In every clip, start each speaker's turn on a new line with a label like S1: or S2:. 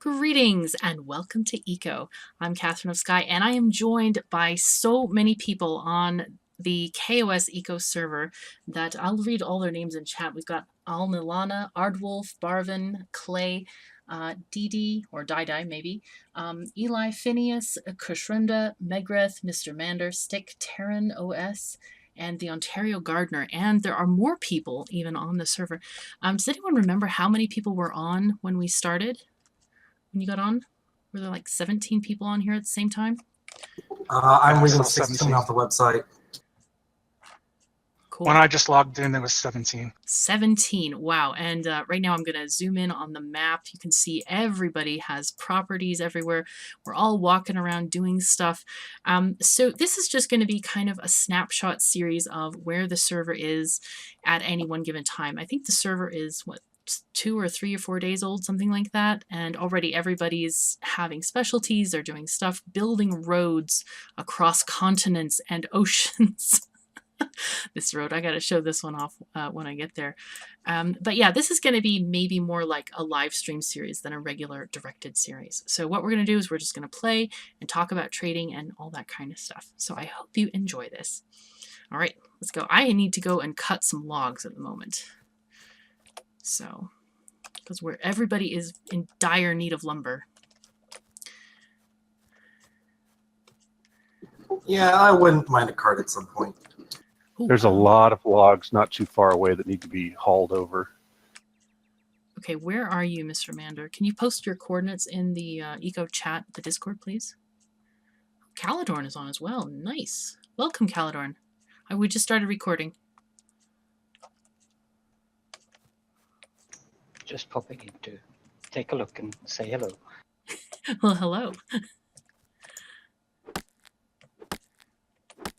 S1: Greetings and welcome to Eco. I'm KatherineOfSky and I am joined by so many people on the KOS Eco server that I'll read all their names in chat. We've got Al Milana, Ardwolf, Barvin, Clay, Didi, or Didi maybe, Eli, Phineas, Kushrunda, Megreth, Mr. Mander, Stick, Terran OS, and the Ontario Gardener. And there are more people even on the server. Does anyone remember how many people were on when we started? When you got on? Were there like 17 people on here at the same time?
S2: I'm reading 16 off the website.
S1: Cool.
S3: When I just logged in, there was 17.
S1: 17. Wow. And right now I'm going to zoom in on the map. You can see everybody has properties everywhere. We're all walking around doing stuff. So this is just going to be kind of a snapshot series of where the server is at any one given time. I think the server is, 2 or 3 or 4 days old, something like that, and already everybody's having specialties. They're doing stuff, building roads across continents and oceans. This road, I got to show this one off when I get there. But yeah, this is going to be maybe more like a live stream series than a regular directed series. So what we're going to do is we're just going to play and talk about trading and all that kind of stuff. So I hope you enjoy this. All right, let's go. I need to go and cut some logs at the moment. So, because everybody is in dire need of lumber.
S2: Yeah, I wouldn't mind a cart at some point.
S1: Ooh,
S4: There's a lot of logs not too far away that need to be hauled over.
S1: Okay, where are you, Mr. Mander? Can you post your coordinates in the Eco chat, the Discord, please? Caladorn is on as well. Nice. Welcome, Caladorn. We just started recording.
S5: Just popping in to take a look and say hello.
S1: Well, hello.
S4: Is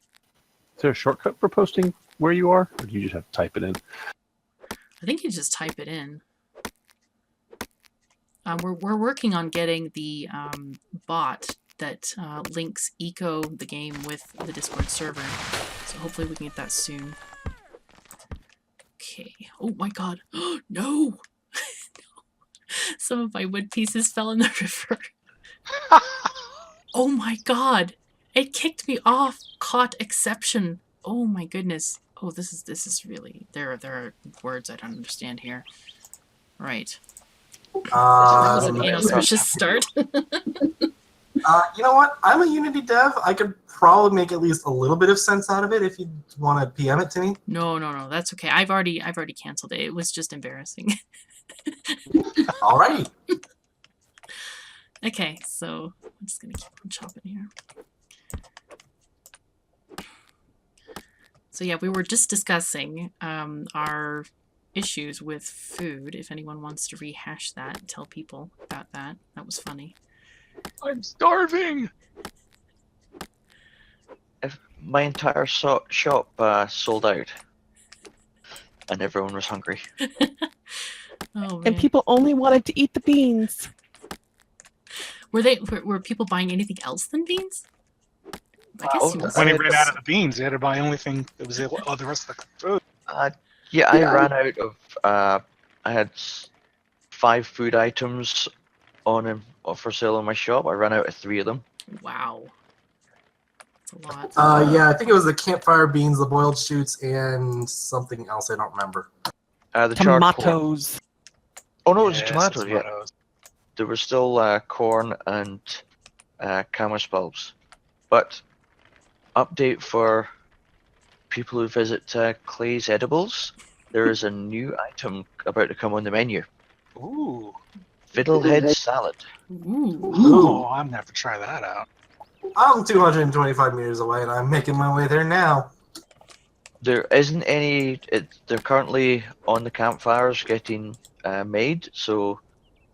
S4: there a shortcut for posting where you are, or do you just have to type it in?
S1: I think you just type it in. We're working on getting the bot that links Eco, the game, with the Discord server. So hopefully we can get that soon. Okay. Oh my god. No! No. Some of my wood pieces fell in the river. Oh my god. It kicked me off. Caught exception. Oh my goodness. Oh, this is really, there are words I don't understand here. Right. That was an inauspicious start.
S2: You know what? I'm a Unity dev. I could probably make at least a little bit of sense out of it if you want to PM it to me.
S1: No, that's okay. I've already canceled it. It was just embarrassing.
S2: Alrighty.
S1: Okay, so I'm just gonna keep on chopping here. So yeah, we were just discussing our issues with food. If anyone wants to rehash that and tell people about that, that was funny.
S3: I'm starving!
S5: My entire shop sold out, and everyone was hungry.
S1: Oh, man.
S6: And people only wanted to eat the beans.
S1: Were people buying anything else than beans? I guess you must.
S3: When he ran out of the beans, they had to buy only thing that was all the rest of the food.
S5: Yeah, I ran out of. I had 5 food items for sale in my shop. I ran out of 3 of them.
S1: Wow. That's a lot.
S2: Yeah, I think it was the campfire beans, the boiled shoots, and something else I don't remember.
S5: The charred corn.
S6: Tomatoes.
S5: Oh no, it was
S3: Yes,
S5: tomatoes. Yeah,
S3: tomatoes.
S5: there was still corn and camas bulbs. But update for people who visit Clay's Edibles, there is a new item about to come on the menu.
S3: Ooh.
S5: Fiddlehead salad.
S1: Ooh.
S3: Oh, I'm gonna have to try that out.
S2: I'm 225 meters away, and I'm making my way there now.
S5: There isn't any. They're currently on the campfires getting made, so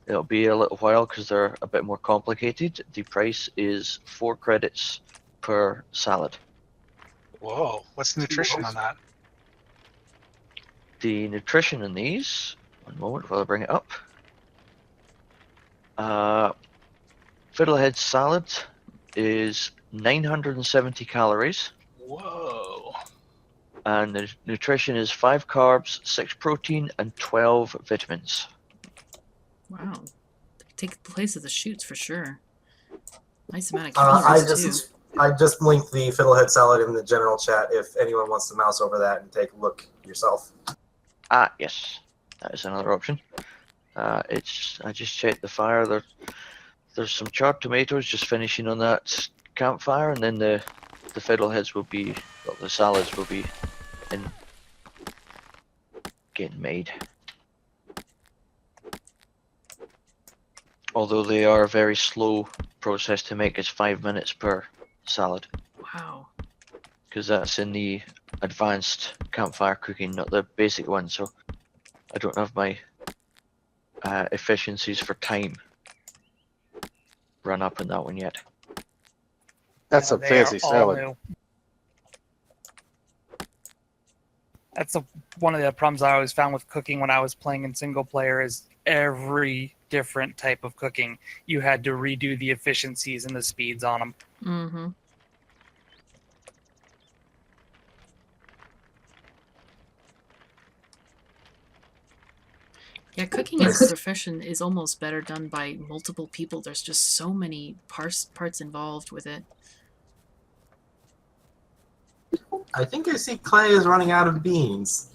S5: it'll be a little while because they're a bit more complicated. The price is 4 credits per salad.
S3: Whoa, what's the nutrition on that?
S5: The nutrition in these, one moment while I bring it up. Fiddlehead salad is 970 calories.
S3: Whoa.
S5: And the nutrition is 5 carbs, 6 protein, and 12 vitamins.
S1: Wow. take the place of the shoots for sure. Nice amount of
S2: I
S1: calories too.
S2: just linked the fiddlehead salad in the general chat if anyone wants to mouse over that and take a look yourself.
S5: Ah, yes, that is another option. I just checked the fire. There's some charred tomatoes just finishing on that campfire, and then the fiddleheads will be, well, the salads will be in getting made. Although they are a very slow process to make, it's 5 minutes per salad,
S1: Wow.
S5: because that's in the advanced campfire cooking, not the basic one. So I don't have my efficiencies for time run up on that one yet.
S7: That's a
S8: They
S7: fancy
S8: are all
S7: salad.
S8: new. That's one of the problems I always found with cooking when I was playing in single player is every different type of cooking. You had to redo the efficiencies and the speeds on them.
S1: Mm-hmm. Yeah, cooking as a profession is almost better done by multiple people. There's just so many parts involved with it.
S2: I think I see Clay is running out of beans.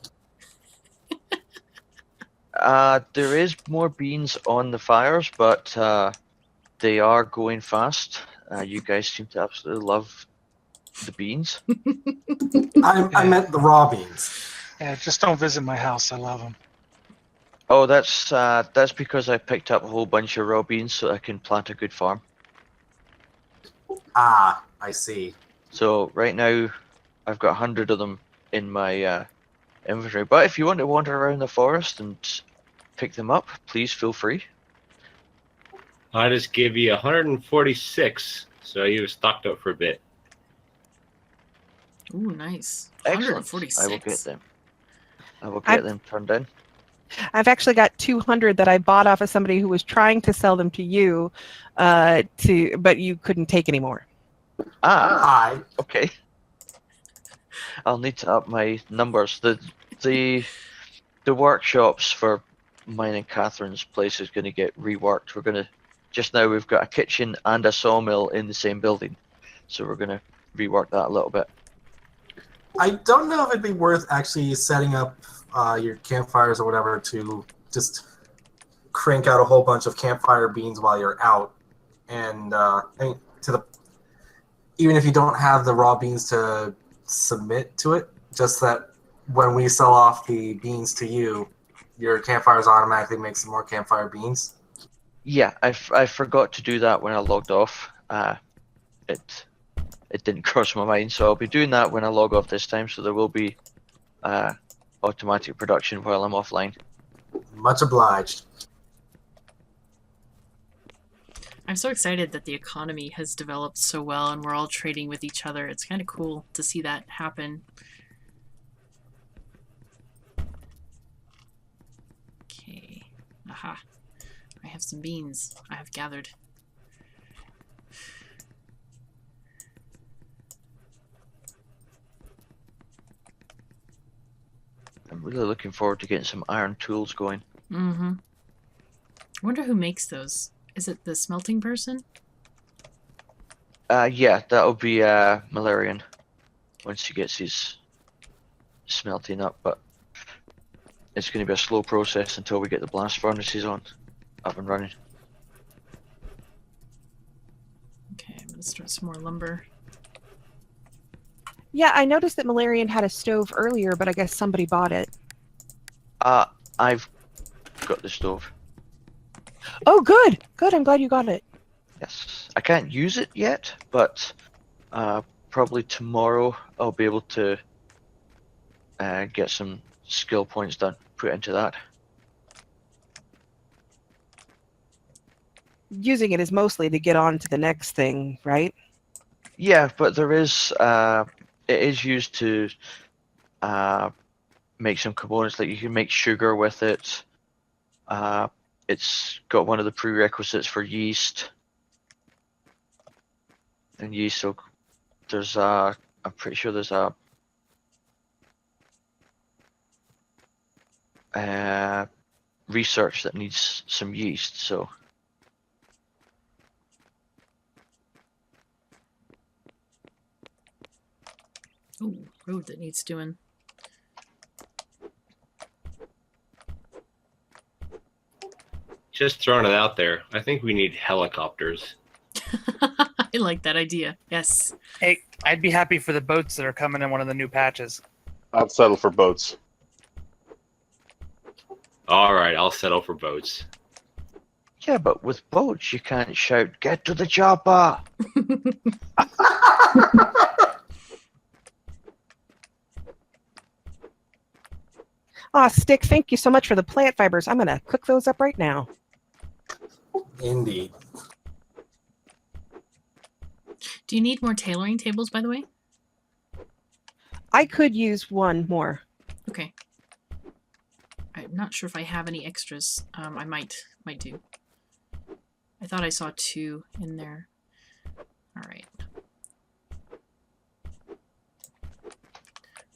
S5: There is more beans on the fires, but they are going fast. You guys seem to absolutely love the beans.
S2: I meant the raw beans.
S3: Yeah, just don't visit my house. I love them.
S5: Oh, that's because I picked up a whole bunch of raw beans so I can plant a good farm.
S2: Ah, I see.
S5: So right now, I've got 100 of them in my inventory. But if you want to wander around the forest and pick them up, please feel free.
S9: I just give you 146, so you were stocked up for a bit.
S1: Ooh, nice.
S5: Excellent.
S1: 146.
S5: I will get them. I will get them turned in.
S6: I've actually got 200 that I bought off of somebody who was trying to sell them to you, but you couldn't take anymore.
S5: Ah, okay. I'll need to up my numbers. The workshops for mine and Catherine's place is going to get reworked. We've got a kitchen and a sawmill in the same building, so we're going to rework that a little bit.
S2: I don't know if it'd be worth actually setting up your campfires or whatever to just crank out a whole bunch of campfire beans while you're out, and even if you don't have the raw beans to submit to it, just that when we sell off the beans to you, your campfires automatically make some more campfire beans.
S5: Yeah, I forgot to do that when I logged off. It didn't cross my mind, so I'll be doing that when I log off this time. So there will be automatic production while I'm offline.
S2: Much obliged.
S1: I'm so excited that the economy has developed so well and we're all trading with each other. It's kind of cool to see that happen. Okay. Aha. I have some beans I have gathered.
S5: I'm really looking forward to getting some iron tools going.
S1: Mm-hmm. I wonder who makes those. Is it the smelting person?
S5: Yeah, that'll be Malarian once he gets his smelting up, but it's going to be a slow process until we get the blast furnaces up and running.
S1: Okay, I'm gonna start some more lumber.
S6: Yeah, I noticed that Malarian had a stove earlier, but I guess somebody bought it.
S5: I've got the stove.
S6: Oh, good. Good. I'm glad you got it.
S5: Yes, I can't use it yet, but probably tomorrow I'll be able to get some skill points put into that.
S6: Using it is mostly to get on to the next thing, right?
S5: Yeah, but there is it is used to make some components. Like you can make sugar with it. It's got one of the prerequisites for yeast. And yeast, so there's I'm pretty sure there's research that needs some yeast. So
S1: Oh, road that needs doing.
S9: Just throwing it out there. I think we need helicopters.
S1: I like that idea. Yes.
S8: Hey, I'd be happy for the boats that are coming in one of the new patches.
S10: I'd settle for boats.
S9: All right, I'll settle for boats.
S5: Yeah, but with boats, you can't shout, "Get to the chopper!"
S6: Ah, Stick, thank you so much for the plant fibers. I'm going to cook those up right now.
S2: Indeed.
S1: Do you need more tailoring tables, by the way?
S6: I could use one more.
S1: Okay. I'm not sure if I have any extras. I might do. I thought I saw 2 in there. All right.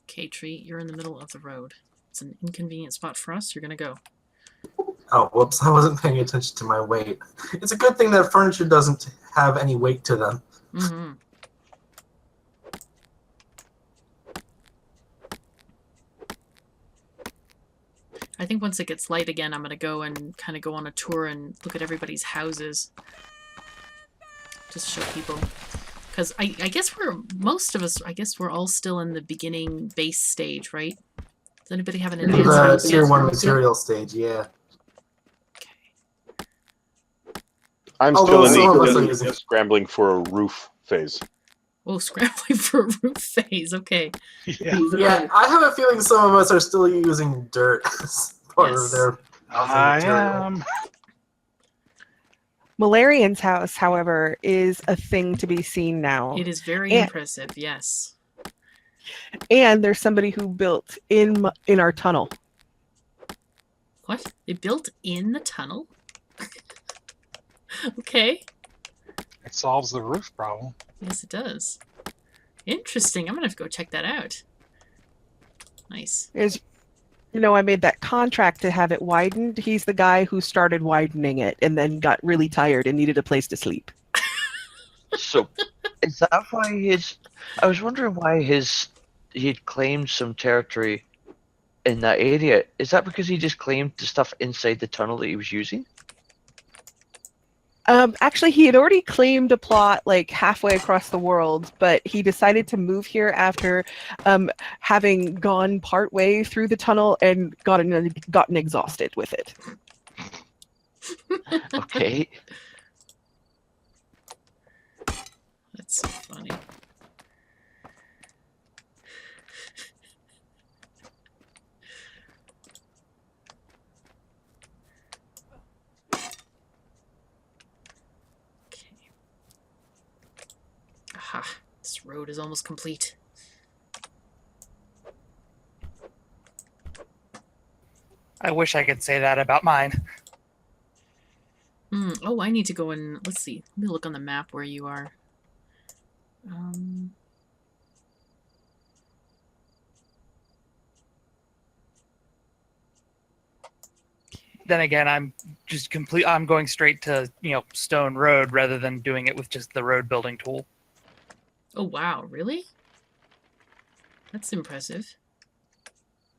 S1: Okay, Tree, you're in the middle of the road. It's an inconvenient spot for us. You're gonna go.
S2: Oh, whoops, I wasn't paying attention to my weight. It's a good thing that furniture doesn't have any weight to them.
S1: Mm-hmm. I think once it gets light again, I'm gonna go and kind of go on a tour and look at everybody's houses. Just show people. Because I guess most of us, I guess we're all still in the beginning base stage, right? Does anybody have an advanced
S2: The
S1: house
S2: tier
S1: yet?
S2: 1 material stage, yeah.
S10: I'm
S2: Although
S10: still
S2: some of us
S10: in
S2: are
S10: the
S2: using-
S10: scrambling for a roof phase.
S1: Oh, scrambling for a roof phase. Okay.
S3: Yeah.
S2: Yeah, I have a feeling some of us are still using dirt as part
S1: Yes.
S2: of their housing
S3: I
S2: material.
S3: am.
S6: Malarian's house, however, is a thing to be seen now.
S1: It is very
S6: And-
S1: impressive. Yes.
S6: And there's somebody who built in our tunnel.
S1: What? They built in the tunnel? Okay.
S3: It solves the roof problem.
S1: Yes, it does. Interesting. I'm gonna have to go check that out. Nice.
S6: There's, I made that contract to have it widened. He's the guy who started widening it and then got really tired and needed a place to sleep.
S5: So, is that why I was wondering why he'd claimed some territory in that area. Is that because he just claimed the stuff inside the tunnel that he was using?
S6: Actually, he had already claimed a plot like halfway across the world, but he decided to move here after having gone partway through the tunnel and gotten exhausted with it.
S5: Okay.
S1: That's so funny. Okay. Aha, this road is almost complete.
S8: I wish I could say that about mine.
S1: Oh, I need to go and let's see. Let me look on the map where you are.
S8: Then again, I'm going straight to, stone road rather than doing it with just the road building tool.
S1: Oh wow, really? That's impressive.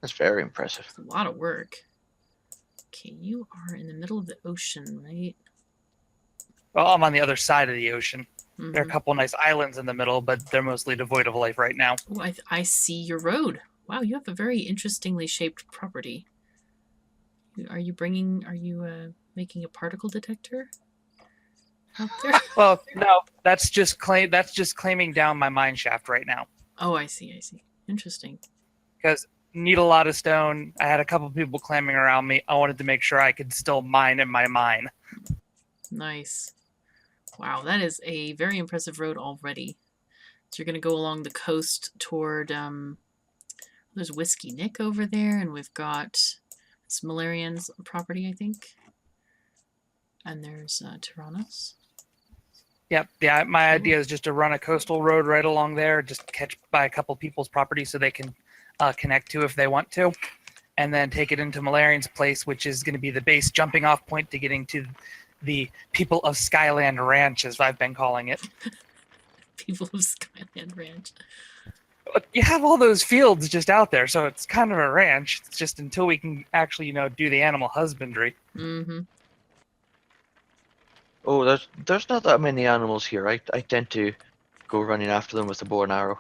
S5: That's very impressive.
S1: It's a lot of work. Okay, you are in the middle of the ocean, right?
S8: Well, I'm on the other side of the ocean.
S1: Mhm.
S8: There are a couple nice islands in the middle, but they're mostly devoid of life right now.
S1: Oh, I see your road. Wow, you have a very interestingly shaped property. Are you making a particle detector out there?
S8: Well, no, that's just claiming down my mine shaft right now.
S1: Oh, I see. Interesting.
S8: Because need a lot of stone. I had a couple people clamming around me. I wanted to make sure I could still mine in my mine.
S1: Nice. Wow, that is a very impressive road already. So you're going to go along the coast toward, there's Whiskey Nick over there, and we've got Malarian's property, I think. And there's Tyrannos.
S8: Yep. Yeah, my idea is just to run a coastal road right along there, just catch by a couple people's property so they can connect to if they want to, and then take it into Malarian's place, which is going to be the base jumping off point to getting to the People of Skyland Ranch, as I've been calling it.
S1: People of Skyland Ranch.
S8: But you have all those fields just out there, so it's kind of a ranch. It's just until we can actually, do the animal husbandry.
S1: Mm-hmm.
S5: Oh, there's not that many animals here. I tend to go running after them with a bow and arrow.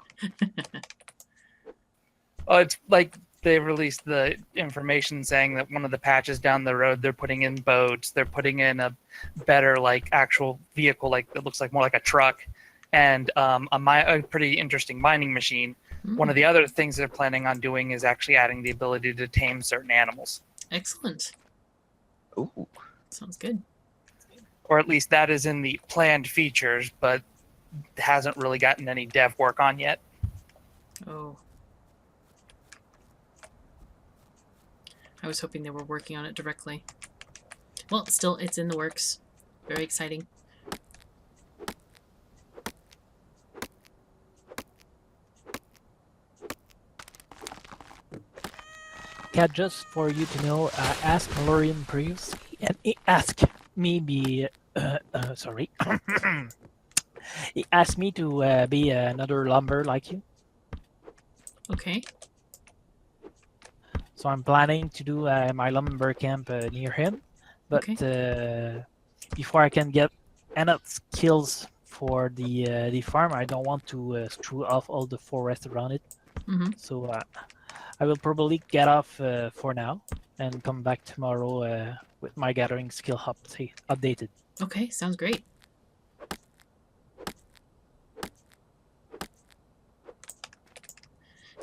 S8: Oh, it's like they released the information saying that one of the patches down the road, they're putting in boats, they're putting in a better actual vehicle, that looks like more like a truck, and a pretty interesting mining machine. One of the other things they're planning on doing is actually adding the ability to tame certain animals.
S1: Excellent.
S5: Ooh.
S1: Sounds good.
S8: Or at least that is in the planned features, but hasn't really gotten any dev work on yet.
S1: Oh. I was hoping they were working on it directly. Well, still, it's in the works. Very exciting.
S11: Yeah, just for you to know, I asked Lorian previously, and he asked me sorry. He asked me to be another lumber like you.
S1: Okay.
S11: So I'm planning to do my lumber camp near him, but before I can get enough skills for the farm, I don't want to screw off all the forest around it.
S1: Mm-hmm.
S11: So I will probably get off for now and come back tomorrow with my gathering skill updated.
S1: Okay, sounds great.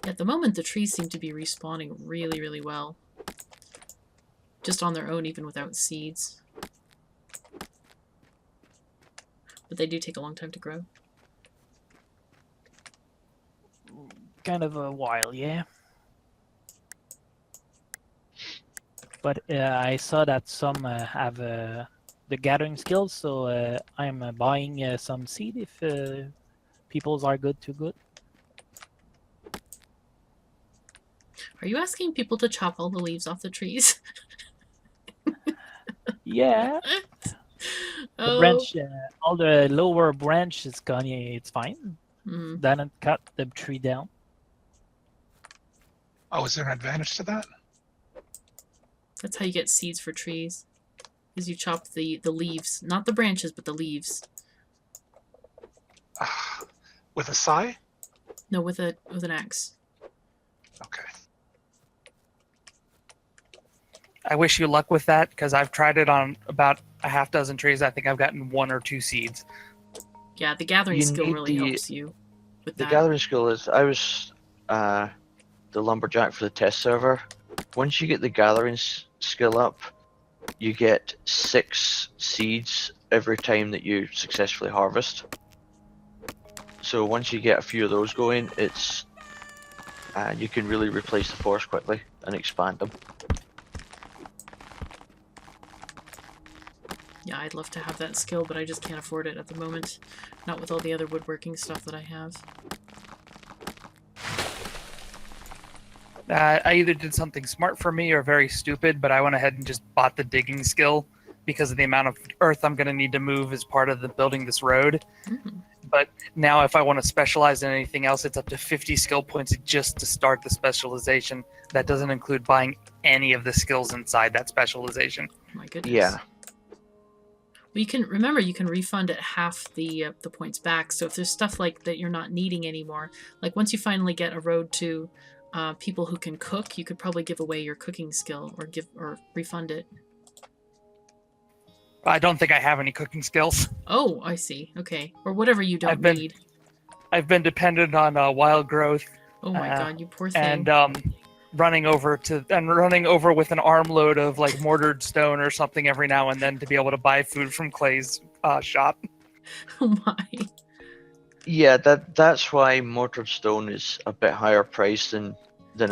S1: At the moment, the trees seem to be respawning really, really well. Just on their own, even without seeds. But they do take a long time to grow.
S11: Kind of a while, yeah. But I saw that some have the gathering skills, so I'm buying some seed if people's are good.
S1: Are you asking people to chop all the leaves off the trees?
S11: Yeah. The branch, all the lower branch is gone. It's fine.
S1: Mm-hmm.
S11: Then cut the tree down.
S3: Oh, is there an advantage to that?
S1: That's how you get seeds for trees. Is you chop the leaves, not the branches, but the leaves.
S3: With a sai?
S1: No, with an axe.
S3: Okay.
S8: I wish you luck with that, because I've tried it on about a half dozen trees. I think I've gotten 1 or 2 seeds.
S1: Yeah, the gathering skill really helps you with that.
S5: The gathering skill is, I was the lumberjack for the test server. Once you get the gathering skill up, you get 6 seeds every time that you successfully harvest. So once you get a few of those going, it's you can really replace the forest quickly and expand them.
S1: Yeah, I'd love to have that skill, but I just can't afford it at the moment. Not with all the other woodworking stuff that I have.
S8: I either did something smart for me or very stupid, but I went ahead and just bought the digging skill because of the amount of earth I'm going to need to move as part of the building this road.
S1: Mm-hmm.
S8: But now if I want to specialize in anything else, it's up to 50 skill points just to start the specialization. That doesn't include buying any of the skills inside that specialization.
S1: Oh my goodness.
S5: Yeah.
S1: Well, you can refund at half the points back. So if there's stuff like that you're not needing anymore, like once you finally get a road to people who can cook, you could probably give away your cooking skill or refund it.
S8: I don't think I have any cooking skills.
S1: Oh, I see. Okay, or whatever you don't need.
S8: I've been dependent on wild growth.
S1: Oh my god, you poor thing.
S8: And running over with an armload of like mortared stone or something every now and then to be able to buy food from Clay's shop.
S1: Oh my.
S5: Yeah, that's why mortared stone is a bit higher priced than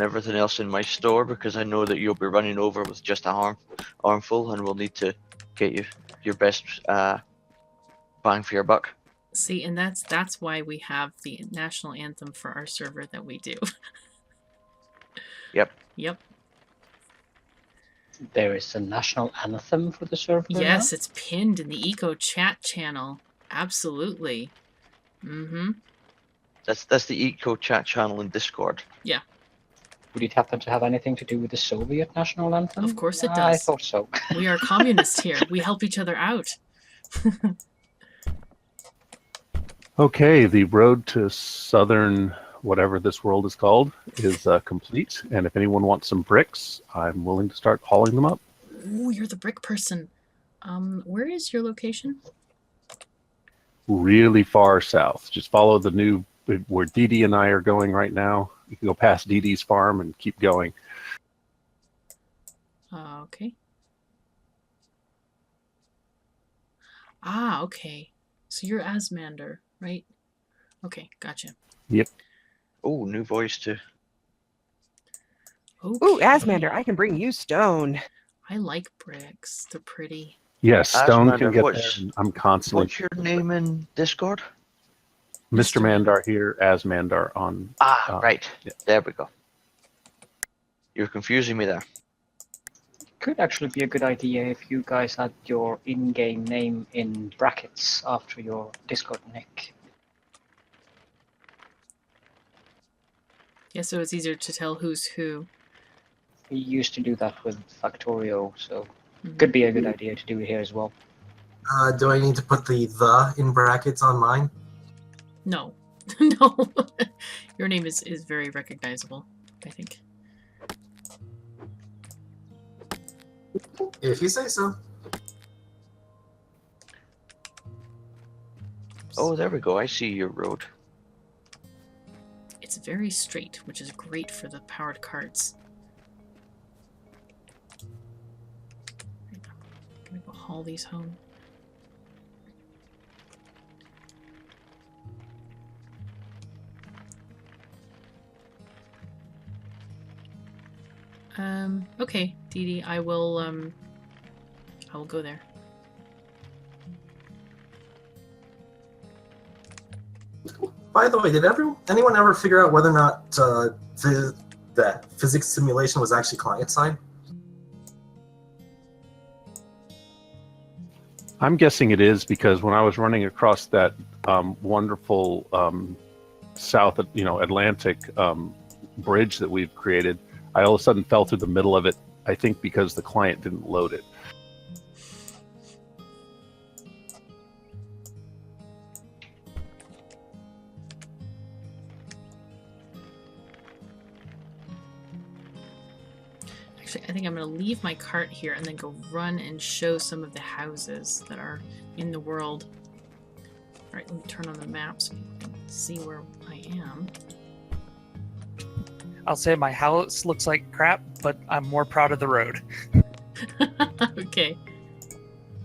S5: everything else in my store, because I know that you'll be running over with just a armful, and we'll need to get you your best bang for your buck.
S1: See, and that's why we have the national anthem for our server that we do.
S5: Yep.
S1: Yep.
S7: There is a national anthem for the server.
S1: Yes,
S7: now?
S1: it's pinned in the Eco chat channel. Absolutely. Mm-hmm.
S5: That's the Eco chat channel in Discord.
S1: Yeah,
S7: Would it happen to have anything to do with the Soviet national anthem?
S1: of course it
S7: I
S1: does.
S7: thought so.
S1: We are communists here. We help each other out.
S4: Okay, the road to southern whatever this world is called is complete, and if anyone wants some bricks, I'm willing to start hauling them up.
S1: Ooh, you're the brick person. Where is your location?
S4: Really far south. Just follow the new where Dee Dee and I are going right now. You can go past Dee Dee's farm and keep going.
S1: Okay. Ah, okay. So you're Asmander, right? Okay, gotcha.
S4: Yep.
S5: Oh, new voice too.
S1: Okay.
S6: Ooh, Asmander, I can bring you stone.
S1: I like bricks. They're pretty.
S4: Yes, Stone
S5: Asmander,
S4: can get
S5: what's-
S4: there. I'm constantly
S5: What's your name in Discord?
S4: Mr. Mandar here, Asmandar on.
S5: Right.
S4: Yeah.
S5: There we go. You're confusing me there.
S7: Could actually be a good idea if you guys had your in-game name in brackets after your Discord nick.
S1: Yeah, so it's easier to tell who's who.
S7: We used to do that with Factorio, so
S1: Mhm.
S7: could be a good idea to do it here as well.
S2: Do I need to put the in brackets on mine?
S1: No. No. Your name is very recognizable, I think.
S2: If you say so.
S5: Oh, there we go. I see your road.
S1: It's very straight, which is great for the powered carts. I'm gonna go haul these home. Okay, Dee Dee, I will go there.
S2: By the way, did anyone ever figure out whether or not that physics simulation was actually client-side?
S4: I'm guessing it is because when I was running across that wonderful South, Atlantic bridge that we've created, I all of a sudden fell through the middle of it. I think because the client didn't load it.
S1: Actually, I think I'm going to leave my cart here and then go run and show some of the houses that are in the world. Alright, let me turn on the map so you can see where I am.
S8: I'll say my house looks like crap, but I'm more proud of the road.
S1: Okay.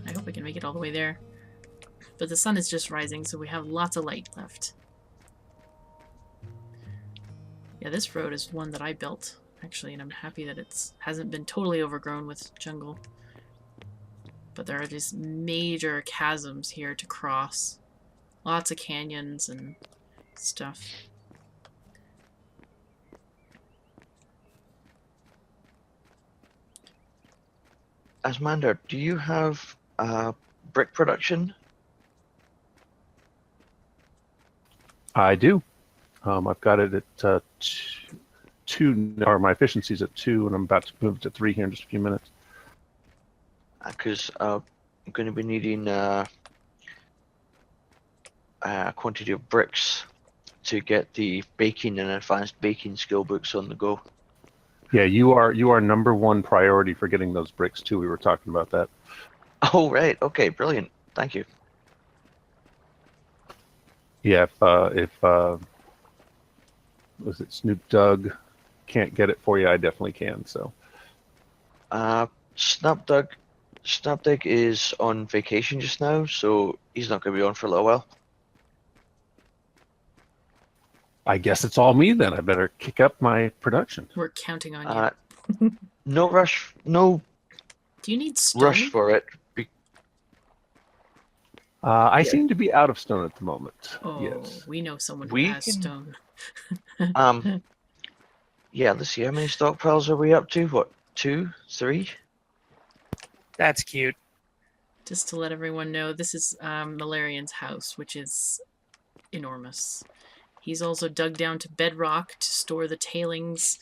S1: I hope I can make it all the way there. But the sun is just rising, so we have lots of light left. Yeah, this road is one that I built, actually, and I'm happy that it hasn't been totally overgrown with jungle. But there are these major chasms here to cross. Lots of canyons and stuff.
S5: Asmander, do you have brick production?
S4: I do. I've got it at 2, or my efficiency's at 2, and I'm about to move it to 3 here in just a few minutes.
S5: Because I'm going to be needing a quantity of bricks to get the baking and advanced baking skill books on the go.
S4: Yeah, you are #1 priority for getting those bricks too. We were talking about that.
S5: Oh, right. Okay, brilliant. Thank you.
S4: Yeah, if was it Snoop Dogg can't get it for you, I definitely can. So
S5: Snapdog is on vacation just now, so he's not going to be on for a little while.
S4: I guess it's all me then. I better kick up my production.
S1: We're counting on you.
S5: No rush. No
S1: Do you need stone?
S5: rush for it.
S4: I
S5: Yeah.
S4: seem to be out of stone at the moment.
S1: Oh,
S4: Yes.
S1: we know someone who
S5: We
S1: has
S5: can-
S1: stone.
S5: Yeah, let's see. How many stockpiles are we up to? What, 2, 3?
S8: That's cute.
S1: Just to let everyone know, this is Malarian's house, which is enormous. He's also dug down to bedrock to store the tailings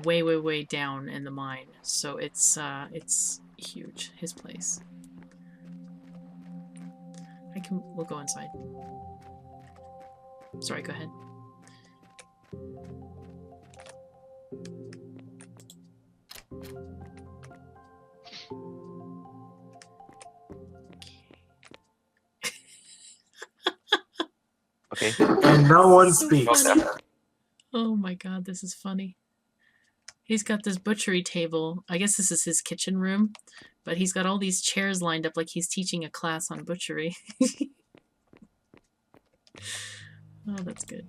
S1: way, way, way down in the mine. So it's huge, his place. We'll go inside. Sorry, go ahead.
S5: Okay.
S2: And no one
S1: So
S2: speaks.
S1: funny. Oh my god, this is funny. He's got this butchery table. I guess this is his kitchen room, but he's got all these chairs lined up like he's teaching a class on butchery. Oh, that's good.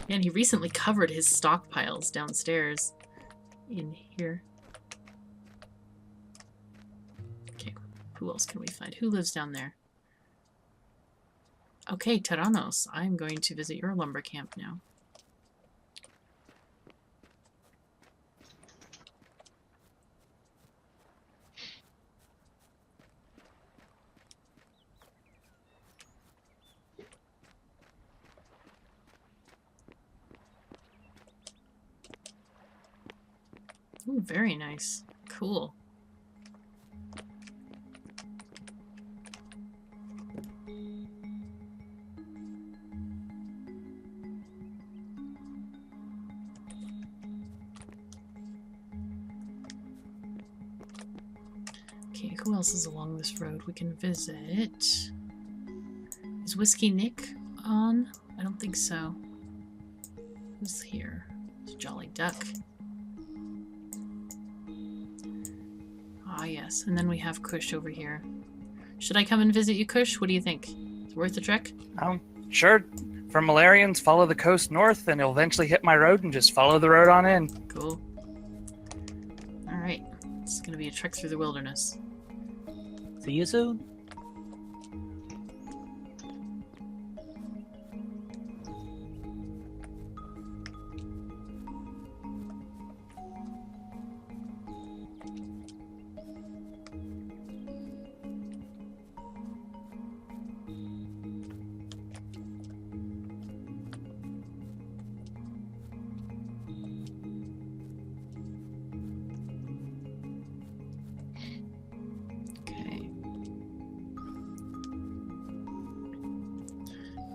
S1: And he recently covered his stockpiles downstairs in here. Okay, who else can we find? Who lives down there? Okay, Tyrannos, I'm going to visit your lumber camp now. Ooh, very nice. Cool. Okay, who else is along this road we can visit? Is Whiskey Nick on? I don't think so. Who's here? It's Jolly Duck. Ah, yes. And then we have Kush over here. Should I come and visit you, Kush? What do you think? It's worth the trek?
S8: Sure. For Malarians, follow the coast north, and you'll eventually hit my road, and just follow the road on in.
S1: Cool. Alright. It's gonna be a trek through the wilderness.
S11: See you soon.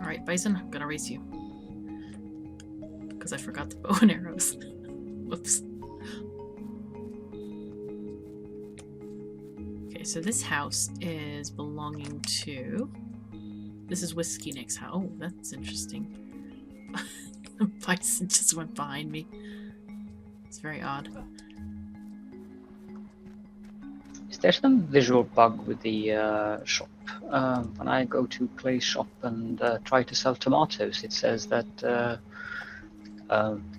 S11: Alright, Bison, I'm gonna race you. Because I forgot the bow and arrows. Whoops. Okay, so this house is belonging to... This is Whiskey Nick's house. Oh, that's interesting. Bison just went behind me. It's very odd.
S7: Is there some visual bug with the shop? When I go to Clay's shop and try to sell tomatoes, it says that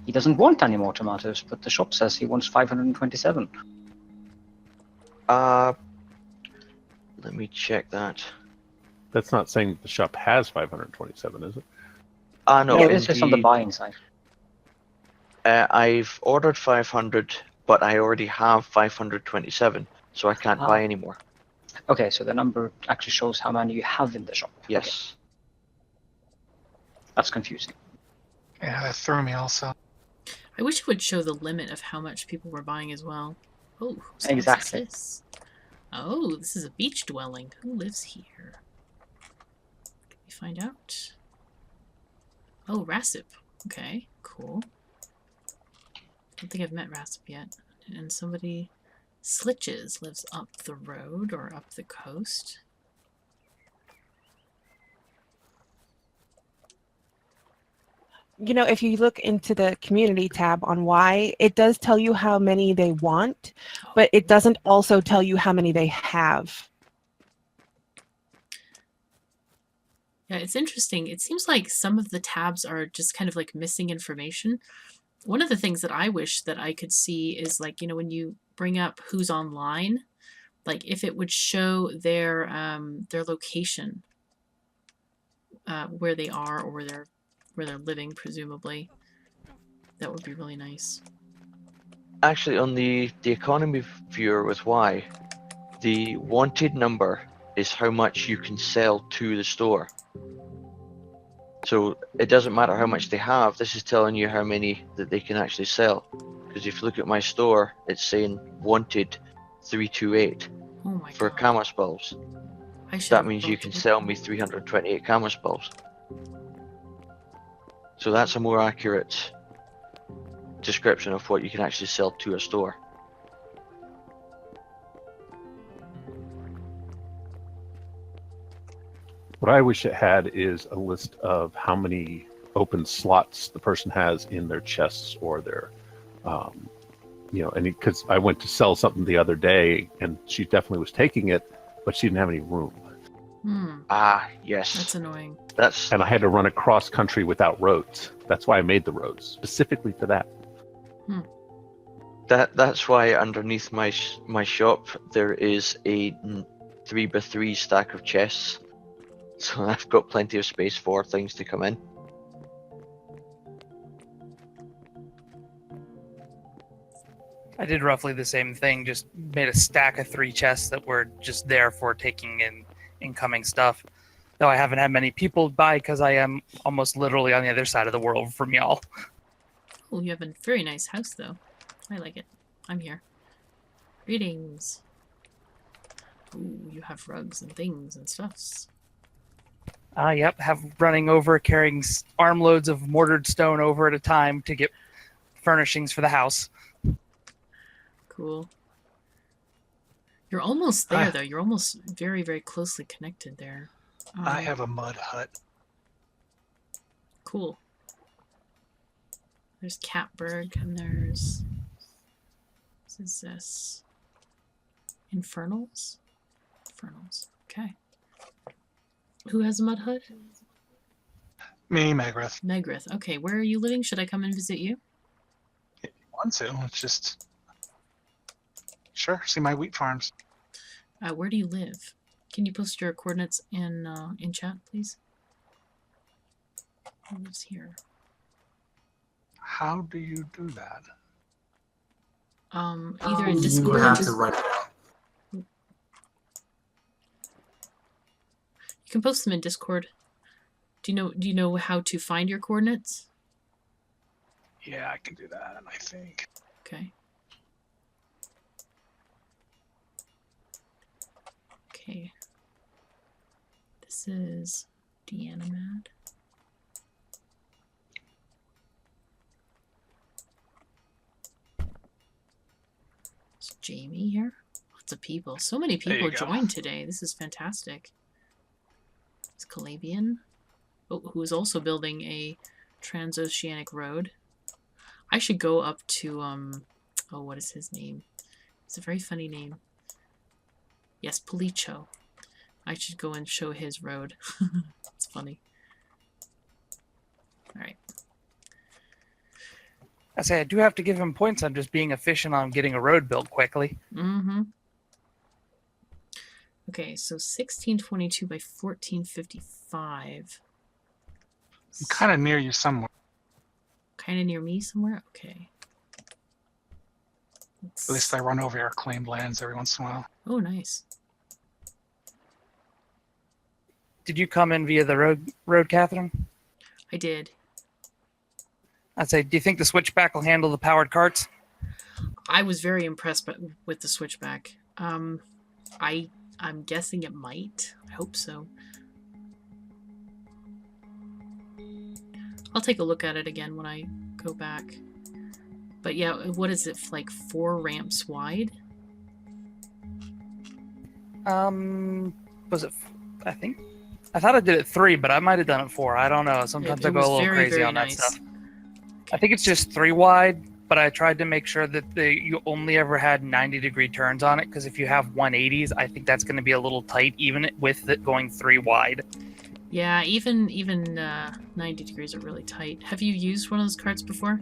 S7: he doesn't want any more tomatoes, but the shop says he wants 527.
S5: Let me check that.
S4: That's not saying that the shop has 527, is it?
S5: No,
S7: Yeah, it's just on the buying side.
S5: I've ordered 500, but I already have 527, so I can't buy any more.
S7: Okay, so the number actually shows how many you have in the shop.
S5: Yes.
S7: Okay. That's confusing.
S3: Yeah, that threw me also.
S1: I wish it would show the limit of how much people were buying as well. Oh, whose house
S7: Exactly.
S1: is this? Oh, this is a beach dwelling. Who lives here? Can we find out? Oh, Rasip. Okay, cool. Don't think I've met Rasip yet. And somebody... Slitches lives up the road or up the coast.
S6: You know, if you look into the community tab on why, it does tell you how many they want, but it doesn't also tell you how many they have.
S1: Yeah, it's interesting. It seems like some of the tabs are just kind of like missing information. One of the things that I wish that I could see is like, you know, when you bring up who's online, like if it would show their location, where they are or where they're living, presumably. That would be really nice.
S5: Actually, on the economy viewer with Y, the wanted number is how much you can sell to the store. So it doesn't matter how much they have. This is telling you how many that they can actually sell. Because if you look at my store, it's saying wanted 328
S1: Oh my
S5: for
S1: god.
S5: camas bulbs.
S1: I should
S5: That
S1: have
S5: means you
S1: brought
S5: can
S1: it with
S5: sell
S1: me.
S5: me 328 camas bulbs. So that's a more accurate description of what you can actually sell to a store.
S4: What I wish it had is a list of how many open slots the person has in their chests or their, and because I went to sell something the other day and she definitely was taking it, but she didn't have any room.
S5: Ah, yes.
S1: That's annoying.
S4: And I had to run across country without roads. That's why I made the roads, specifically for that.
S5: That's why underneath my shop there is a 3x3 stack of chests. So I've got plenty of space for things to come in.
S8: I did roughly the same thing, just made a stack of 3 chests that were just there for taking in incoming stuff. Though I haven't had many people buy because I am almost literally on the other side of the world from y'all.
S1: Oh, you have a very nice house, though. I like it. I'm here. Greetings. Ooh, you have rugs and things and stuffs.
S8: Yep, have running over, carrying armloads of mortared stone over at a time to get furnishings for the house.
S1: Cool. You're almost there, though. You're almost very, very closely connected there.
S3: I have a mud hut.
S1: Cool. There's Catberg, and there's... What is this? Infernals? Infernals. Okay. Who has a mud hut?
S3: Me, Megreth.
S1: Megreth. Okay, where are you living? Should I come and visit you?
S3: If you want to, it's just... Sure, see my wheat farms.
S1: Where do you live? Can you post your coordinates in chat, please? Who lives here?
S3: How do you do that?
S1: Either in Discord.
S2: You have to write it out.
S1: You can post them in Discord. Do you know how to find your coordinates?
S3: Yeah, I can do that, I think.
S1: Okay. Okay. This is Deanimad. Is Jamie here? Lots of people. So many people joined today. This is fantastic. It's Calabian. Oh, who is also building a transoceanic road. I should go up to oh, what is his name? It's a very funny name. Yes, Policho. I should go and show his road. It's funny. Alright.
S8: I say I do have to give him points on just being efficient on getting a road built quickly.
S1: Mm-hmm. Okay, so 1622 by 1455.
S3: I'm kind of near you somewhere.
S1: Kind of near me somewhere? Okay.
S3: At least I run over your claimed lands every once in a while.
S1: Oh, nice.
S8: Did you come in via the road, Catherine?
S1: I did.
S8: I'd say, do you think the switchback will handle the powered carts?
S1: I was very impressed with the switchback. I'm guessing it might. I hope so. I'll take a look at it again when I go back. But yeah, what is it, like 4 ramps wide?
S8: Was it? I thought I did it 3, but I might have done it 4. I don't know. Sometimes I go a little
S1: very,
S8: crazy
S1: very
S8: on that
S1: nice.
S8: stuff. I think it's just 3 wide, but I tried to make sure that you only ever had 90-degree turns on it, because if you have 180s, I think that's going to be a little tight, even with it going 3 wide.
S1: Yeah, even 90 degrees are really tight. Have you used one of those carts before?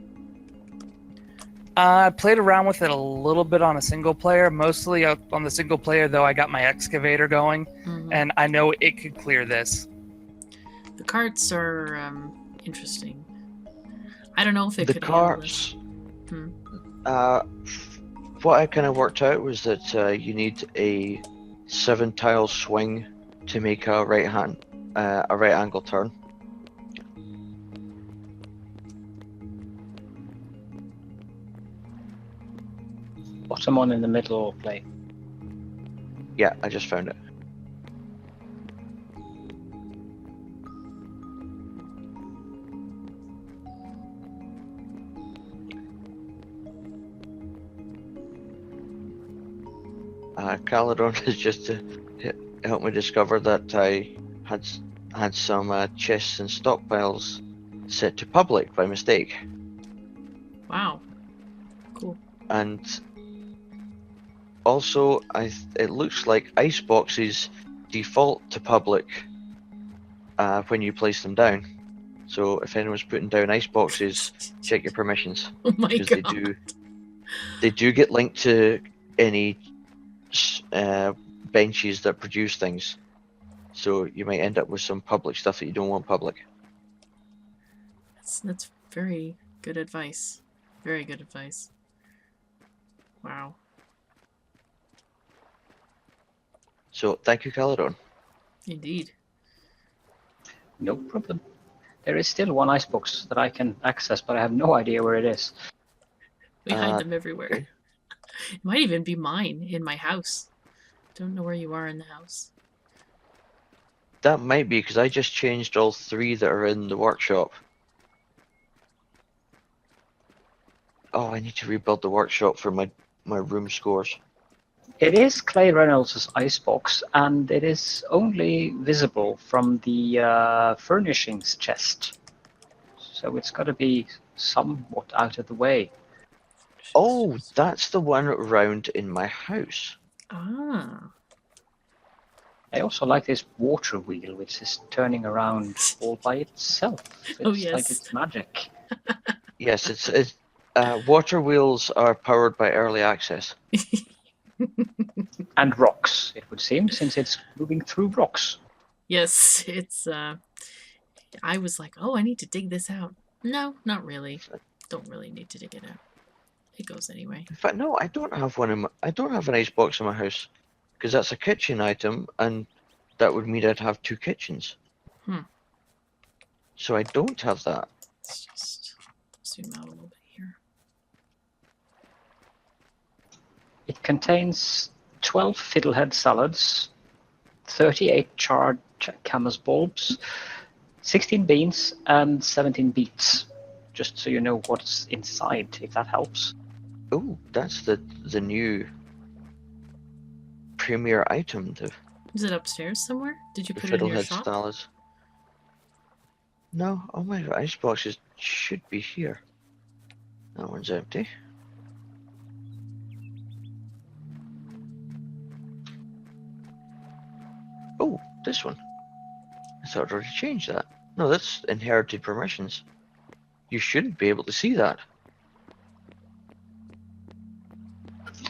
S8: I played around with it a little bit on a single player, mostly on the single player, though I got my excavator going, and I know it could clear this.
S1: The carts are interesting. I don't know if it
S5: The
S1: could
S5: carts,
S1: handle this.
S5: what I kind of worked out was that you need a 7-tile swing to make a right angle turn.
S7: bottom one in the middle, Clay.
S5: Yeah, I just found it. Caledon is just to help me discover that I had some chests and stockpiles set to public by mistake.
S1: Wow. Cool.
S5: And also, it looks like ice boxes default to public when you place them down. So if anyone's putting down ice boxes, check your permissions,
S1: Oh my
S5: because
S1: god.
S5: they do get linked to any benches that produce things. So you might end up with some public stuff that you don't want public.
S1: That's very good advice. Very good advice. Wow.
S5: So thank you, Caledon.
S1: Indeed.
S7: No problem. There is still one icebox that I can access, but I have no idea where it is.
S1: We hide them
S5: okay.
S1: everywhere. It might even be mine in my house. Don't know where you are in the house.
S5: That might be because I just changed all 3 that are in the workshop. Oh, I need to rebuild the workshop for my room scores.
S7: It is Clay Reynolds' icebox, and it is only visible from the furnishings chest. So it's got to be somewhat out of the way.
S5: Oh, that's the one around in my house.
S1: Ah.
S7: I also like this water wheel, which is turning around all by itself. It's
S1: Oh, yes.
S7: like it's magic.
S5: Yes, it's water wheels are powered by early access.
S7: And rocks, it would seem, since it's moving through rocks.
S1: Yes, it's I was like, oh, I need to dig this out. No, not really. Don't really need to dig it out. It goes anyway.
S5: In fact, no, I don't have one I don't have an ice box in my house because that's a kitchen item, and that would mean I'd have 2 kitchens. So I don't have that.
S1: Let's just zoom out a little bit here.
S7: It contains 12 fiddlehead salads, 38 charred camas bulbs, 16 beans, and 17 beets. Just so you know what's inside, if that helps.
S5: Oh, that's the new premier item, the
S1: Is it upstairs somewhere? Did you put it in your
S5: fiddlehead
S1: shop?
S5: salads. No, all my ice boxes should be here. That one's empty. Oh, this one. I thought I'd already changed that. No, that's inherited permissions. You shouldn't be able to see that.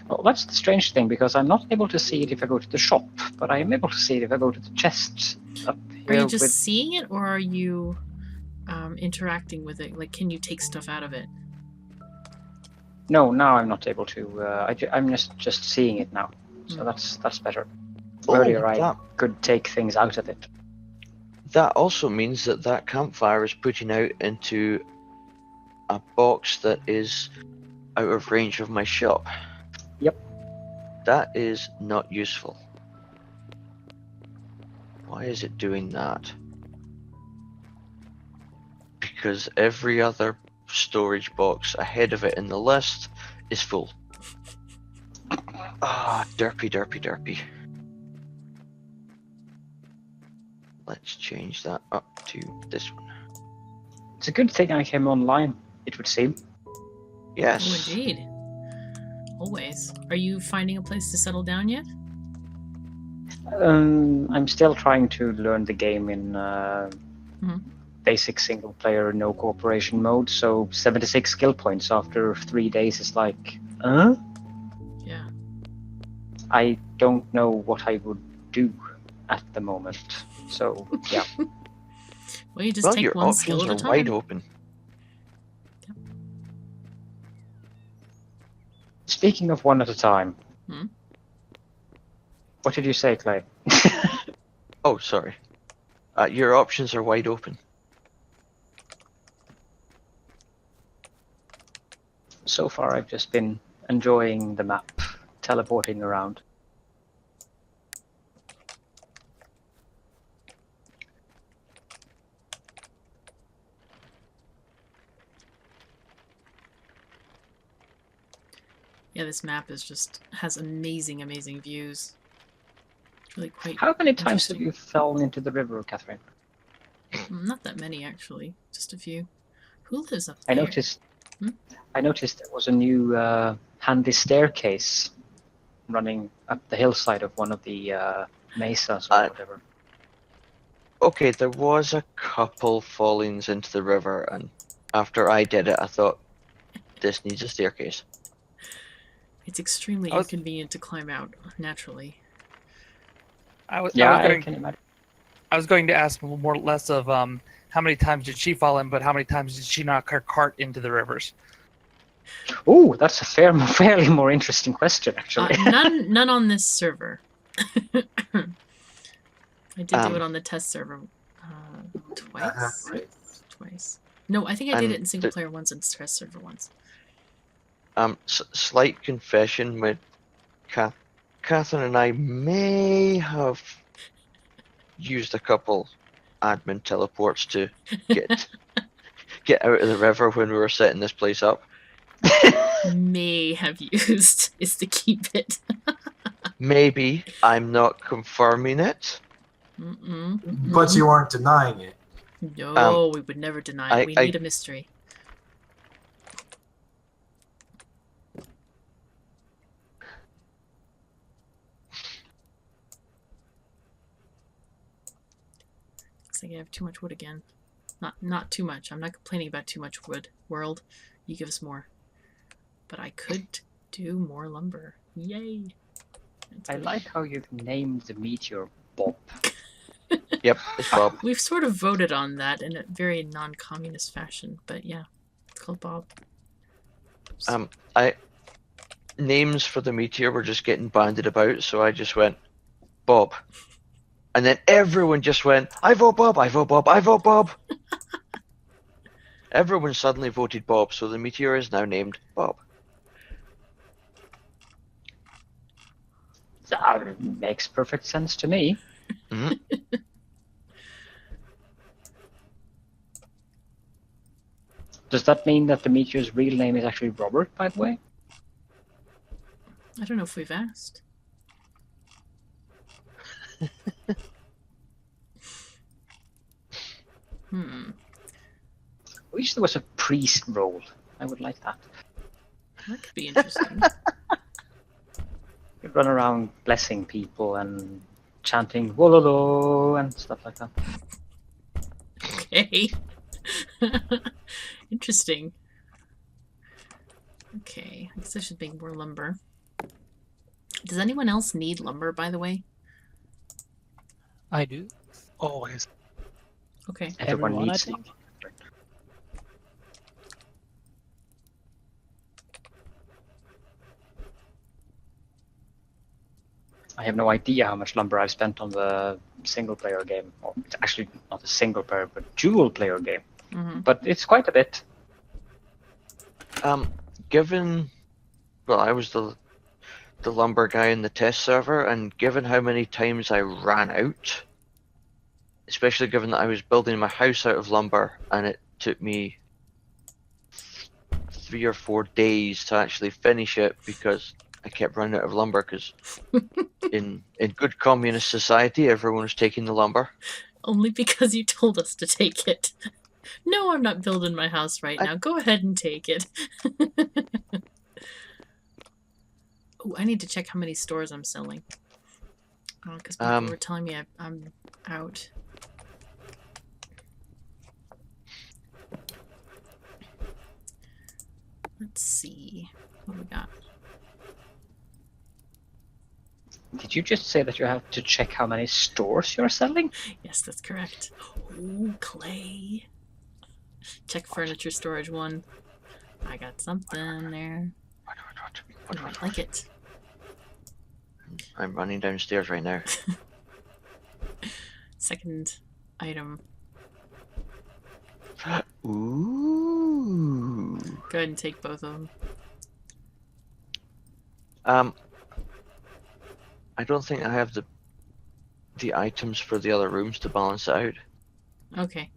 S7: Well, that's the strange thing, because I'm not able to see it if I go to the shop, but I am able to see it if I go to the chest up here.
S1: Are you just seeing it, or are you interacting with it? Like, can you take stuff out of it?
S7: No, now I'm not able to. I'm just seeing it now, so that's better. Earlier I could take things out of it.
S5: That also means that campfire is putting out into a box that is out of range of my shop.
S7: Yep.
S5: That is not useful. Why is it doing that? Because every other storage box ahead of it in the list is full. Ah, derpy. Let's change that up to this one.
S7: It's a good thing I came online, it would seem.
S5: Yes.
S1: Oh, indeed. Always. Are you finding a place to settle down yet?
S7: I'm still trying to learn the game in basic single player, no cooperation mode, so 76 skill points after 3 days is like, huh?
S1: Yeah.
S7: I don't know what I would do at the moment, so yeah.
S1: Well, you just take
S5: your
S1: one skill
S5: options
S1: at a
S5: are wide
S1: time.
S5: open.
S7: Speaking of one at a time, what did you say, Clay?
S5: Oh, sorry. Your options are wide open.
S7: So far, I've just been enjoying the map, teleporting around.
S1: Yeah, this map has amazing, amazing views. It's really quite.
S7: How many times have
S1: interesting.
S7: you fallen into the river, Catherine?
S1: Not that many, actually. Just a few. Who lives up
S7: I
S1: there?
S7: noticed.
S1: Hmm?
S7: I noticed there was a new handy staircase running up the hillside of one of the mesas or whatever.
S5: Okay, there was a couple fallings into the river, and after I did it, I thought, this needs a staircase.
S1: It's extremely inconvenient to climb out naturally.
S8: I was
S7: can
S8: I was going to ask more or less of how many times did she fall in, but how many times did she knock her cart into the rivers?
S7: Oh, that's a fairly more interesting question, actually.
S1: None on this server. I did do it on the test server twice. Twice. No, I think I did it in single player once and test server once.
S5: Slight confession, with Catherine and I may have used a couple admin teleports to get out of the river when we were setting this place up.
S1: May have used is to keep it.
S5: Maybe. I'm not confirming it.
S2: But you aren't denying it.
S1: No, we would never deny it. We need a mystery. Looks like I have too much wood again. Not too much. I'm not complaining about too much wood. World, you give us more. But I could do more lumber. Yay!
S7: I like how you've named the meteor Bob.
S5: Yep, it's Bob.
S1: We've sort of voted on that in a very non-communist fashion, but yeah, it's called Bob.
S5: Names for the meteor were just getting bandied about, so I just went Bob, and then everyone just went, I vote Bob, I vote Bob, I vote Bob. Everyone suddenly voted Bob, so the meteor is now named Bob.
S7: That makes perfect sense to me.
S5: Mm-hmm.
S7: Does that mean that the meteor's real name is actually Robert, by the way?
S1: I don't know if we've asked.
S7: I wish there was a priest role. I would like that.
S1: That could be interesting.
S7: You'd run around blessing people and chanting wololo and stuff like that.
S1: Okay. Interesting. Okay, I guess I should make more lumber. Does anyone else need lumber, by the way?
S11: I do.
S3: Always.
S1: Okay.
S7: Everyone
S11: Everyone, I
S7: needs
S11: think.
S7: lumber. I have no idea how much lumber I've spent on the single player game. Or it's actually not a single player, but dual player game. But it's quite a bit.
S5: Given, well, I was the lumber guy in the test server, and given how many times I ran out, especially given that I was building my house out of lumber, and it took me 3 or 4 days to actually finish it because I kept running out of lumber, because in good communist society, everyone was taking the lumber.
S1: Only because you told us to take it. No, I'm not building my house right now. Go ahead and take it. Oh, I need to check how many stores I'm selling. Because people were telling me I'm out. Let's see. What do we got?
S7: Did you just say that you have to check how many stores you're selling?
S1: Yes, that's correct. Oh, clay. Check furniture storage 1. I got something there. I might like it.
S5: I'm running downstairs right now.
S1: Second item.
S5: Ooh.
S1: Go ahead and take both of them.
S5: I don't think I have the items for the other rooms to balance it out,
S1: Okay.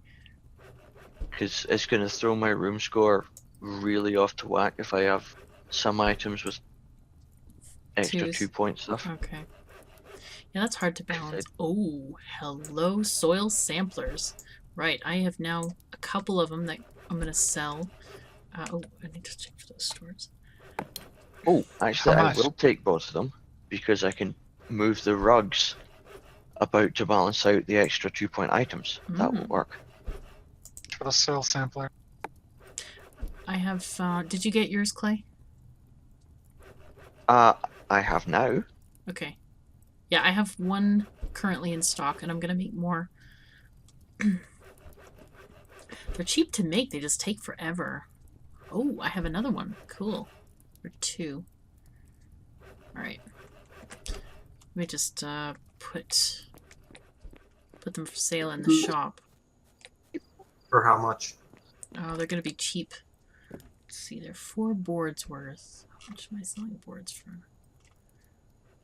S5: because it's going to throw my room score really off to whack if I have some items with extra
S1: Twos.
S5: 2-point stuff.
S1: Okay. Yeah, that's hard to balance. Oh, hello, soil samplers. Right, I have now a couple of them that I'm going to sell. Oh, I need to check for those stores.
S5: Oh, actually,
S3: How
S5: I
S3: much?
S5: will take both of them because I can move the rugs about to balance out the extra 2-point items. That will work.
S3: For the soil sampler.
S1: I have, did you get yours, Clay?
S5: I have now.
S1: Okay. Yeah, I have one currently in stock, and I'm going to make more. They're cheap to make, they just take forever. Oh, I have another one. Cool. Or 2. Alright. Let me just put them for sale in the shop.
S2: For how much?
S1: Oh, they're going to be cheap. Let's see, they're 4 boards worth. How much am I selling boards for?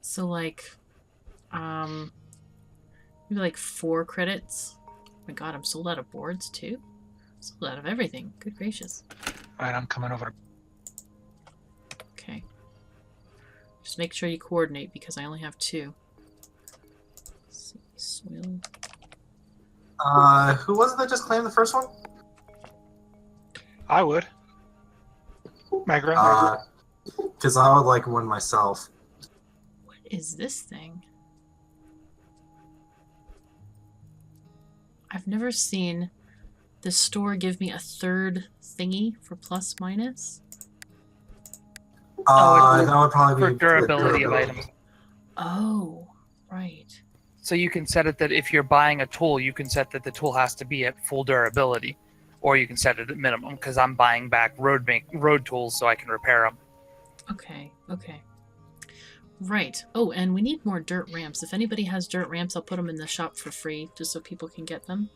S1: So, like, maybe like 4 credits. Oh my god, I'm sold out of boards too? Sold out of everything. Good gracious.
S3: Alright, I'm coming over.
S1: Okay. Just make sure you coordinate because I only have 2. Let's see, soil.
S2: Who was it that just claimed the first one?
S3: I would. Megra.
S2: Because I would like one myself.
S1: What is this thing? I've never seen the store give me a 3rd thingy for plus minus.
S6: Oh,
S2: That would probably
S8: For
S2: be
S8: durability of items.
S1: Oh, right.
S8: So you can set it that if you're buying a tool, you can set that the tool has to be at full durability, or you can set it at minimum. Because I'm buying back road tools so I can repair them.
S1: Okay, okay. Right. Oh, and we need more dirt ramps. If anybody has dirt ramps, I'll put them in the shop for free, just so people can get them.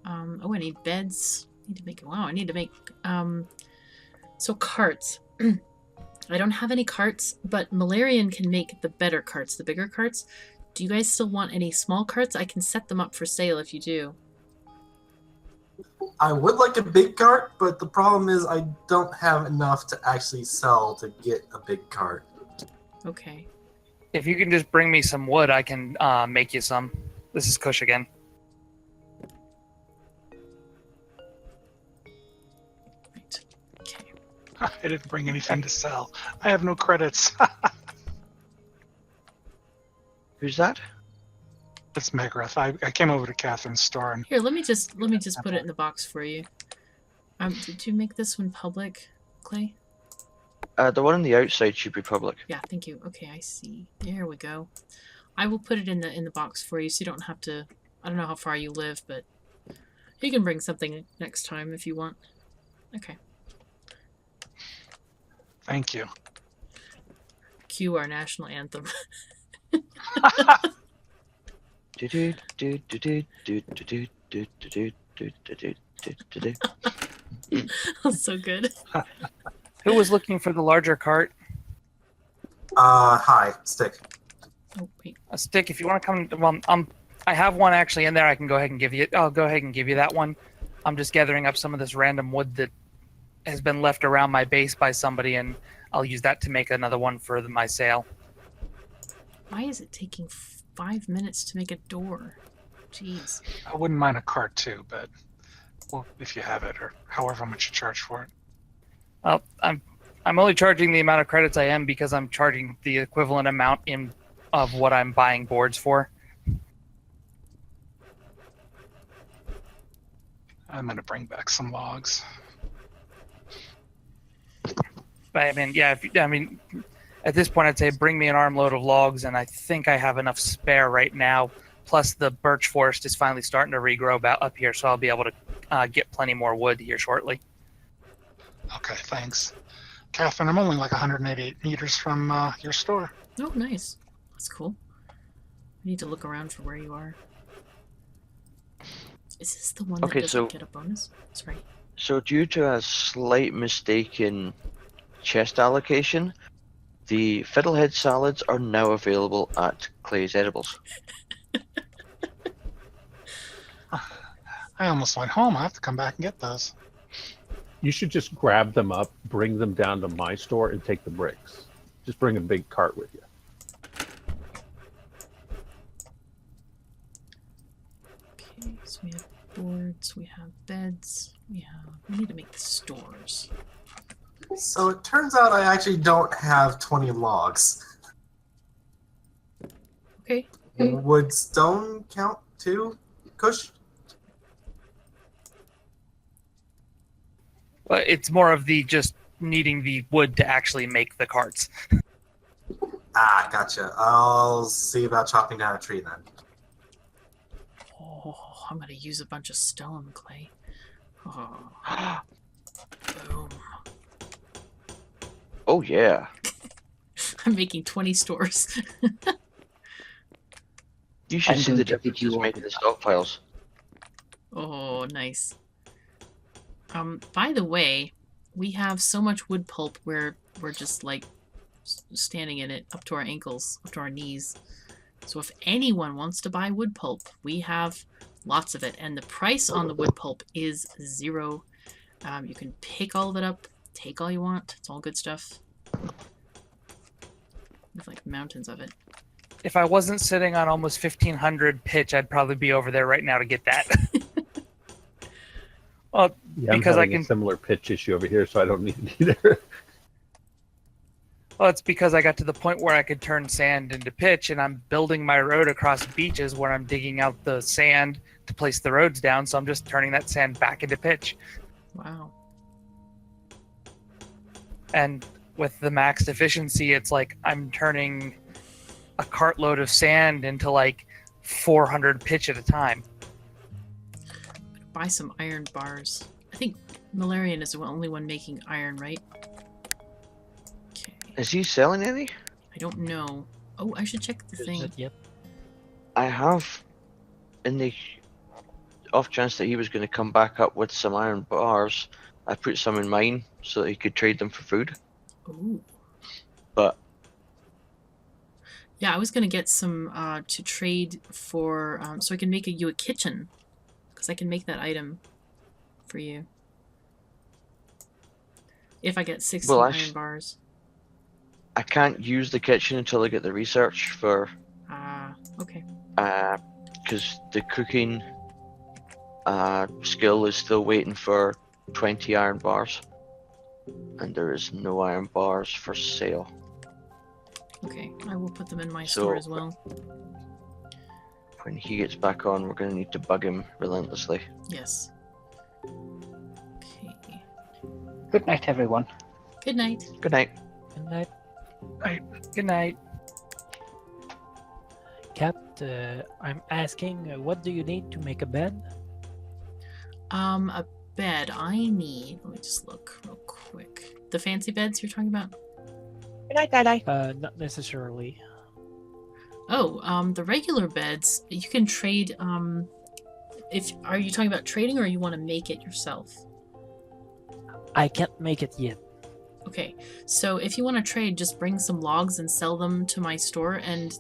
S1: Oh, I need beds. I need to make, so carts. I don't have any carts, but Malarian can make the better carts, the bigger carts. Do you guys still want any small carts? I can set them up for sale if you do.
S2: I would like a big cart, but the problem is I don't have enough to actually sell to get a big cart.
S1: Okay.
S8: If you can just bring me some wood, I can make you some. This is Kush again.
S1: Right. Okay.
S3: I didn't bring anything to sell. I have no credits.
S5: Who's that?
S3: It's Megrath. I came over to Catherine's store and
S1: Here, let me just put it in the box for you. Did you make this one public, Clay?
S5: The one on the outside should be public.
S1: Yeah, thank you. Okay, I see. There we go. I will put it in the box for you, so you don't have to. I don't know how far you live, but you can bring something next time if you want. Okay.
S3: thank you.
S1: Cue our national anthem. That's so good.
S8: Who was looking for the larger cart?
S2: Hi, Stick.
S1: Oh wait.
S8: A stick. If you want to come, well, I have one actually in there. I can go ahead and give you. I'll go ahead and give you that one. I'm just gathering up some of this random wood that has been left around my base by somebody, and I'll use that to make another one for my sale.
S1: Why is it taking 5 minutes to make a door? Jeez.
S3: I wouldn't mind a cart too, but well, if you have it or however much you charge for it.
S8: Well, I'm only charging the amount of credits I am because I'm charging the equivalent amount of what I'm buying boards for.
S3: I'm gonna bring back some logs.
S8: But I mean, yeah. At this point, I'd say bring me an armload of logs, and I think I have enough spare right now. Plus, the birch forest is finally starting to regrow up here, so I'll be able to get plenty more wood here shortly.
S3: Okay, thanks. Catherine, I'm only like 188 meters from your store.
S1: Oh, nice. That's cool. I need to look around for where you are. Is this the one that doesn't get a bonus? That's right.
S5: So due to a slight mistake in chest allocation, The fiddlehead salads are now available at Clay's Edibles.
S3: I almost went home. I have to come back and get those.
S4: You should just grab them up, bring them down to my store, and take the bricks. Just bring a big cart with you.
S1: Okay, so we have boards, we have beds, we need to make the stores.
S2: So it turns out I actually don't have 20 logs.
S1: Okay.
S2: Would stone count too, Kush?
S8: But it's more of the just needing the wood to actually make the carts.
S2: Ah, gotcha. I'll see about chopping down a tree then.
S1: Oh, I'm gonna use a bunch of stone, Clay. Oh. Boom.
S5: Oh yeah.
S1: I'm making 20 stores.
S5: You should
S7: I'm
S5: see
S7: going
S5: the
S7: to pick
S5: difference
S7: you
S5: it's
S7: up
S5: made in
S7: with
S5: the stockpiles.
S1: Oh, nice. By the way, we have so much wood pulp where we're just like standing in it up to our ankles, up to our knees. So if anyone wants to buy wood pulp, we have lots of it. And the price on the wood pulp is 0. You can pick all of it up, take all you want. It's all good stuff. There's like mountains of it.
S8: If I wasn't sitting on almost 1,500 pitch, I'd probably be over there right now to get that. Well,
S4: Yeah,
S8: because
S4: I'm
S8: I
S4: having
S8: can.
S4: a similar pitch issue over here, so I don't need it either.
S8: Well, it's because I got to the point where I could turn sand into pitch, and I'm building my road across beaches where I'm digging out the sand to place the roads down. So I'm just turning that sand back into pitch.
S1: Wow.
S8: And with the maxed efficiency, it's like I'm turning a cartload of sand into like 400 pitch at a time.
S1: Buy some iron bars. I think Malarian is the only one making iron, right? Okay.
S5: Is he selling any?
S1: I don't know. Oh, I should check the thing.
S11: Not yet.
S5: I have, in the off chance that he was going to come back up with some iron bars, I put some in mine so that he could trade them for food.
S1: Ooh.
S5: But
S1: Yeah, I was gonna get some to trade for, so I can make you a kitchen, because I can make that item for you. If I get 16 iron bars.
S5: I can't use the kitchen until I get the research for.
S1: Okay.
S5: Because the cooking skill is still waiting for 20 iron bars, and there is no iron bars for sale.
S1: Okay, I will put them in my
S5: So-
S1: store as well.
S5: When he gets back on, we're going to need to bug him relentlessly.
S1: Yes. Okay.
S7: Good night, everyone.
S1: Good night.
S5: Good night.
S11: Good night.
S8: Good night.
S11: Kat, I'm asking, what do you need to make a bed?
S1: A bed. I need. Let me just look real quick. The fancy beds you're talking about?
S6: Good night, Dai.
S11: Not necessarily.
S1: Oh, the regular beds you can trade. Are you talking about trading, or you want to make it yourself?
S11: I can't make it yet.
S1: Okay, so if you want to trade, just bring some logs and sell them to my store, and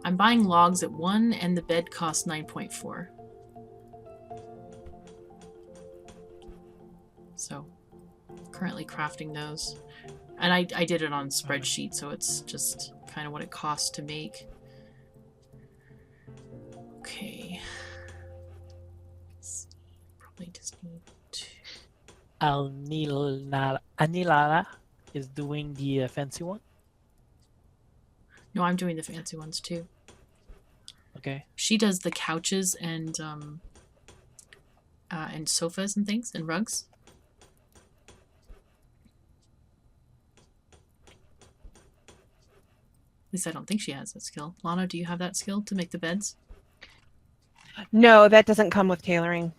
S1: I'm buying logs at 1, and the bed costs 9.4. So, currently crafting those, and I did it on spreadsheet, so it's just kind of what it costs to make. Okay. Let's see. Probably just need to.
S11: Anilala is doing the fancy one.
S1: No, I'm doing the fancy ones too.
S11: Okay.
S1: She does the couches and sofas and things and rugs. At least I don't think she has that skill. Lana, do you have that skill to make the beds?
S6: No, that doesn't come with tailoring.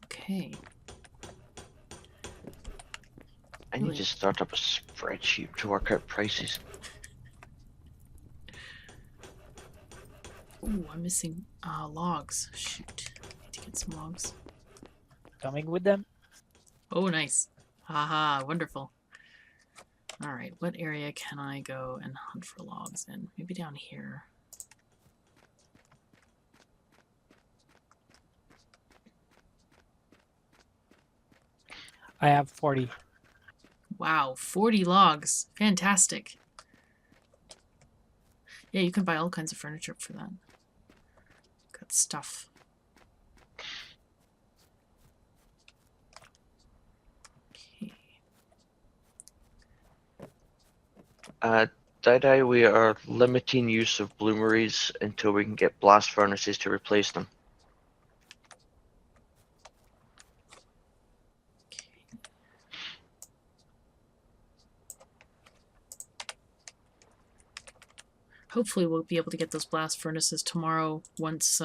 S1: Okay.
S5: I need to start up a spreadsheet to work out prices.
S1: Ooh, I'm missing logs. Shoot. Need to get some logs.
S11: Coming with them.
S1: Oh, nice. Haha, wonderful. Alright, what area can I go and hunt for logs in? Maybe down here.
S11: I have 40.
S1: Wow, 40 logs. Fantastic. Yeah, you can buy all kinds of furniture for that. Got stuff. Okay.
S5: Didi, we are limiting use of bloomeries until we can get blast furnaces to replace them.
S1: Hopefully we'll be able to get those blast furnaces tomorrow once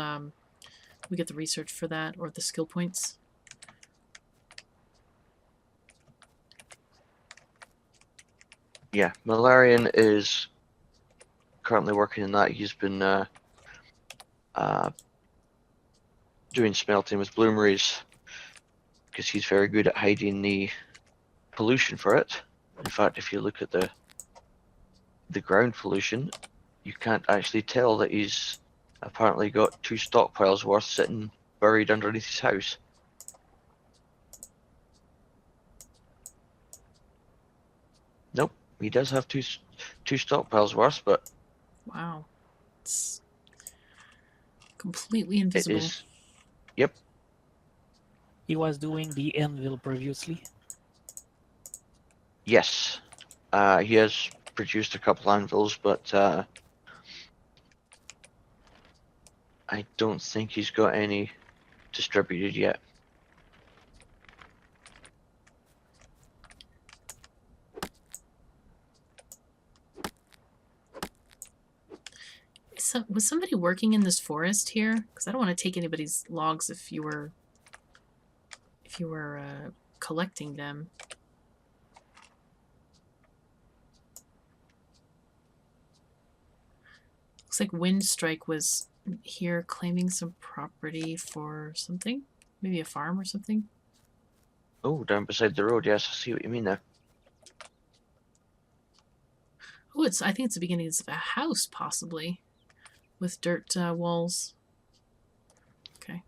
S1: we get the research for that or the skill points.
S5: Yeah, Malarian is currently working on that. He's been doing smelting with bloomeries because he's very good at hiding the pollution for it. In fact, if you look at the ground pollution, you can't actually tell that he's apparently got 2 stockpiles worth sitting buried underneath his house. Nope, he does have two stockpiles worth, but
S1: Wow. It's completely
S5: it
S1: invisible.
S5: is. Yep.
S11: He was doing the anvil previously.
S5: Yes. He has produced a couple anvils, but I don't think he's got any distributed yet.
S1: So, was somebody working in this forest here? Because I don't want to take anybody's logs if you were collecting them. Looks like Windstrike was here claiming some property for something. Maybe a farm or something.
S5: Oh, down beside the road. Yes, I see what you mean there.
S1: Oh, I think it's the beginnings of a house, possibly. With dirt walls. Okay.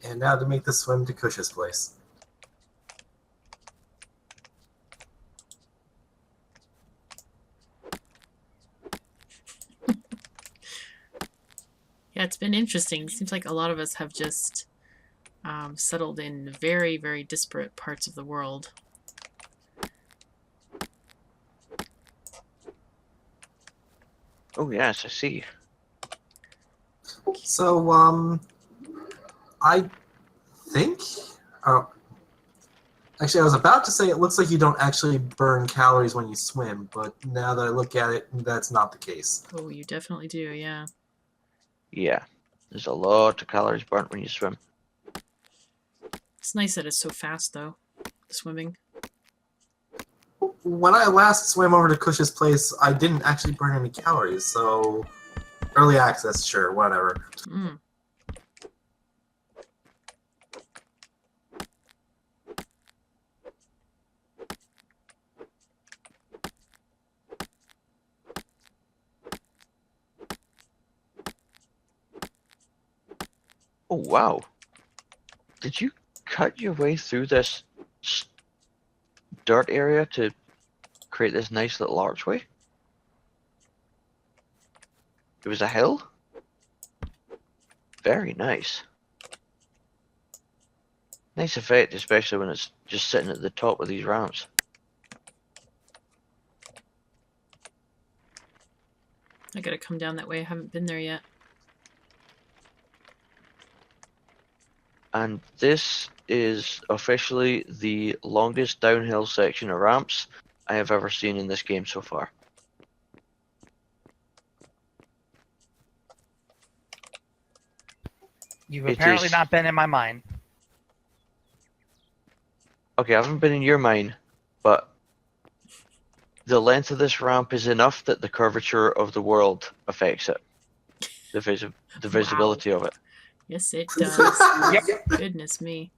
S2: And now to make the swim to Cush's place.
S1: Yeah, it's been interesting. Seems like a lot of us have just settled in very, very disparate parts of the world.
S5: Oh yes, I see.
S2: So, I think... actually, I was about to say it looks like you don't actually burn calories when you swim, but now that I look at it, that's not the case.
S1: Oh, you definitely do, yeah.
S5: Yeah, there's a lot of calories burnt when you swim.
S1: It's nice that it's so fast, though, swimming.
S2: When I last swam over to Cush's place, I didn't actually burn any calories, so... Early access, sure, whatever.
S1: Mm.
S5: Oh wow! Did you cut your way through this dirt area to create this nice little archway? It was a hill? Very nice. Nice effect, especially when it's just sitting at the top of these ramps.
S1: I gotta come down that way. I haven't been there yet.
S5: And this is officially the longest downhill section of ramps I have ever seen in this game so far.
S8: You've
S5: It
S8: apparently
S5: is-
S8: not been in my mind.
S5: Okay, I haven't been in your mine, but the length of this ramp is enough that the curvature of the world affects it. The visibility of it.
S1: Yes, it does.
S8: Yep.
S1: Goodness me.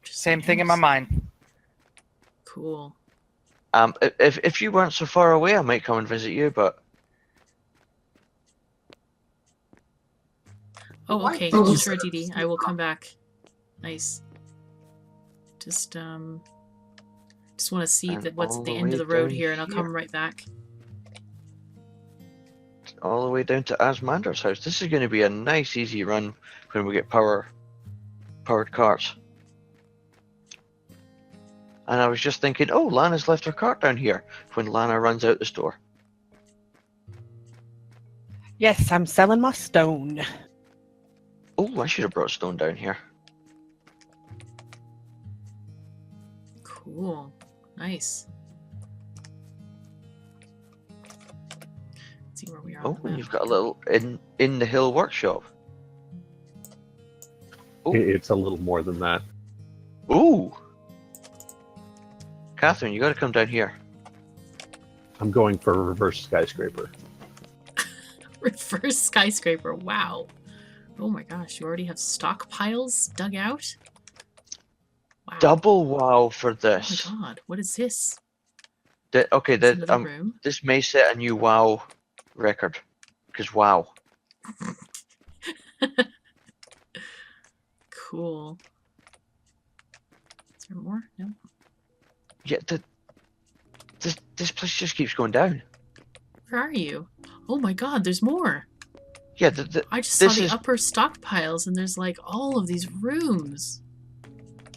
S8: Same thing in my mind.
S1: Cool.
S5: If you weren't so far away, I might come and visit you, but
S1: Oh, okay.
S2: Oh.
S1: Sure, Dee Dee. I will come back. Nice. Just want to see
S5: And
S1: what's
S5: all
S1: at the
S5: the
S1: end of
S5: way
S1: the road
S5: down
S1: here, and I'll
S5: here.
S1: come right back.
S5: all the way down to Asmander's house. This is going to be a nice, easy run when we get powered carts. And I was just thinking, oh, Lana's left her cart down here when Lana runs out the store.
S6: Yes, I'm selling my stone.
S5: Oh, I should have brought stone down here.
S1: Cool. Nice. Let's see where we are.
S5: Oh,
S1: on the
S5: and
S1: map.
S5: you've got a little in the hill workshop. Oh.
S4: It's a little more than that.
S5: Ooh. Catherine, you got to come down here.
S4: I'm going for a reverse skyscraper.
S1: Reverse skyscraper. Wow. Oh my gosh, you already have stockpiles dug out? Wow.
S5: Double wow for
S1: Oh
S5: this.
S1: my god, what is this?
S5: Okay,
S1: It's another room.
S5: this may set a new wow record. Because wow.
S1: Cool. Is there more? No.
S5: Yeah, this place just keeps going down.
S1: Where are you? Oh my god, there's more.
S5: Yeah,
S1: I just saw
S5: this
S1: the
S5: is
S1: upper stockpiles and there's like all of these rooms.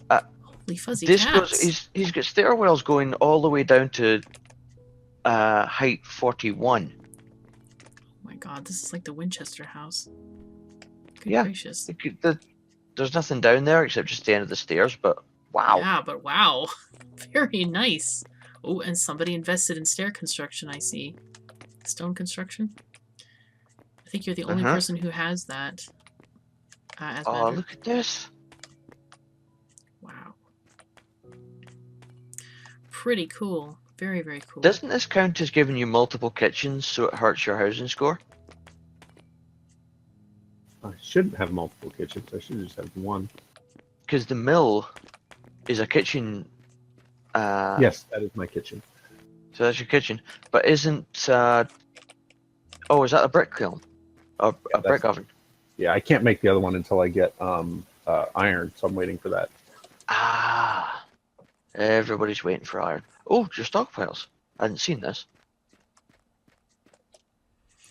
S1: Holy fuzzy
S5: this
S1: cats.
S5: goes. He's got stairwells going all the way down to height 41.
S1: Oh my god, this is like the Winchester house. Good
S5: Yeah.
S1: gracious.
S5: There's nothing down there except just the end of the stairs, but wow.
S1: Yeah, but wow. Very nice. Oh, and somebody invested in stair construction, I see. Stone construction? I think you're the only person who has that. As
S5: Oh,
S1: Mander.
S5: look at this.
S1: Wow. Pretty cool. Very, very cool.
S5: Doesn't this count as giving you multiple kitchens so it hurts your housing score?
S4: I shouldn't have multiple kitchens. I should just have one.
S5: Because the mill is a kitchen.
S4: Yes, that is my kitchen.
S5: So that's your kitchen. But isn't... oh, is that a brick kiln? Or a brick oven?
S4: Yeah, I can't make the other one until I get iron, so I'm waiting for that.
S5: Ah. Everybody's waiting for iron. Oh, your stockpiles. I hadn't seen this.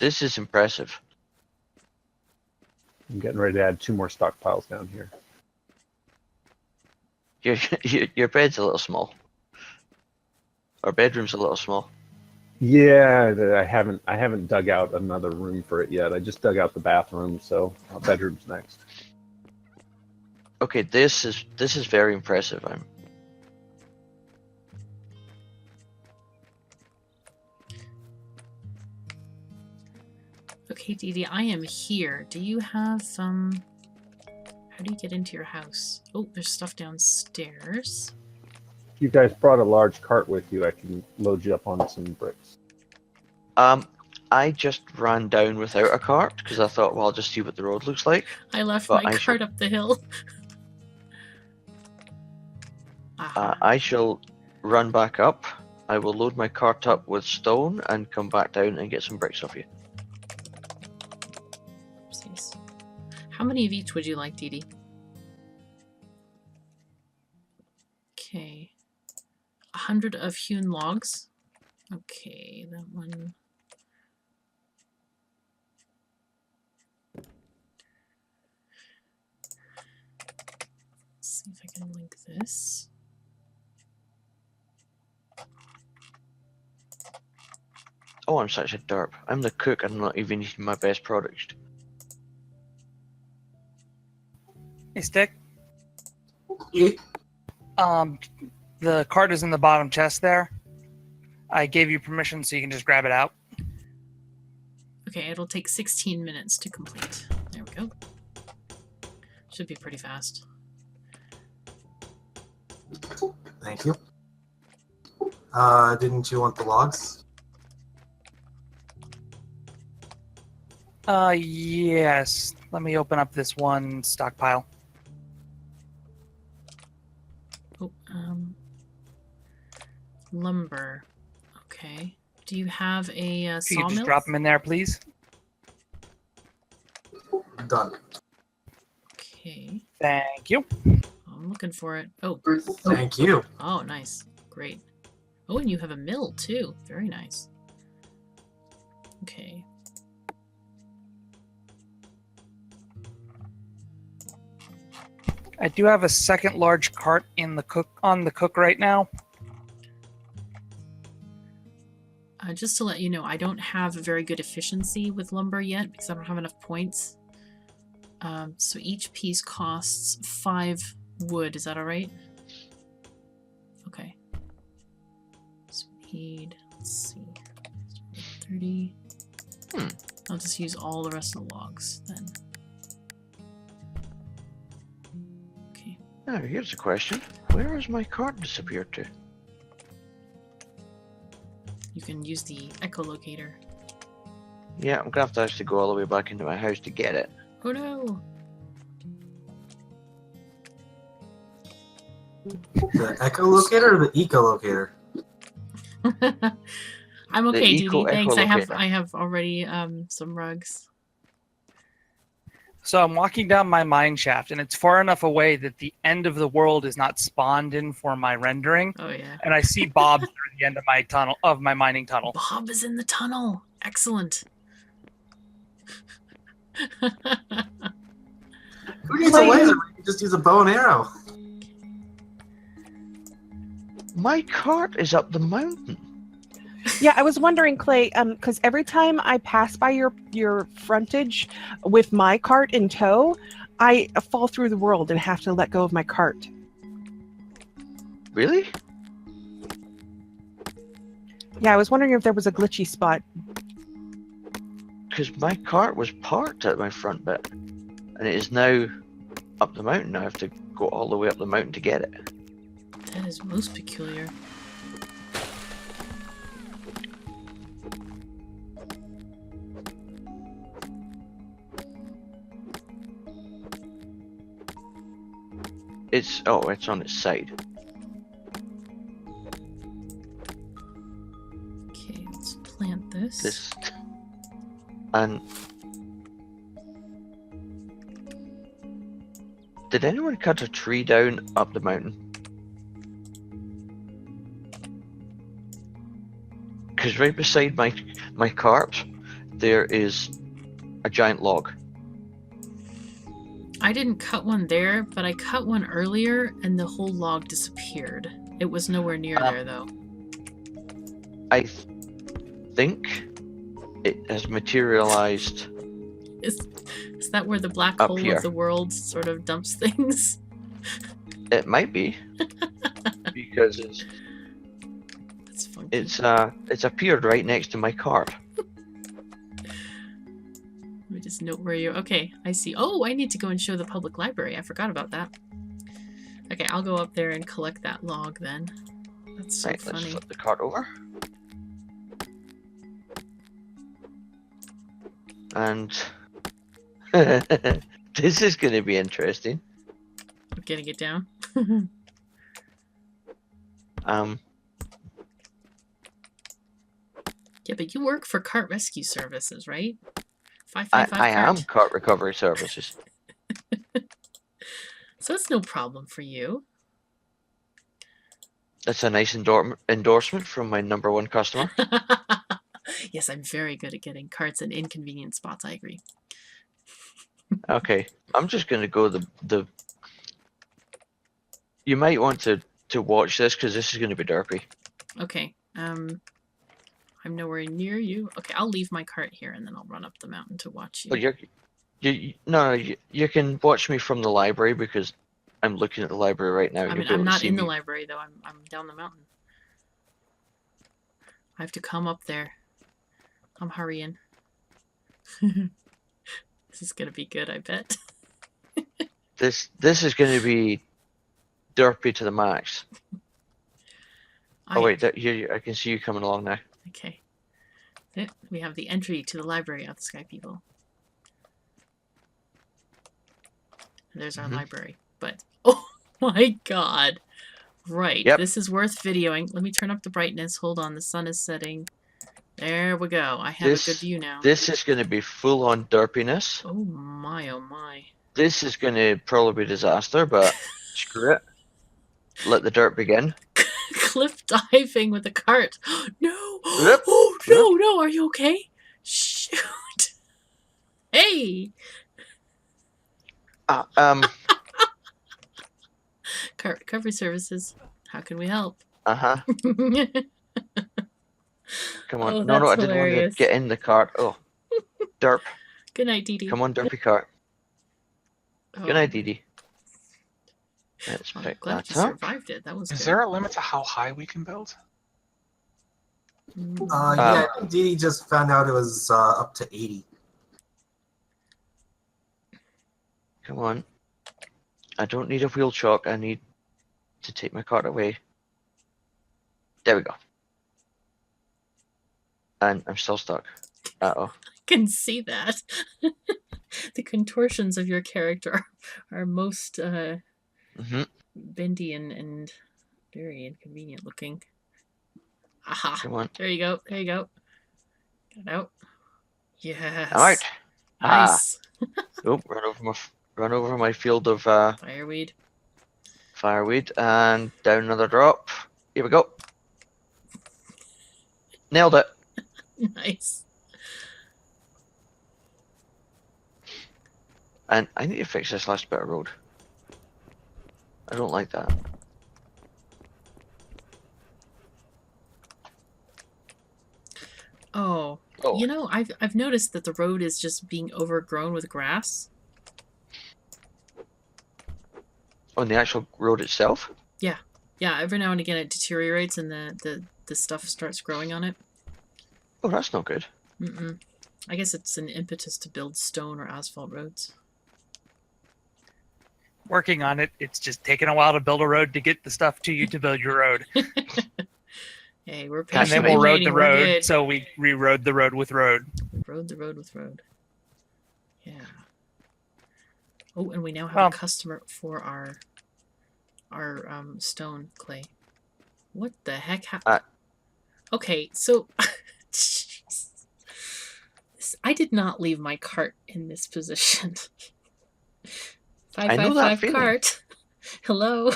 S5: This is impressive.
S4: I'm getting ready to add 2 more stockpiles down here.
S5: Your bed's a little small. Our bedroom's a little small.
S4: Yeah, I haven't dug out another room for it yet. I just dug out the bathroom, so bedroom's next.
S5: Okay, this is very impressive.
S1: Okay, Dee Dee, I am here. Do you have, how do you get into your house? Oh, there's stuff downstairs.
S4: If you guys brought a large cart with you, I can load you up on some bricks.
S5: I just ran down without a cart because I thought, well, I'll just see what the road looks like.
S1: I left
S5: But
S1: my
S5: I
S1: cart up the hill.
S5: I shall run back up. I will load my cart up with stone and come back down and get some bricks off you.
S1: Oopsies. How many of each would you like, Dee Dee? Okay. 100 of hewn logs. Okay, that one. Let's see if I can link this.
S5: Oh, I'm such a derp. I'm the cook and I'm not even eating my best products.
S8: Hey, Stick.
S2: Yeah.
S8: The card is in the bottom chest there. I gave you permission so you can just grab it out.
S1: Okay, it'll take 16 minutes to complete. There we go. Should be pretty fast.
S2: Thank you. Didn't you want the logs?
S8: Yes. Let me open up this one stockpile.
S1: Oh, lumber. Okay. Do you have a
S8: If you could
S1: sawmill?
S8: just drop them in there, please.
S2: Done.
S1: Okay.
S8: Thank you.
S1: I'm looking for it. Oh.
S2: Thank you.
S1: Oh, nice. Great. Oh, and you have a mill too. Very nice. Okay.
S8: I do have a second large cart in the cook right now.
S1: Just to let you know, I don't have a very good efficiency with lumber yet because I don't have enough points. So each piece costs 5 wood. Is that all right? Okay. Speed. Let's see. 30. I'll just use all the rest of the logs then. Okay.
S5: Now, here's a question. Where has my cart disappeared to?
S1: You can use the echolocator.
S5: Yeah, I'm gonna have to actually go all the way back into my house to get it.
S1: Oh no!
S2: The echolocator or the ecolocator?
S1: I'm okay,
S5: The
S1: Dee. Thanks.
S5: echolocator.
S1: I have already some rugs.
S8: So I'm walking down my mine shaft, and it's far enough away that the end of the world is not spawned in for my rendering.
S1: Oh yeah.
S8: And I see Bob through the end of my tunnel, of my mining tunnel.
S1: Bob is in the tunnel. Excellent.
S2: Who needs a laser? You can just use a bow and arrow.
S5: My cart is up the mountain.
S6: Yeah, I was wondering, Clay, because every time I pass by your frontage with my cart in tow, I fall through the world and have to let go of my cart.
S5: Really?
S6: Yeah, I was wondering if there was a glitchy spot.
S5: Because my cart was parked at my front bit, and it is now up the mountain. I have to go all the way up the mountain to get it.
S1: That is most peculiar.
S5: It's on its side.
S1: Okay, let's plant this.
S5: And did anyone cut a tree down up the mountain? Because right beside my cart, there is a giant log.
S1: I didn't cut one there, but I cut one earlier and the whole log disappeared. It was nowhere near there though.
S5: I think it has materialized.
S1: Is that where the black
S5: Up
S1: hole
S5: here.
S1: of the world sort of dumps things?
S5: It might be because
S1: That's funky.
S5: it's appeared right next to my cart.
S1: Let me just note where you. Okay, I see. Oh, I need to go and show the public library. I forgot about that. Okay, I'll go up there and collect that log then. That's so
S5: Right, let's
S1: funny.
S5: flip the cart over. And this is going to be interesting.
S1: I'm getting it down. Yeah, but you work for Cart Rescue Services, right? 555
S5: I am
S1: Cart.
S5: cart recovery services.
S1: So it's no problem for you.
S5: That's a nice endorsement from my #1 customer.
S1: Yes, I'm very good at getting carts in inconvenient spots. I agree.
S5: Okay, I'm just going to go the. You might want to watch this because this is going to be derpy.
S1: Okay. I'm nowhere near you. Okay, I'll leave my cart here and then I'll run up the mountain to watch you.
S5: But you can watch me from the library because I'm looking at the library right now.
S1: I mean, I'm not in the library though. I'm down the mountain. I have to come up there. I'm hurrying. This is gonna be good, I bet.
S5: This is going to be Derpy to the max.
S1: I,
S5: Oh wait, here I can see you coming along now.
S1: Okay. We have the entry to the library of the Sky People. And there's our library. But, oh my god. Right.
S5: Yep.
S1: This is worth videoing. Let me turn up the brightness. Hold on. The sun is setting. There we go. I have a good view now.
S5: This is going to be full on derpiness.
S1: Oh my, oh my.
S5: This is going to probably be a disaster, but screw it. Let the dirt begin.
S1: Cliff diving with a cart. No!
S5: Yep.
S1: Oh, no, no. Are you okay? Shoot. Hey! Cart recovery services. How can we help?
S5: Uh-huh. Come on.
S1: Oh,
S5: No,
S1: that's
S5: I didn't want
S1: hilarious.
S5: to get in the cart. Oh. Derp.
S1: Good night, Dee Dee.
S5: Come on, derpy cart.
S1: Oh,
S5: Good night, Dee Dee. Let's
S1: I'm
S5: pick
S1: glad
S5: that
S1: you
S5: up.
S1: survived it. That was
S3: Is
S1: good.
S3: there a limit to how high we can build?
S1: Mm.
S2: Yeah, I think Dee Dee just found out it was up to 80.
S5: Come on. I don't need a wheel chock. I need to take my cart away. There we go. And I'm still stuck. Uh-oh.
S1: I can see that. The contortions of your character are most bendy and very inconvenient looking. Aha.
S5: Come on.
S1: There you go. There you go. Get out. Yes.
S5: All right.
S1: Nice.
S5: Oh, run over my field of
S1: Fireweed.
S5: fireweed and down another drop. Here we go. Nailed it.
S1: Nice.
S5: And I need to fix this last bit of road. I don't like that.
S1: Oh.
S5: Oh.
S1: You know, I've noticed that the road is just being overgrown with grass.
S5: On the actual road itself?
S1: Yeah. Yeah, every now and again it deteriorates and the stuff starts growing on it.
S5: Oh, that's not good.
S1: Mm-mm. I guess it's an impetus to build stone or asphalt roads.
S8: Working on it. It's just taking a while to build a road to get the stuff to you to build your road.
S1: Hey, we're
S8: And
S1: patient.
S8: then we'll road
S1: waiting,
S8: the
S1: we're
S8: road,
S1: good.
S8: so we re-road the road with road.
S1: Road the road with road. Yeah. Oh, and we now have
S8: Well,
S1: a customer for our stone clay. What the heck happened? Okay, so jeez. I did not leave my cart in this position.
S5: I know that
S1: 555
S5: feeling.
S1: cart. Hello.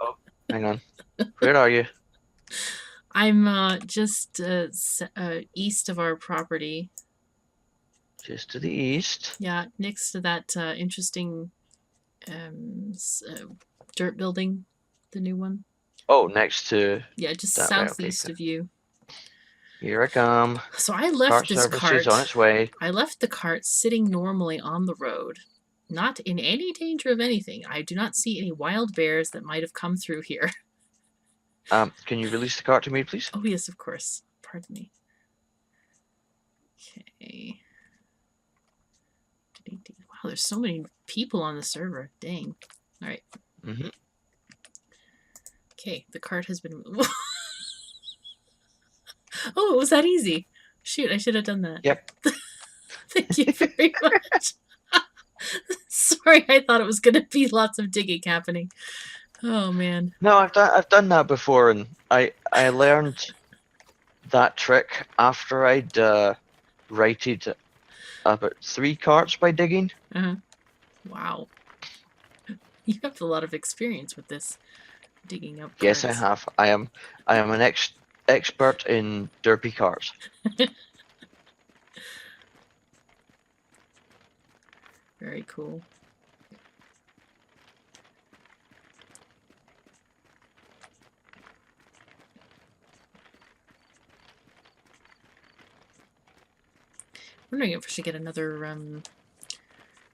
S5: Oh, hang on. Where are you?
S1: I'm just east of our property.
S5: Just to the east.
S1: Yeah, next to that interesting dirt building, the new one.
S5: Oh, next to.
S1: Yeah, just
S5: that way, okay,
S1: southeast
S5: good.
S1: of you.
S5: Here I come.
S1: So I left
S5: Cart
S1: this
S5: service
S1: cart.
S5: is on its way.
S1: I left the cart sitting normally on the road, not in any danger of anything. I do not see any wild bears that might have come through here.
S5: Can you release the cart to me, please?
S1: Oh yes, of course. Pardon me. Okay. Wow, there's so many people on the server. Dang. All right.
S5: Mm-hmm.
S1: Okay, the cart has been. Oh, it was that easy. Shoot, I should have done that.
S5: Yep.
S1: Thank you very much. Sorry, I thought it was going to be lots of digging happening. Oh man.
S5: No, I've done that before, and I learned that trick after I'd righted about 3 carts by digging.
S1: Uh-huh. Wow. You have a lot of experience with this digging up carts.
S5: Yes, I have. I am an expert in derpy carts.
S1: Very cool. Wondering if we should get another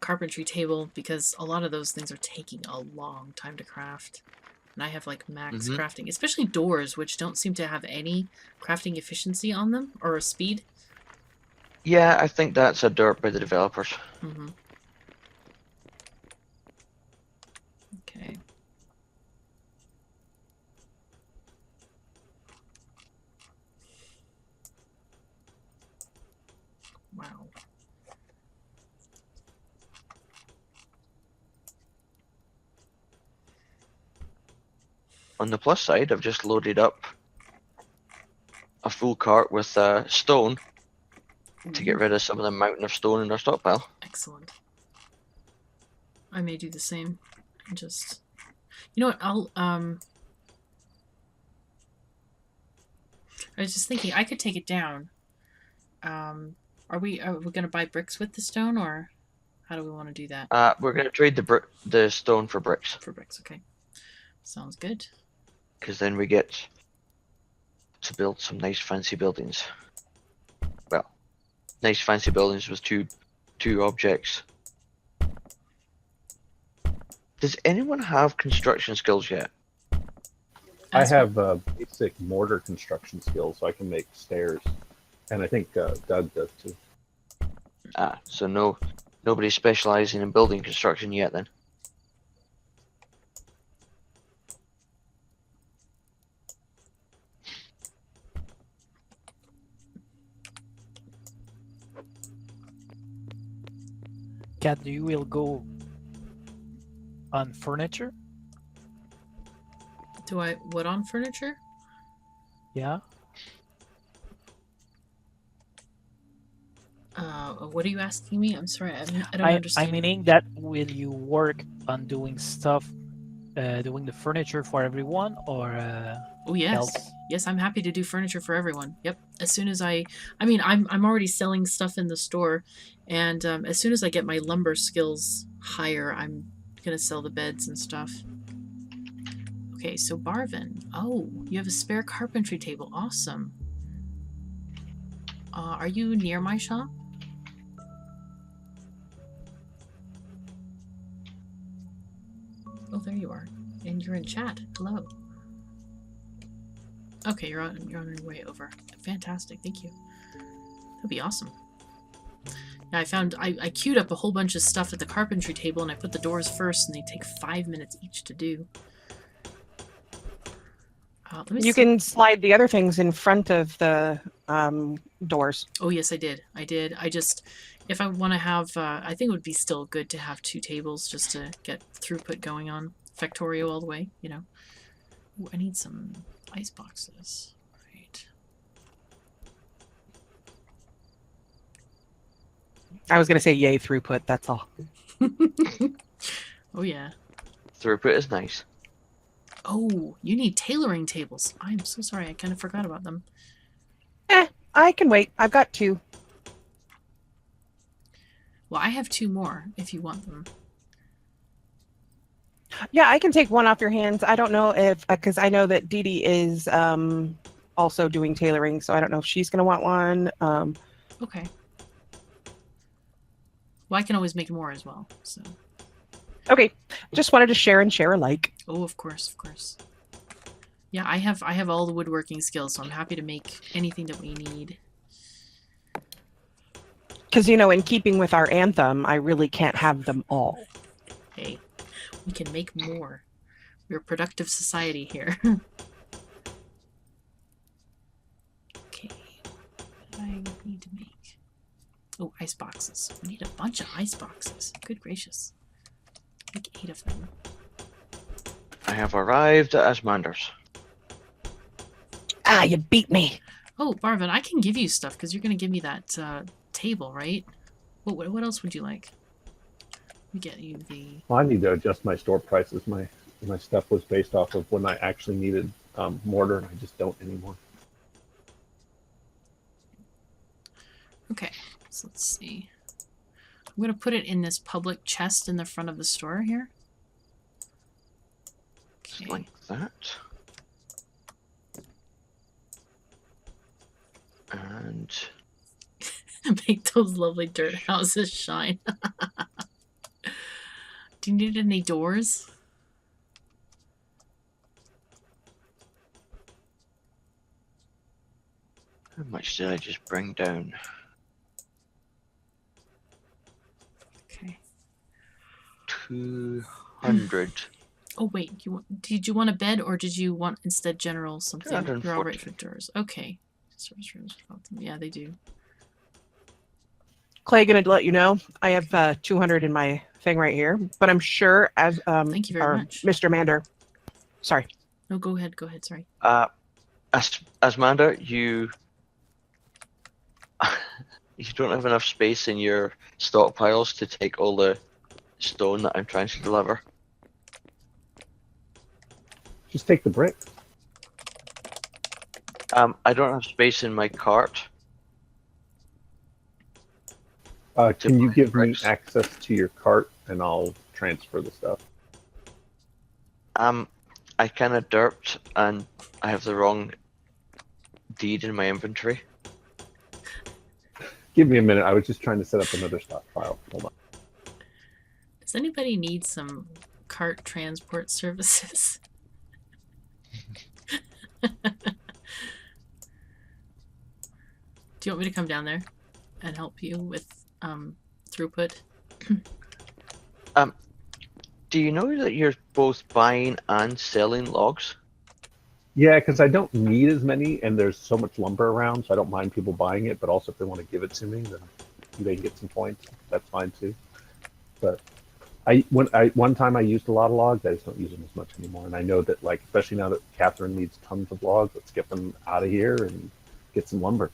S1: carpentry table, because a lot of those things are taking a long time to craft. And I have like max crafting, especially doors, which don't seem to have any crafting efficiency on them or speed.
S5: Yeah, I think that's a derp by the developers.
S1: Okay. Wow.
S5: On the plus side, I've just loaded up a full cart with stone to get rid of some of the mountain of stone in our stockpile.
S1: Excellent. I may do the same. Just, you know what? I was just thinking I could take it down. Are we gonna buy bricks with the stone, or how do we want to do that?
S5: We're gonna trade the stone for bricks.
S1: For bricks, okay. Sounds good.
S5: Because then we get to build some nice fancy buildings. Well, nice fancy buildings with two objects. Does anyone have construction skills yet?
S4: I have basic mortar construction skills, so I can make stairs, and I think Doug does too.
S5: So nobody's specializing in building construction yet then.
S11: Cat, you will go on furniture?
S1: Do I what on furniture?
S11: Yeah.
S1: What are you asking me? I'm sorry, I don't understand.
S11: I'm meaning that will you work on doing stuff, doing the furniture for everyone, or
S1: oh yes,
S11: else?
S1: Yes, I'm happy to do furniture for everyone. Yep. As soon as I mean, I'm already selling stuff in the store, and as soon as I get my lumber skills higher, I'm gonna sell the beds and stuff. Okay, so Barvin. Oh, you have a spare carpentry table. Awesome. Are you near my shop? Oh, there you are. And you're in chat. Hello. Okay, you're on your way over. Fantastic, thank you. That'd be awesome. Yeah, I queued up a whole bunch of stuff at the carpentry table, and I put the doors first, and they take 5 minutes each to do.
S6: You can slide the other things in front of the doors.
S1: Oh yes, I did. I just, if I want to have, I think it would be still good to have 2 tables just to get throughput going on Factorio all the way, you know. Ooh, I need some ice boxes. Right.
S6: I was going to say yay throughput, that's all.
S1: Oh yeah.
S5: Throughput is nice.
S1: Oh, you need tailoring tables. I'm so sorry, I kind of forgot about them.
S6: I can wait. I've got 2.
S1: Well, I have 2 more if you want them.
S6: Yeah, I can take one off your hands. I don't know if, because I know that Dee Dee is also doing tailoring, so I don't know if she's going to want one.
S1: Okay. Well, I can always make more as well, so.
S6: Okay, just wanted to share and share alike.
S1: Oh, of course, of course. Yeah, I have all the woodworking skills, so I'm happy to make anything that we need.
S6: Because, you know, in keeping with our anthem, I really can't have them all.
S1: Hey, we can make more. We're a productive society here. Okay, what do I need to make? Oh, ice boxes. We need a bunch of ice boxes. Good gracious. Make 8 of them.
S5: I have arrived at Asmander's.
S6: Ah, you beat me.
S1: Oh, Barvin, I can give you stuff because you're going to give me that table, right? What else would you like? We get you the...
S4: Well, I need to adjust my store prices. My stuff was based off of when I actually needed mortar, and I just don't anymore.
S1: Okay, so let's see. I'm going to put it in this public chest in the front of the store here. Okay.
S5: Like that. And
S1: make those lovely dirt houses shine. Do you need any doors?
S5: how much did I just bring down?
S1: Okay.
S5: 200.
S1: Oh wait, did you want a bed or did you want instead general something? You're all right for doors. Okay. Service rooms. Yeah, they do.
S6: Clay, gonna let you know. I have 200 in my thing right here, but I'm sure as
S1: Thank you very much.
S6: Mr. Mander. Sorry.
S1: No, go ahead. Go ahead. Sorry.
S5: Asmanda, you you don't have enough space in your stockpiles to take all the stone that I'm trying to deliver.
S4: Just take the brick.
S5: I don't have space in my cart.
S4: Can you give me
S5: bricks.
S4: access to your cart and I'll transfer the stuff?
S5: I kind of derped and I have the wrong deed in my inventory.
S4: Give me a minute. I was just trying to set up another stockpile. Hold on.
S1: Does anybody need some cart transport services? Do you want me to come down there and help you with throughput?
S5: Do you know that you're both buying and selling logs?
S4: Yeah, because I don't need as many, and there's so much lumber around, so I don't mind people buying it. But also, if they want to give it to me, then they can get some points. That's fine too. But one time I used a lot of logs. I just don't use them as much anymore. And I know that, like, especially now that Catherine needs tons of logs, let's get them out of here and get some lumber.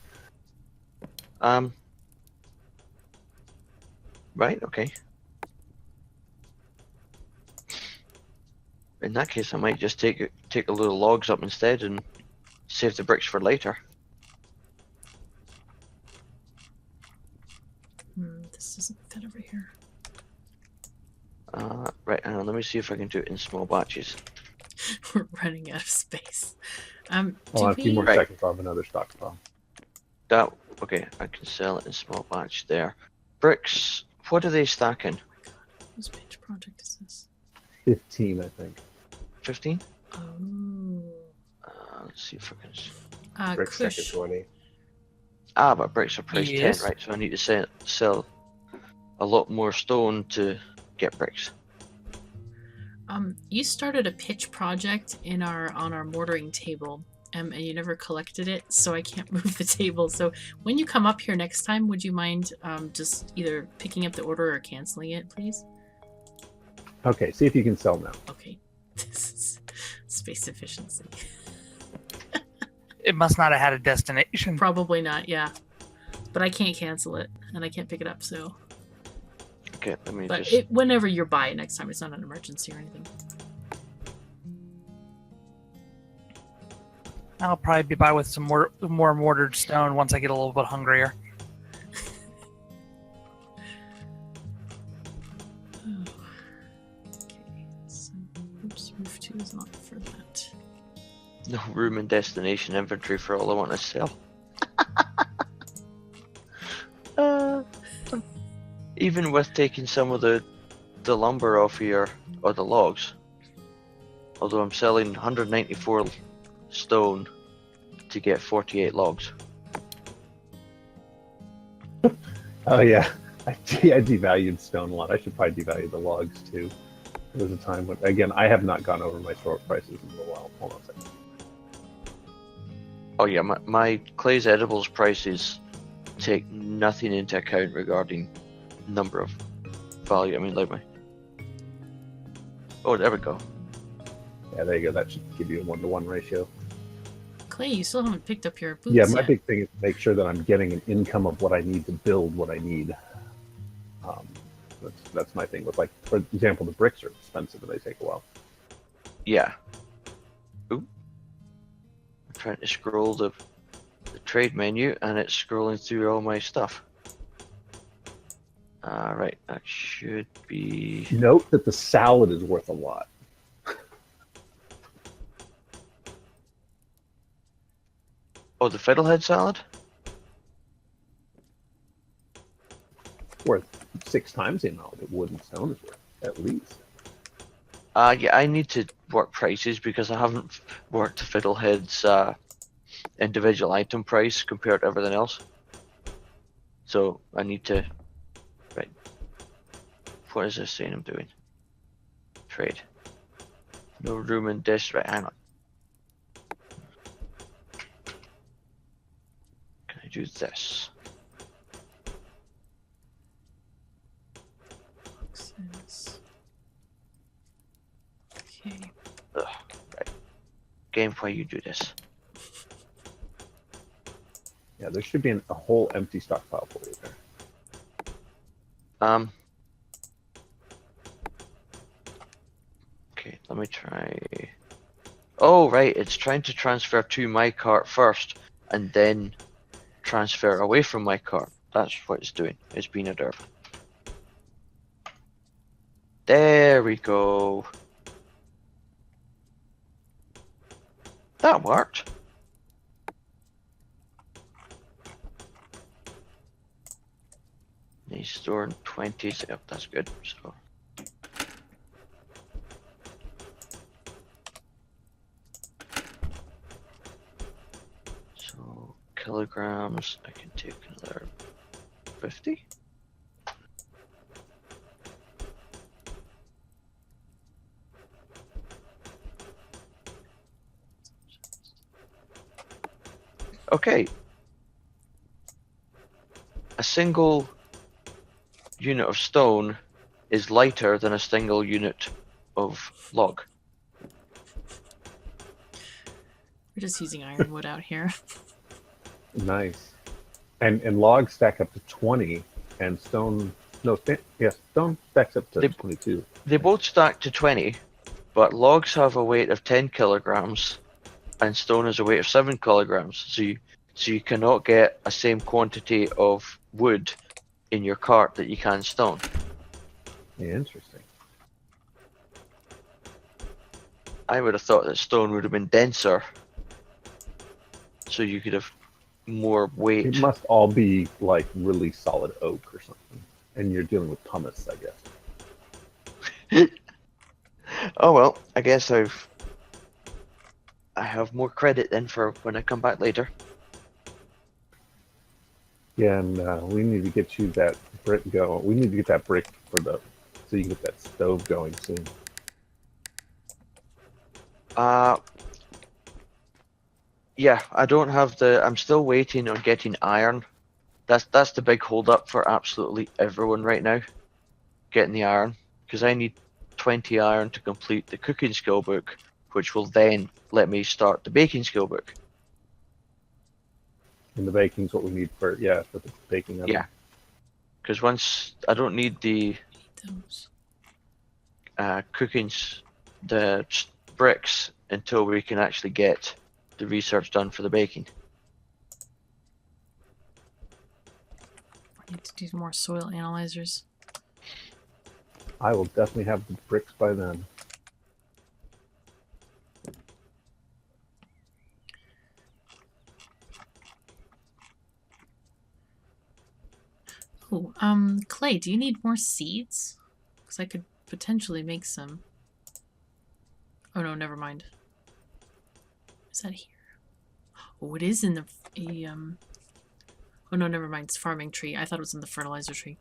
S5: Right. Okay. In that case, I might just take a little logs up instead and save the bricks for later.
S1: This doesn't fit over here.
S5: Right, hang on, let me see if I can do it in small batches.
S1: We're running out of space.
S4: Well, a few more seconds. I'll have another stockpile.
S5: Okay, I can sell it in small batch there. Bricks, what are they stacking?
S1: Whose page project is this?
S4: 15, I think.
S5: 15?
S1: Oh.
S5: Let's see if I can.
S10: Brick second 20.
S5: But bricks are priced
S8: Yes.
S5: 10, right? So I need to sell a lot more stone to get bricks.
S1: You started a pitch project on our mortaring table, and you never collected it, so I can't move the table. So when you come up here next time, would you mind just either picking up the order or canceling it, please?
S4: Okay, see if you can sell now.
S1: Okay. This is space efficiency.
S8: It must not have had a destination.
S1: Probably not, yeah. But I can't cancel it, and I can't pick it up, so...
S5: Okay, let me
S1: But
S5: just...
S1: whenever you're by it next time, it's not an emergency or anything.
S8: I'll probably be by with some more mortared stone once I get a little bit hungrier.
S1: Okay, so... Oops, roof 2 is not for that.
S5: No room in destination inventory for all I want to sell. Even with taking some of the lumber off here, or the logs, although I'm selling 194 stone to get 48 logs.
S4: Oh yeah, I devalued stone a lot. I should probably devalue the logs too. There was a time when, again, I have not gone over my store prices in a little while. Hold on a second.
S5: Oh yeah, my Clay's Edibles prices take nothing into account regarding number of value. I mean, like my... Oh, there we go.
S4: Yeah, there you go. That should give you a 1-to-1 ratio.
S1: Clay, you still haven't picked up your boots
S4: Yeah, my
S1: yet.
S4: big thing is to make sure that I'm getting an income of what I need to build what I need. That's my thing. With, like, for example, the bricks are expensive and they take a while.
S5: Yeah. Ooh. I'm trying to scroll the trade menu and it's scrolling through all my stuff. Right, that should be...
S4: Note that the salad is worth a lot.
S5: Oh, the fiddlehead salad?
S4: Worth 6 times the amount that wood and stone is worth, at least.
S5: Yeah, I need to work prices because I haven't worked fiddlehead's individual item price compared to everything else. So I need to... Right. What is this saying I'm doing? Trade. No room in this. Right, hang on. Can I do this?
S1: this. Okay.
S5: Ugh, right. Game, why you do this?
S4: Yeah, there should be a whole empty stockpile for you there.
S5: Okay, let me try. Oh, right, it's trying to transfer to my cart first, and then transfer away from my cart. That's what it's doing. It's being a derp. There we go. That worked. He's storing 20s. Yep, that's good. So. So kilograms, I can take another 50. Okay. A single unit of stone is lighter than a single unit of log.
S1: We're just using ironwood out here.
S4: Nice. And logs stack up to 20, and stone, no, stone stacks up to 22.
S5: They both stack to 20, but logs have a weight of 10 kilograms, and stone has a weight of 7 kilograms. So you cannot get a same quantity of wood in your cart that you can stone.
S4: Yeah, interesting.
S5: I would have thought that stone would have been denser, so you could have more weight.
S4: It must all be like really solid oak or something, and you're dealing with pumice, I guess.
S5: Oh well, I guess I have more credit then for when I come back later.
S4: Yeah, and we need to get you that brick going. We need to get that brick so you can get that stove going soon.
S5: Yeah, I don't have I'm still waiting on getting iron. That's the big hold up for absolutely everyone right now. Getting the iron, because I need 20 iron to complete the cooking skill book, which will then let me start the baking skill book.
S4: And the baking's what we need for the baking oven.
S5: Yeah, because once I don't need the the bricks until we can actually get the research done for the baking.
S1: I need to do more soil analyzers.
S4: I will definitely have the bricks by then.
S1: Oh, Clay, do you need more seeds? Because I could potentially make some. Oh no, never mind. Is that here? Oh, it is in the Oh no, never mind. It's farming tree. I thought it was in the fertilizer tree.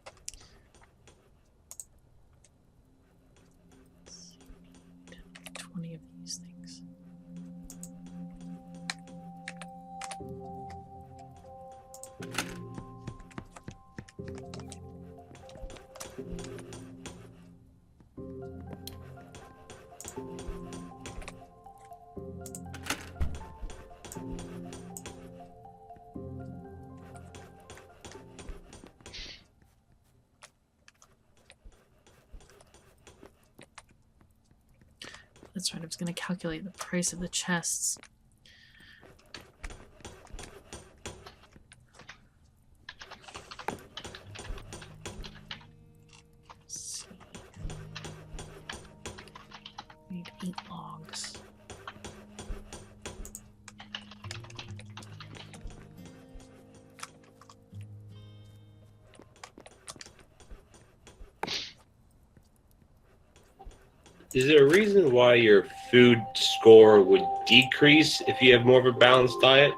S1: 20 of these things. That's right, I was going to calculate the price of the chests. Let's see. We need 8 logs.
S9: Is there a reason why your food score would decrease if you have more of a balanced diet?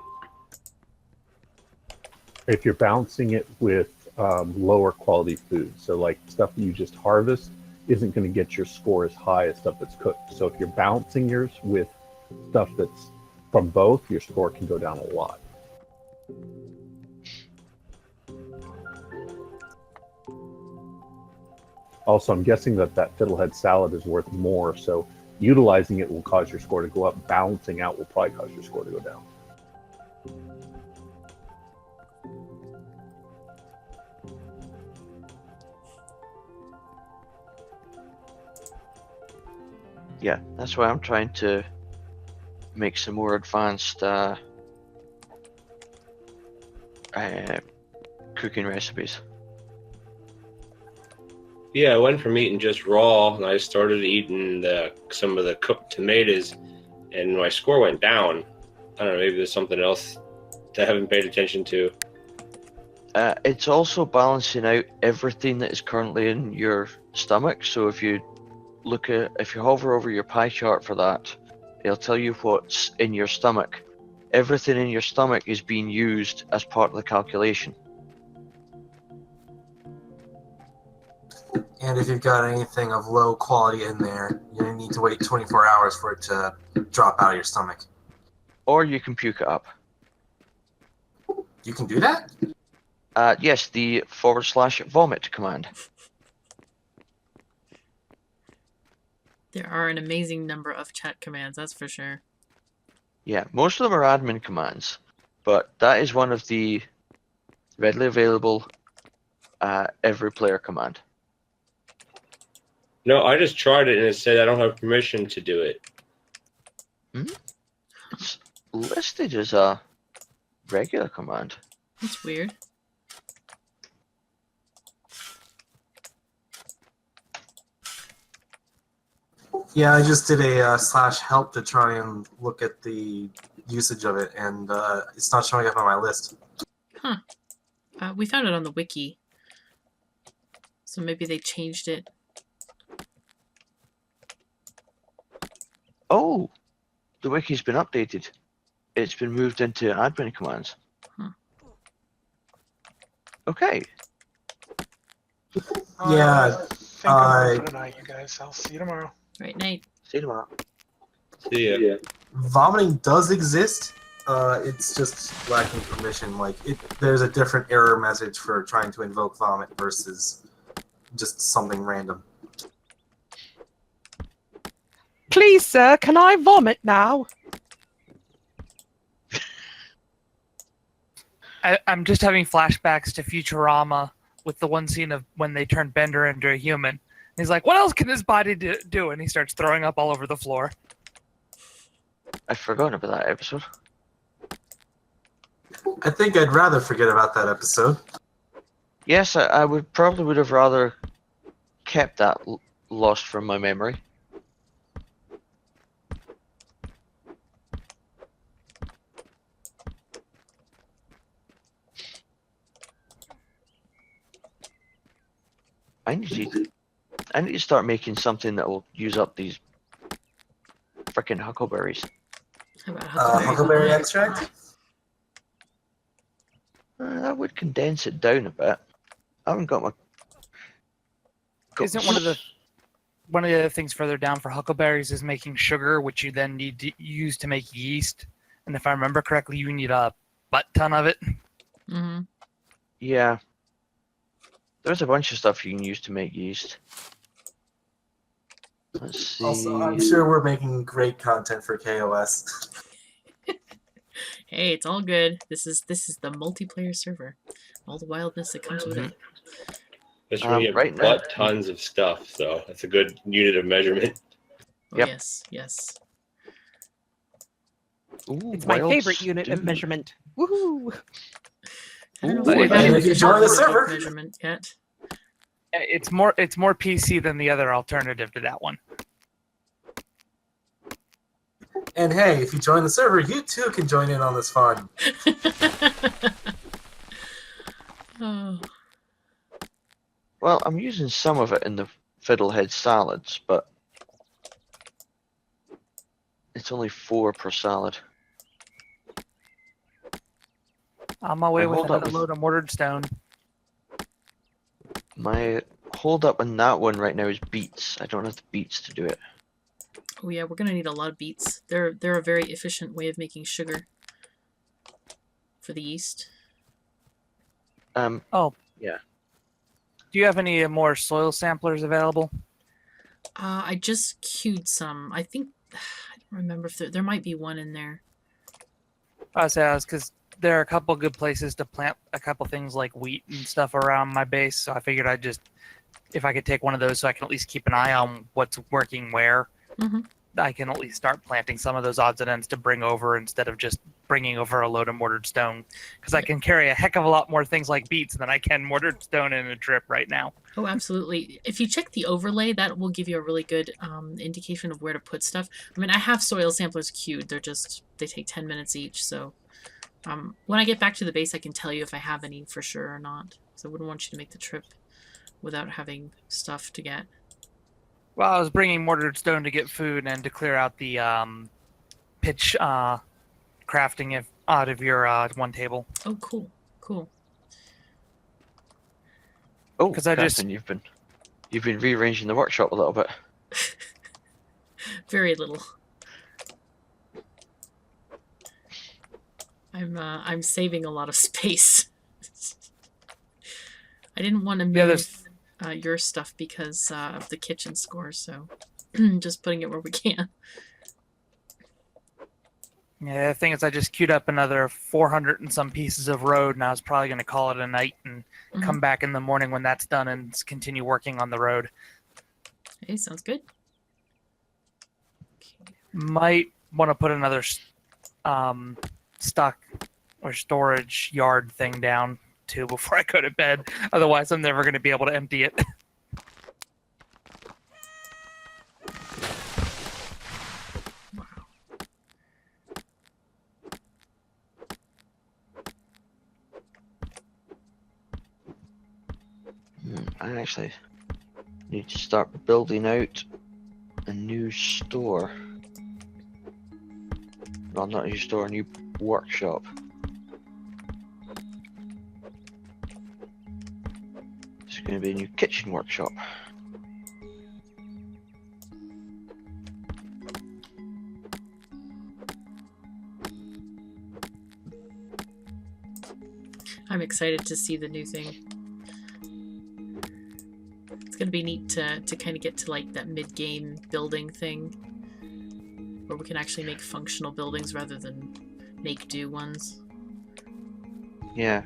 S4: If you're balancing it with lower quality food, so like stuff that you just harvest isn't going to get your score as high as stuff that's cooked. So if you're balancing yours with stuff that's from both, your score can go down a lot. Also, I'm guessing that that fiddlehead salad is worth more, so utilizing it will cause your score to go up. Balancing out will probably cause your score to go down.
S5: Yeah, that's why I'm trying to make some more advanced cooking recipes.
S9: Yeah, I went from eating just raw, and I started eating some of the cooked tomatoes, and my score went down. I don't know, maybe there's something else that I haven't paid attention to.
S5: It's also balancing out everything that is currently in your stomach. So if you hover over your pie chart for that, it'll tell you what's in your stomach. Everything in your stomach is being used as part of the calculation.
S2: And if you've got anything of low quality in there, you're going to need to wait 24 hours for it to drop out of your stomach.
S5: Or you can puke it up.
S2: You can do that?
S5: Yes, the /vomit command.
S1: There are an amazing number of chat commands, that's for sure.
S5: Yeah, most of them are admin commands, but that is one of the readily available every player command.
S9: No, I just tried it, and it said I don't have permission to do it.
S5: It's listed as a regular command.
S1: That's weird.
S2: Yeah, I just did a /help to try and look at the usage of it, and it's not showing up on my list.
S1: Huh. We found it on the wiki. So maybe they changed it.
S5: Oh, the wiki's been updated. It's been moved into admin commands.
S1: Huh.
S5: Okay.
S2: Yeah.
S3: I think I'm good tonight, you guys. I'll see you tomorrow.
S1: Right, night.
S5: See you tomorrow.
S9: See ya.
S2: Vomiting does exist. It's just lacking permission. Like, there's a different error message for trying to invoke vomit versus just something random.
S6: Please, sir, can I vomit now?
S8: I'm just having flashbacks to Futurama with the one scene of when they turn Bender into a human. And he's like, what else can this body do? And he starts throwing up all over the floor.
S5: I'd forgotten about that episode.
S2: I think I'd rather forget about that episode.
S5: Yes, I would have rather kept that lost from my memory. I need to start making something that will use up these frickin' huckleberries.
S1: How about
S2: Huckleberry extract?
S5: That would condense it down a bit. I haven't got my.
S8: Isn't one of the other things further down for huckleberries is making sugar, which you then need to use to make yeast. And if I remember correctly, you need a butt ton of it.
S1: Mm-hmm.
S5: Yeah. There's a bunch of stuff you can use to make yeast. Let's see.
S2: Also, I'm sure we're making great content for KOS.
S1: Hey, it's all good. This is the multiplayer server. All the wildness that comes with it.
S9: That's when you have tons of stuff, so that's a good unit of measurement.
S1: Oh,
S5: Yep.
S1: Yes.
S5: Ooh,
S6: It's my
S5: wild
S6: favorite unit of
S5: stew.
S6: measurement. Woohoo!
S1: I don't know
S5: Ooh,
S1: if we
S5: and
S1: have
S2: if you join the server-
S1: measurement yet.
S8: It's more PC than the other alternative to that one.
S2: And hey, if you join the server, you too can join in on this fun.
S1: Oh.
S5: Well, I'm using some of it in the fiddlehead salads, but it's only 4 per salad.
S8: On my way
S5: I
S8: with
S5: hold up
S8: another load of mortared stone.
S5: My hold up on that one right now is beets. I don't have the beets to do it.
S1: Oh yeah, we're gonna need a lot of beets. They're a very efficient way of making sugar for the yeast.
S8: Oh.
S5: Yeah.
S8: Do you have any more soil samplers available?
S1: I just queued some. I think I don't remember if there might be one in there.
S8: I say because there are a couple good places to plant a couple things like wheat and stuff around my base. So I figured I'd just, if I could take one of those, so I can at least keep an eye on what's working where.
S1: Mm-hmm.
S8: I can at least start planting some of those odds and ends to bring over instead of just bringing over a load of mortared stone, because I can carry a heck of a lot more things like beets than I can mortared stone in a trip right now.
S1: Oh, absolutely. If you check the overlay, that will give you a really good indication of where to put stuff. I mean, I have soil samplers queued. They take 10 minutes each. So when I get back to the base, I can tell you if I have any for sure or not. So I wouldn't want you to make the trip without having stuff to get.
S8: Well, I was bringing mortared stone to get food and to clear out the pitch crafting out of your one table.
S1: Oh, cool. Cool.
S5: Oh,
S8: because I just
S5: you've been rearranging the workshop a little bit.
S1: Very little. I'm saving a lot of space. I didn't want to move your stuff because of the kitchen score, so just putting it where we can.
S8: Yeah, the thing is, I just queued up another 400 and some pieces of road, and I was probably going to call it a night and come back in the morning when that's done and continue working on the road.
S1: Hey, sounds good.
S8: Okay. Might want to put another stock or storage yard thing down too before I go to bed. Otherwise, I'm never going to be able to empty it.
S5: I actually need to start building out a new store. Well, not a new store, a new workshop. It's going to be a new kitchen workshop.
S1: I'm excited to see the new thing. It's going to be neat to kind of get to like that mid-game building thing where we can actually make functional buildings rather than make do ones.
S5: Yeah,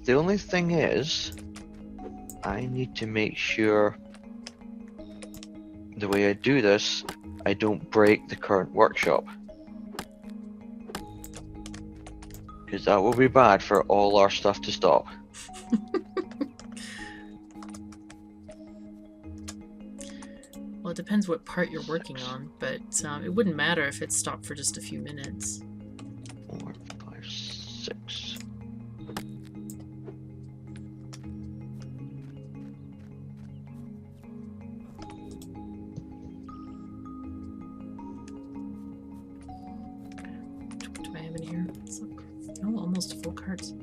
S5: the only thing is I need to make sure the way I do this, I don't break the current workshop. Because that will be bad for all our stuff to stop.
S1: Well, it depends what part you're working on, but it wouldn't matter if it stopped for just a few minutes.
S5: 4, 5, 6.
S1: What do I have in here? Let's look. Oh, almost full carts.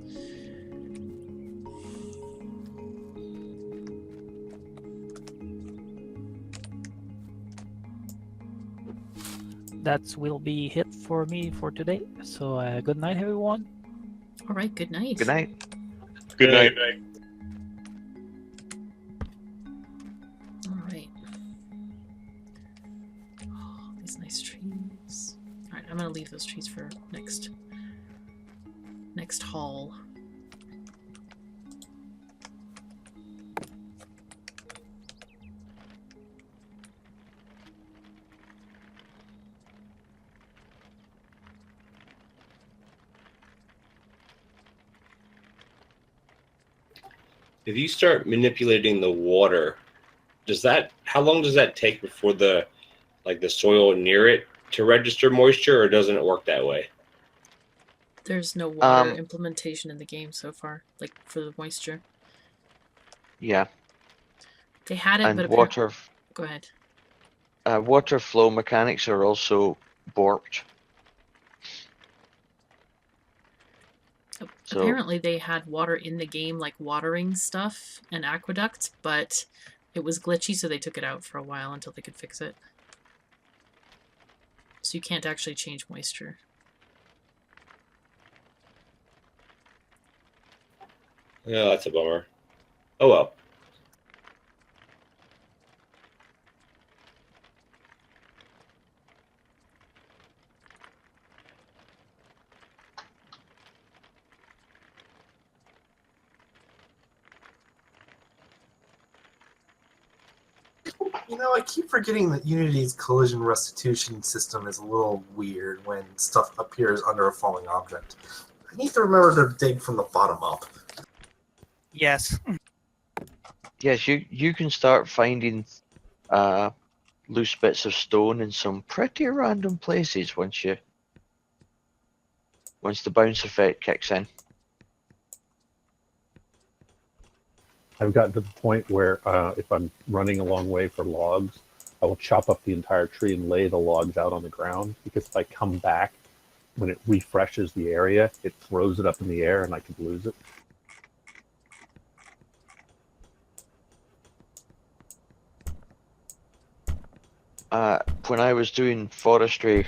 S11: That will be it for me for today. So good night, everyone.
S1: All right, good night.
S5: Good night.
S9: Good night.
S1: All right. Oh, these nice trees. All right, I'm gonna leave those trees for next haul.
S9: If you start manipulating the water, how long does that take before the soil near it to register moisture, or doesn't it work that way?
S1: There's no water implementation in the game so far, like for the moisture.
S5: Yeah.
S1: They had it,
S5: And
S1: but
S5: water.
S1: Go ahead.
S5: Water flow mechanics are also borked. So
S1: Apparently they had water in the game, like watering stuff and aqueducts, but it was glitchy, so they took it out for a while until they could fix it. So you can't actually change moisture.
S9: Yeah, that's a bummer. Oh well.
S2: You know, I keep forgetting that Unity's collision restitution system is a little weird when stuff appears under a falling object. I need to remember to dig from the bottom up.
S8: Yes.
S5: Yes, you can start finding loose bits of stone in some pretty random places once the bounce effect kicks in.
S4: I've gotten to the point where if I'm running a long way for logs, I will chop up the entire tree and lay the logs out on the ground, because if I come back, when it refreshes the area, it throws it up in the air and I could lose it.
S5: When I was doing forestry,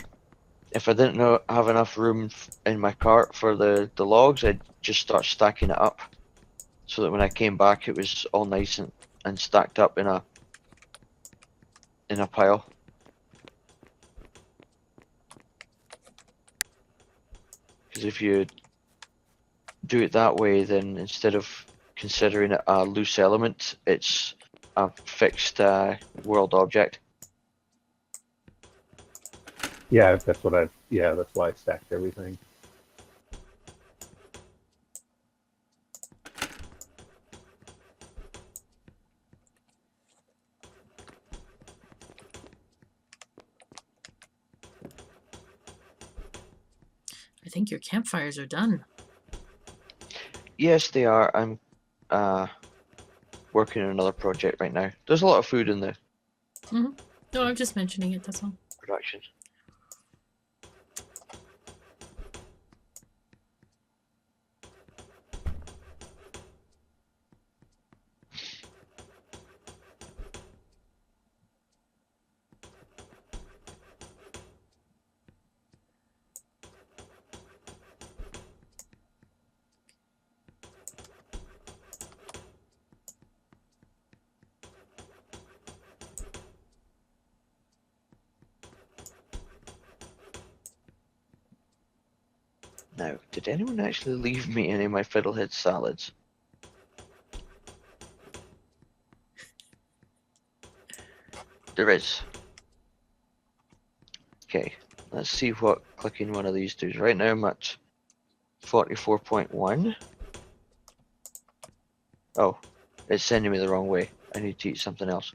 S5: if I didn't have enough room in my cart for the logs, I'd just start stacking it up, so that when I came back, it was all nice and stacked up in a pile. Because if you do it that way, then instead of considering it a loose element, it's a fixed world object.
S4: Yeah, that's why I stacked everything.
S1: I think your campfires are done.
S5: Yes, they are. I'm working on another project right now. There's a lot of food in the
S1: No, I'm just mentioning it, that's all.
S5: production. Now, did anyone actually leave me any of my fiddlehead salads? There is. Okay, let's see what clicking one of these does. Right now I'm at 44.1. Oh, it's sending me the wrong way. I need to eat something else.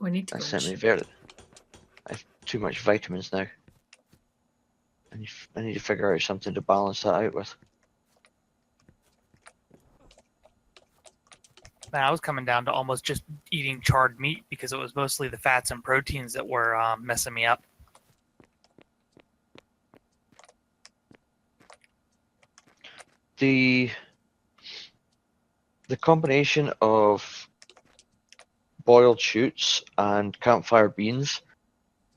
S1: We need to
S5: That
S1: go
S5: sent me
S1: and
S5: very. I have too much vitamins now. I need to figure out something to balance that out with.
S8: Man, I was coming down to almost just eating charred meat because it was mostly the fats and proteins that were messing me up.
S5: The combination of boiled shoots and campfire beans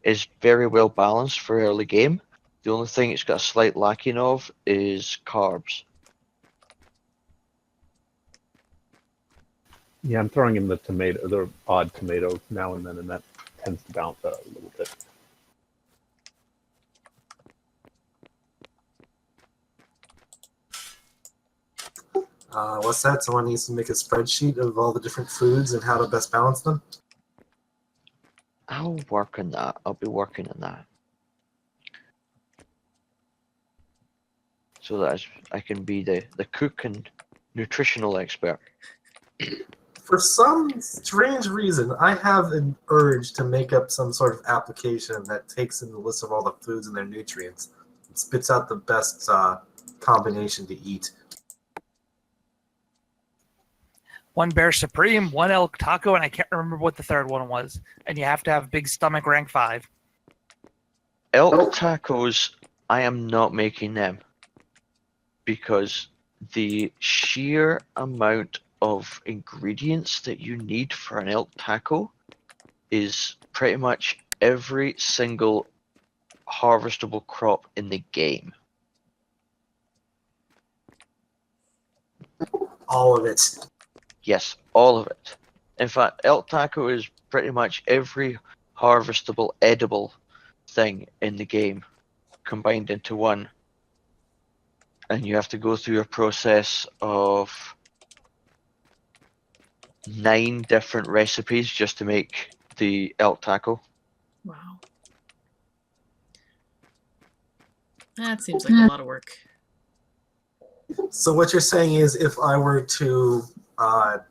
S5: is very well balanced for early game. The only thing it's got a slight lacking of is carbs.
S4: Yeah, I'm throwing in the odd tomato now and then, and that tends to balance out a little bit.
S2: What's that? Someone needs to make a spreadsheet of all the different foods and how to best balance them?
S5: I'll work on that. I'll be working on that. So that I can be the cook and nutritional expert.
S2: For some strange reason, I have an urge to make up some sort of application that takes in the list of all the foods and their nutrients and spits out the best combination to eat.
S8: One bear supreme, one elk taco, and I can't remember what the third one was. And you have to have big stomach rank 5.
S5: Elk tacos, I am not making them because the sheer amount of ingredients that you need for an elk taco is pretty much every single harvestable crop in the game.
S2: All of it.
S5: Yes, all of it. In fact, elk taco is pretty much every harvestable, edible thing in the game combined into one. and you have to go through a process of 9 different recipes just to make the elk taco.
S1: Wow. That seems like a lot of work.
S2: So what you're saying is, if I were to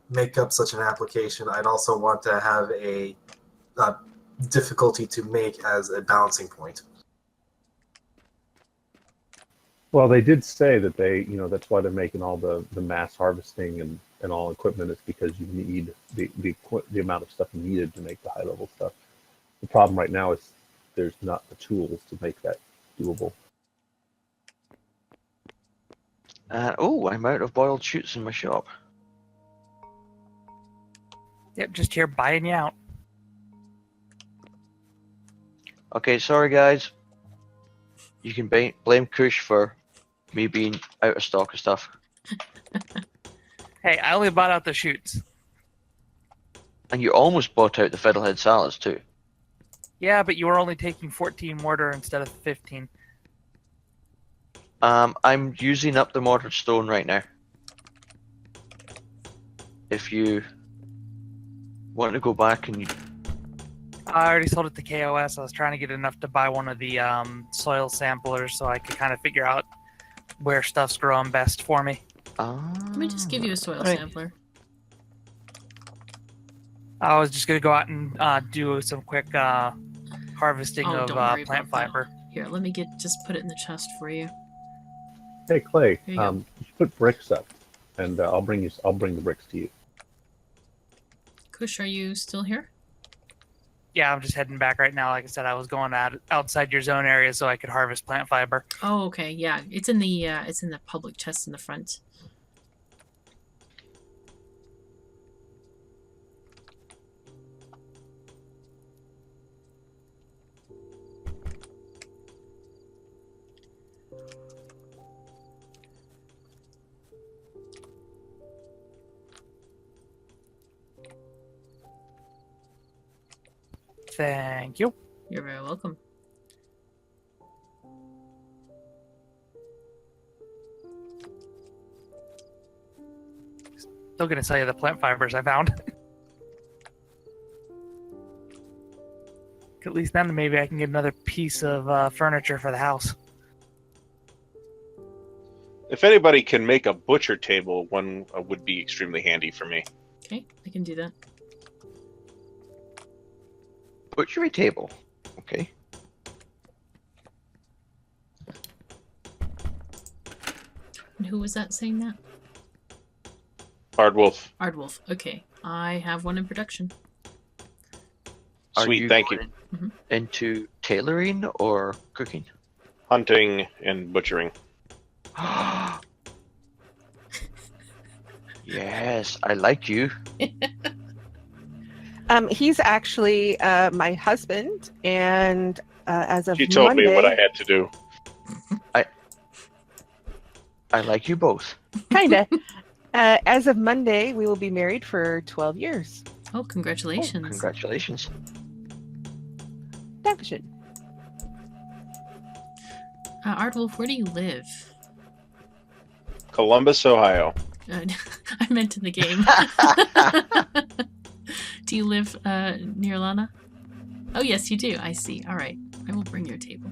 S2: make up such an application, I'd also want to have a difficulty to make as a balancing point.
S4: Well, they did say that that's why they're making all the mass harvesting and all equipment is because you need the amount of stuff needed to make the high level stuff. The problem right now is there's not the tools to make that doable.
S5: Oh, I'm out of boiled shoots in my shop.
S8: Yep, just here buying you out.
S5: Okay, sorry guys. You can blame Kush for me being out of stock of stuff.
S8: Hey, I only bought out the shoots.
S5: And you almost bought out the fiddlehead salads too.
S8: Yeah, but you were only taking 14 mortar instead of 15.
S5: I'm using up the mortared stone right now. If you want to go back and
S8: I already sold it to KOS. I was trying to get enough to buy one of the soil samplers so I could kind of figure out where stuff's growing best for me.
S1: Let me just give you a soil
S6: Right.
S1: sampler.
S8: I was just going to go out and do some quick harvesting
S1: Oh,
S8: of
S1: don't worry
S8: plant
S1: about that.
S8: fiber.
S1: Here, let me just put it in the chest for you.
S4: Hey Clay,
S1: Here you go.
S4: you should put bricks up, and I'll bring the bricks to you.
S1: Kush, are you still here?
S8: Yeah, I'm just heading back right now. Like I said, I was going outside your zone area so I could harvest plant fiber.
S1: Oh, okay. Yeah, it's in the public chest in the front.
S8: Thank you.
S1: You're very welcome.
S8: Still going to sell you the plant fibers I found. At least then maybe I can get another piece of furniture for the house.
S10: If anybody can make a butcher table, one would be extremely handy for me.
S1: Okay, I can do that.
S5: butchery table. Okay.
S1: And who was that saying that?
S10: Hardwolf.
S1: Ardwolf. Okay, I have one in production.
S5: Are
S10: Sweet, thank you.
S5: going into tailoring or cooking?
S10: Hunting and butchering.
S5: Yes, I like you.
S6: He's actually my husband, and as of
S10: She told
S6: Monday,
S10: me what I had to do.
S5: I like you both.
S6: kinda. As of Monday, we will be married for 12 years.
S1: Oh, congratulations.
S5: Congratulations.
S6: Dankeschön.
S1: Ardwolf, where do you live?
S10: Columbus, Ohio.
S1: I meant in the game. Do you live near Lana? Oh, yes, you do. I see. All right. I will bring your table.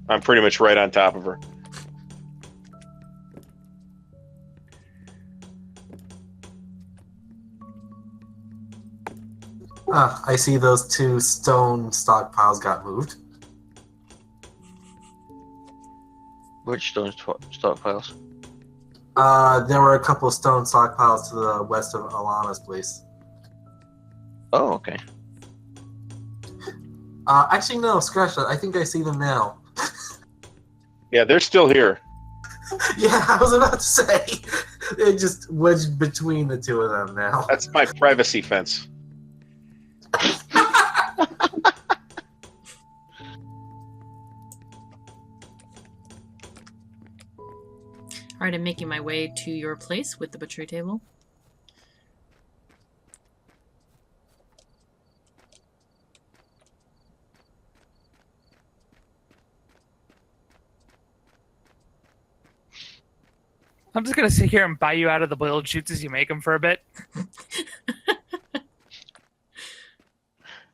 S10: I'm pretty much right on top of her.
S2: I see those two stone stockpiles got moved.
S5: Which stone stockpiles?
S2: There were a couple of stone stockpiles to the west of Alana's place.
S5: Oh, okay.
S2: Actually, no, scratch that. I think I see them now.
S10: Yeah, they're still here.
S2: Yeah, I was about to say. They just wedged between the two of them now.
S10: That's my privacy fence.
S1: All right, I'm making my way to your place with the butchery table.
S8: I'm just gonna sit here and buy you out of the boiled shoots as you make them for a bit.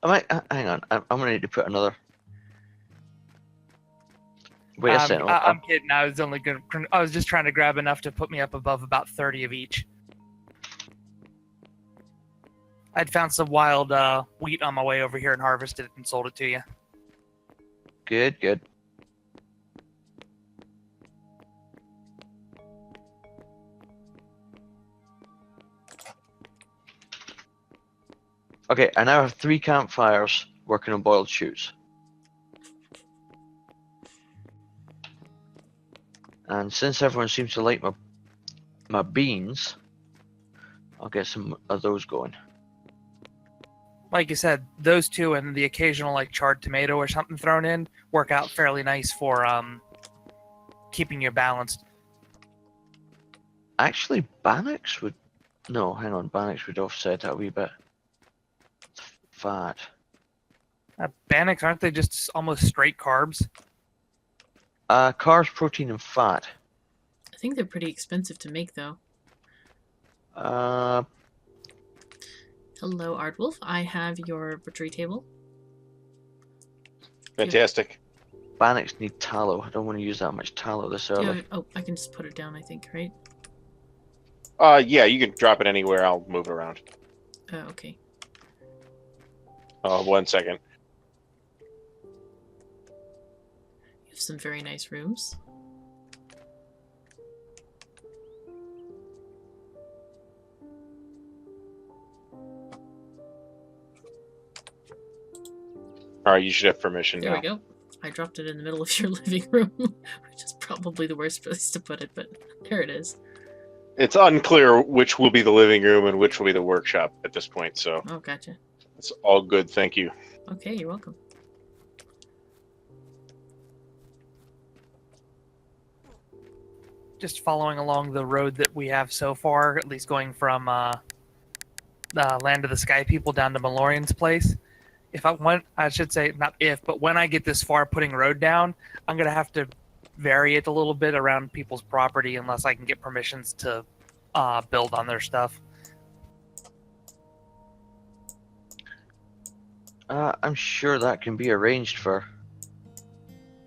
S5: Hang on. I'm gonna need to put another. Wait a second.
S8: I'm kidding. I was just trying to grab enough to put me up above about 30 of each. I'd found some wild wheat on my way over here and harvested it and sold it to you.
S5: Good. Okay, I now have 3 campfires working on boiled shoots. And since everyone seems to like my beans, I'll get some of those going.
S8: Like you said, those two and the occasional like charred tomato or something thrown in work out fairly nice for keeping you balanced.
S5: Actually, Bannock's would... No, hang on. Bannock's would offset that a wee bit. Fat.
S8: Bannocks, aren't they just almost straight carbs?
S5: Carbs, protein, and fat.
S1: I think they're pretty expensive to make, though.
S5: Uh,
S1: Hello, Aardwolf. I have your butchery table.
S10: Fantastic.
S5: Bannocks need tallow. I don't want to use that much tallow this early.
S1: Oh, I can just put it down, I think, right?
S10: Yeah, you can drop it anywhere. I'll move it around.
S1: Oh, okay.
S10: 1 second.
S1: You have some very nice rooms.
S10: All right, you should have permission
S1: There
S10: now.
S1: we go. I dropped it in the middle of your living room, which is probably the worst place to put it, but there it is.
S10: It's unclear which will be the living room and which will be the workshop at this point, so
S1: Oh, gotcha.
S10: it's all good. Thank you.
S1: Okay, you're welcome.
S8: Just following along the road that we have so far, at least going from the Land of the Sky people down to Malorian's place. I should say not if, but when I get this far putting road down, I'm gonna have to vary it a little bit around people's property unless I can get permissions to build on their stuff.
S5: I'm sure that can be arranged for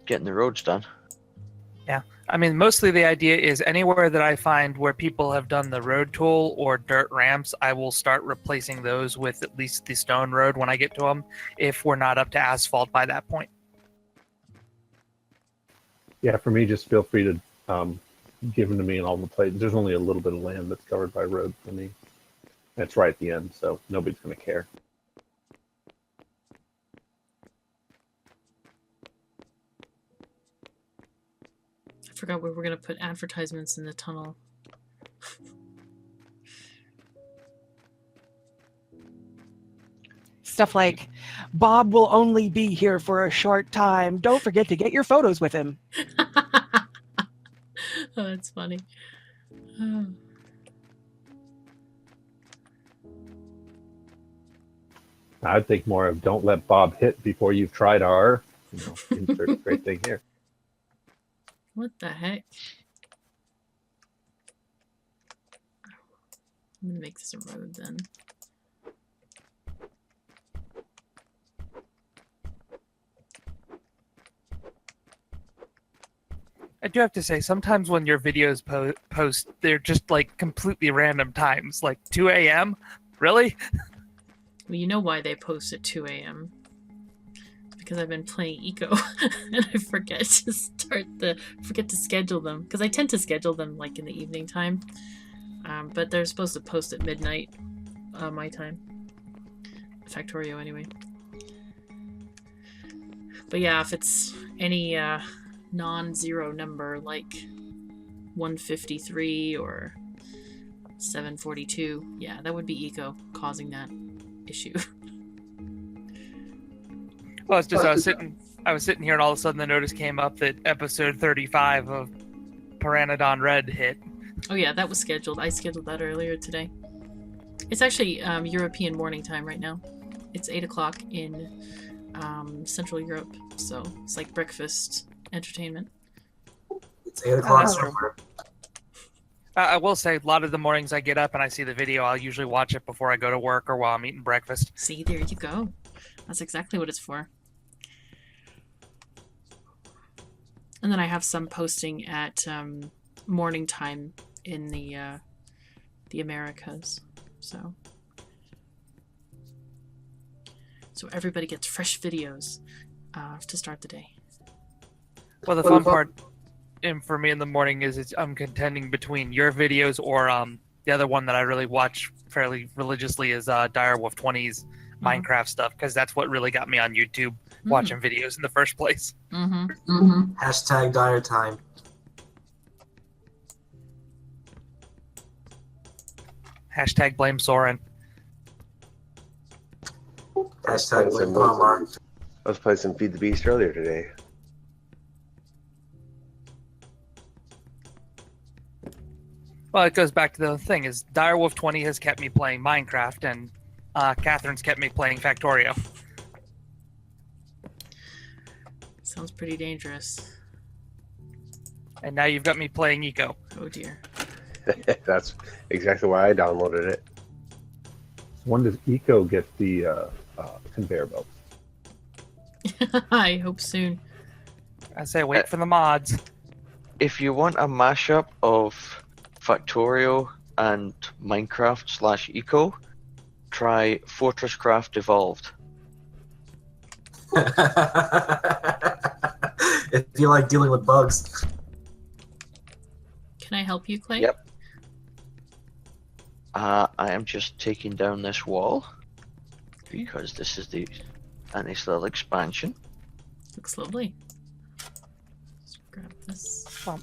S5: getting the roads done.
S8: Yeah, I mean, mostly the idea is anywhere that I find where people have done the road tool or dirt ramps, I will start replacing those with at least the stone road when I get to them, if we're not up to asphalt by that point.
S4: Yeah, for me, just feel free to give them to me and all the places. There's only a little bit of land that's covered by road for me. That's right at the end, so nobody's going to care.
S1: I forgot we were going to put advertisements in the tunnel.
S6: Stuff like, Bob will only be here for a short time. Don't forget to get your photos with him.
S1: Oh, that's funny. Oh.
S4: I'd think more of don't let Bob hit before you've tried our, insert great thing here.
S1: What the heck? I'm going to make this a road then.
S8: I do have to say, sometimes when your videos post, they're just like completely random times, like 2 a.m. Really?
S1: Well, you know why they post at 2 a.m. Because I've been playing Eco and I forget to schedule them, because I tend to schedule them like in the evening time, but they're supposed to post at midnight my time, Factorio anyway. But yeah, if it's any non-zero number like 153 or 742, yeah, that would be Eco causing that issue.
S8: Well, it's just I was sitting here and all of a sudden the notice came up that episode 35 of Pteranodon Red hit.
S1: Oh yeah, that was scheduled. I scheduled that earlier today. It's actually European morning time right now. It's 8 o'clock in Central Europe, so it's like breakfast entertainment.
S2: It's 8 o'clock
S8: that's true.
S2: somewhere.
S8: I will say, a lot of the mornings I get up and I see the video, I'll usually watch it before I go to work or while I'm eating breakfast.
S1: See, there you go. That's exactly what it's for. And then I have some posting at morning time in the Americas. So everybody gets fresh videos to start the day.
S8: Well, the fun part for me in the morning is I'm contending between your videos or the other one that I really watch fairly religiously is Direwolf 20's Minecraft stuff, because that's what really got me on YouTube watching videos in the first place.
S2: Hashtag dire time.
S8: Hashtag blame Soren.
S2: Hashtag blame Walmart.
S12: I was playing some Feed the Beast earlier today.
S8: Well, it goes back to the thing is Direwolf 20 has kept me playing Minecraft, and Catherine's kept me playing Factorio.
S1: Sounds pretty dangerous.
S8: And now you've got me playing Eco.
S1: Oh dear.
S12: That's exactly why I downloaded it.
S4: When does Eco get the conveyor belt?
S1: I hope soon.
S8: I say wait for the mods.
S5: If you want a mashup of Factorio and Minecraft / Eco, try Fortress Craft Evolved.
S2: If you like dealing with bugs.
S1: Can I help you, Clay?
S5: Yep. I am just taking down this wall because this is a nice little expansion.
S1: Looks lovely. Let's grab this.
S8: Well,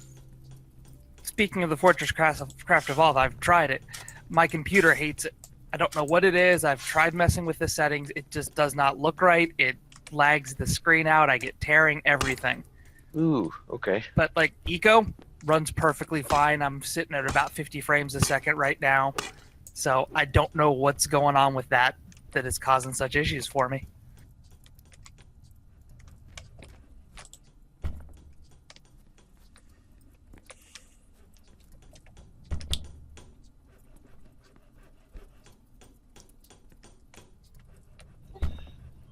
S8: speaking of the Fortress Craft Evolve, I've tried it. My computer hates it. I don't know what it is. I've tried messing with the settings. It just does not look right. It lags the screen out. I get tearing everything.
S5: Ooh, okay.
S8: But like Eco runs perfectly fine. I'm sitting at about 50 frames a second right now. So I don't know what's going on with that is causing such issues for me.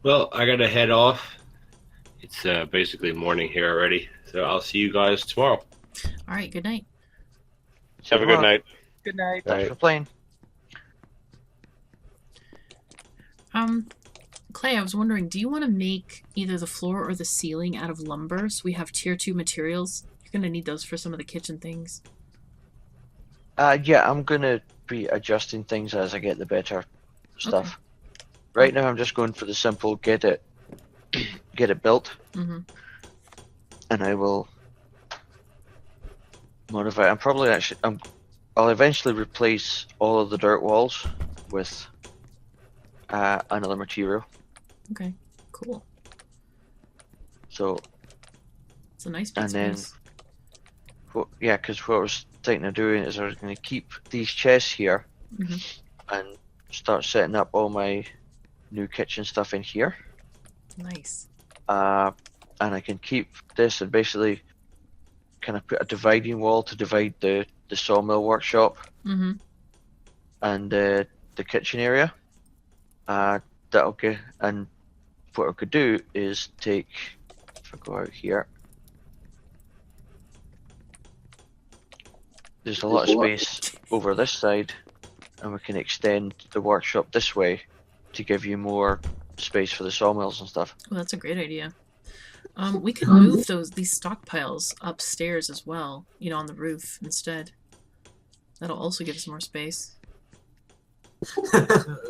S9: Well, I gotta head off. It's basically morning here already, so I'll see you guys tomorrow.
S1: All right, good night.
S10: Have a good night.
S8: Good night.
S5: Thanks for playing.
S1: Clay, I was wondering, do you want to make either the floor or the ceiling out of lumber? So we have tier 2 materials. You're going to need those for some of the kitchen things.
S5: Yeah, I'm gonna be adjusting things as I get the better stuff.
S1: Okay.
S5: Right now, I'm just going for the simple get it built,
S1: Mm-hmm.
S5: and I will modify. I'll eventually replace all of the dirt walls with another material.
S1: Okay, cool.
S5: So,
S1: It's a nice
S5: and then,
S1: space.
S5: because what I was thinking of doing is I was going to keep these chests here and start setting up all my new kitchen stuff in here.
S1: Nice.
S5: And I can keep this and basically kind of put a dividing wall to divide the sawmill workshop
S1: Mm-hmm.
S5: and the kitchen area. That'll get, and what I could do is take, if I go out here, there's a lot of space over this side, and we can extend the workshop this way to give you more space for the sawmills and stuff.
S1: Well, that's a great idea. We could move these stockpiles upstairs as well, you know, on the roof instead. That'll also give us more space.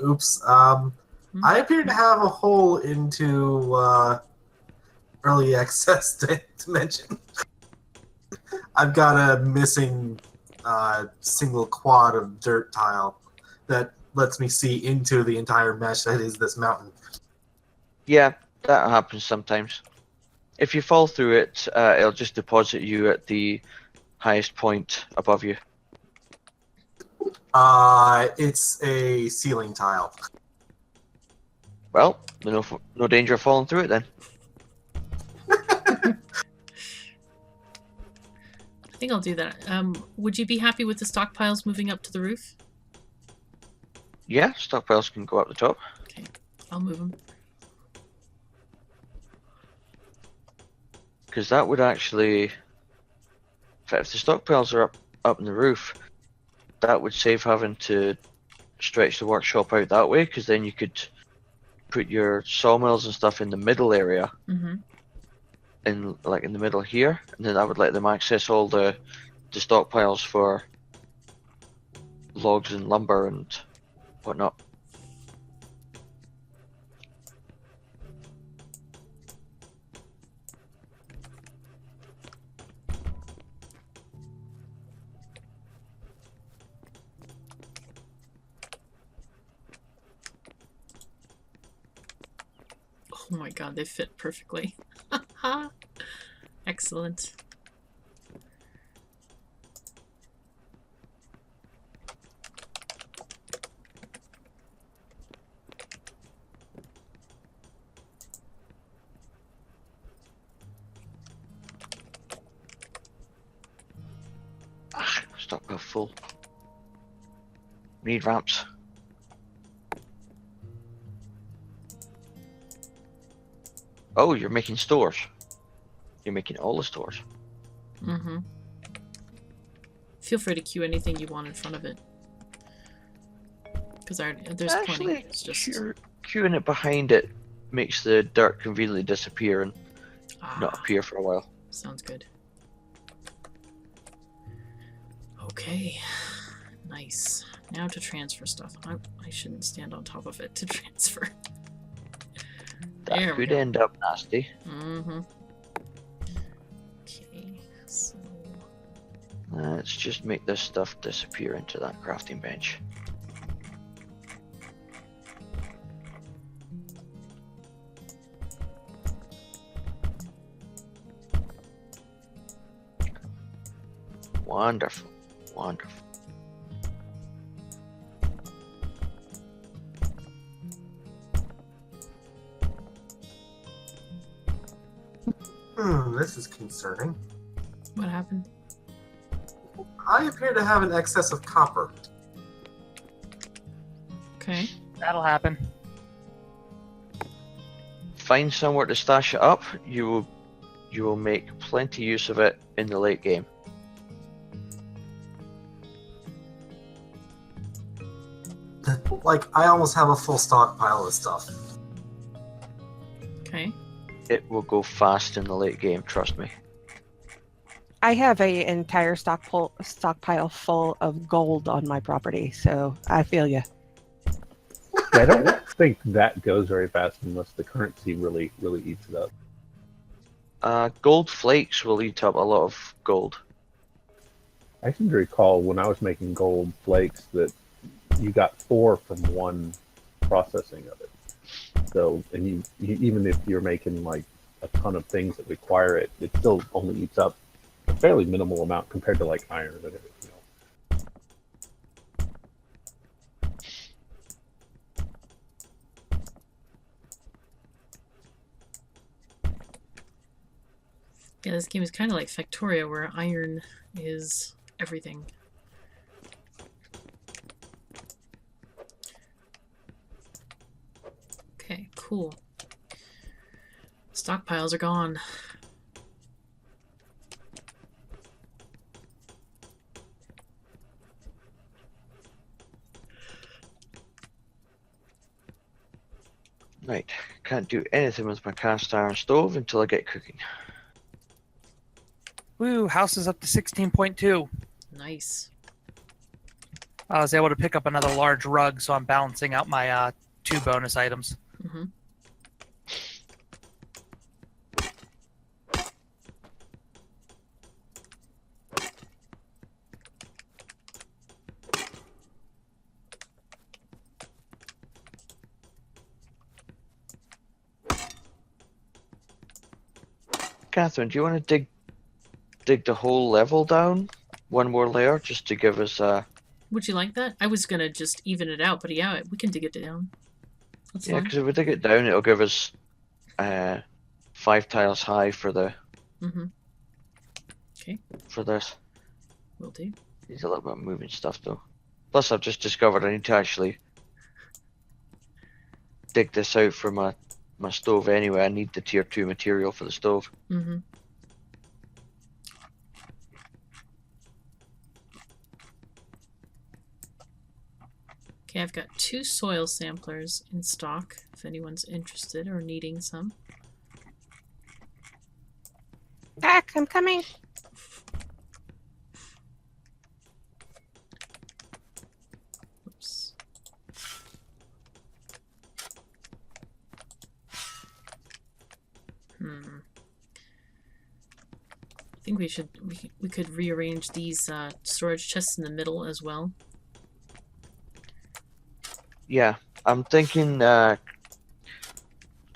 S2: Oops. I appear to have a hole into early access dimension. I've got a missing single quad of dirt tile that lets me see into the entire mesh that is this mountain.
S5: Yeah, that happens sometimes. If you fall through it, it'll just deposit you at the highest point above you.
S2: It's a ceiling tile.
S5: Well, no danger of falling through it then.
S1: I think I'll do that. Would you be happy with the stockpiles moving up to the roof?
S5: Yeah, stockpiles can go up the top.
S1: Okay, I'll move them.
S5: Because that would actually, if the stockpiles are up in the roof, that would save having to stretch the workshop out that way. Because then you could put your sawmills and stuff in the middle area,
S1: Mm-hmm.
S5: in the middle here, and then that would let them access all the stockpiles for logs and lumber and whatnot.
S1: Oh my god, they fit perfectly. Excellent.
S5: Stockpile full. We need ramps. Oh, you're making stores. You're making all the stores.
S1: Mm-hmm. Feel free to queue anything you want in front of it. Because there's
S5: Actually,
S1: plenty. It's just...
S5: queuing it behind it makes the dirt conveniently disappear and not
S1: Ah,
S5: appear for a while.
S1: sounds good. Okay. Nice. Now to transfer stuff. I shouldn't stand on top of it to transfer.
S5: That
S1: There we
S5: could
S1: go.
S5: end up nasty.
S1: Mm-hmm. Okay, so...
S5: Let's just make this stuff disappear into that crafting bench. Wonderful, wonderful.
S2: This is concerning.
S1: What happened?
S2: I appear to have an excess of copper.
S1: Okay.
S8: That'll happen.
S5: Find somewhere to stash it up. You will make plenty use of it in the late game.
S2: Like, I almost have a full stockpile of stuff.
S1: Okay.
S5: It will go fast in the late game, trust me.
S6: I have an entire stockpile full of gold on my property, so I feel you.
S4: Yeah, I don't think that goes very fast unless the currency really eats it up.
S5: Gold flakes will eat up a lot of gold.
S4: I seem to recall when I was making gold flakes that you got 4 from one processing of it. So, and you even if you're making like a ton of things that require it, it still only eats up a fairly minimal amount compared to like iron and everything else.
S1: Yeah, this game is kind of like Factoria, where iron is everything. Okay, cool. Stockpiles are gone.
S5: Right, can't do anything with my cast iron stove until I get cooking.
S8: Woo, house is up to 16.2.
S1: Nice.
S8: I was able to pick up another large rug, so I'm balancing out my 2 bonus items.
S1: Mm-hmm.
S5: Catherine, do you want to dig the whole level down? One more layer, just to give us
S1: Would you like that? I was gonna just even it out, but yeah, we can dig it down. That's
S5: yeah,
S1: fine.
S5: because if we dig it down, it'll give us 5 tiles high for the
S1: Mm-hmm. Okay.
S5: for this.
S1: Will do.
S5: Needs a little bit of moving stuff though. Plus, I've just discovered I need to actually dig this out for my stove anyway. I need the tier 2 material for the stove.
S1: Mm-hmm. Okay, I've got 2 soil samplers in stock if anyone's interested or needing some.
S6: Back, I'm coming.
S1: Oops. I think we could rearrange these storage chests in the middle as well.
S5: Yeah, I'm thinking kind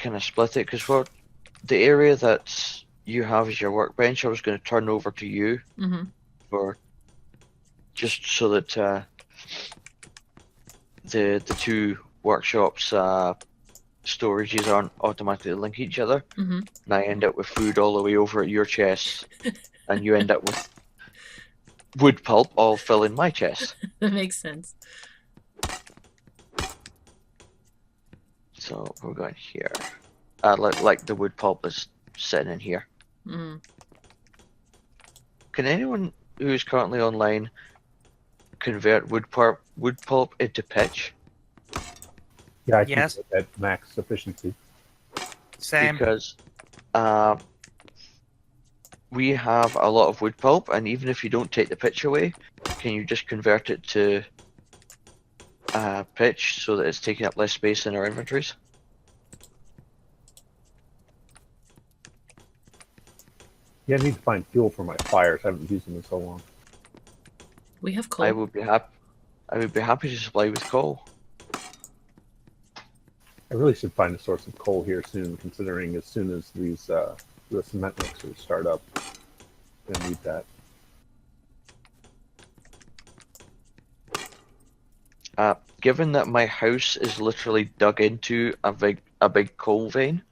S5: of split it because for the area that you have as your workbench, I was going to turn over to you for just so that the 2 workshops storages aren't automatically link each other, and I end up with food all the way over at your chest, and you end up with wood pulp all filling my chest.
S1: That makes sense.
S5: So we're going here. Like the wood pulp is sitting in here.
S1: Mm.
S5: Can anyone who is currently online convert wood pulp into pitch?
S4: Yeah, I can
S8: Yes.
S4: get at max efficiency.
S8: Same.
S5: Because we have a lot of wood pulp, and even if you don't take the pitch away, can you just convert it to pitch so that it's taking up less space in our inventories?
S4: Yeah, I need to find fuel for my fires. I haven't used them in so long.
S1: We have coal.
S5: I would be happy to supply with coal.
S4: I really should find a source of coal here soon, considering as soon as these the cement mixers start up, I need that.
S5: Given that my house is literally dug into a big coal vein,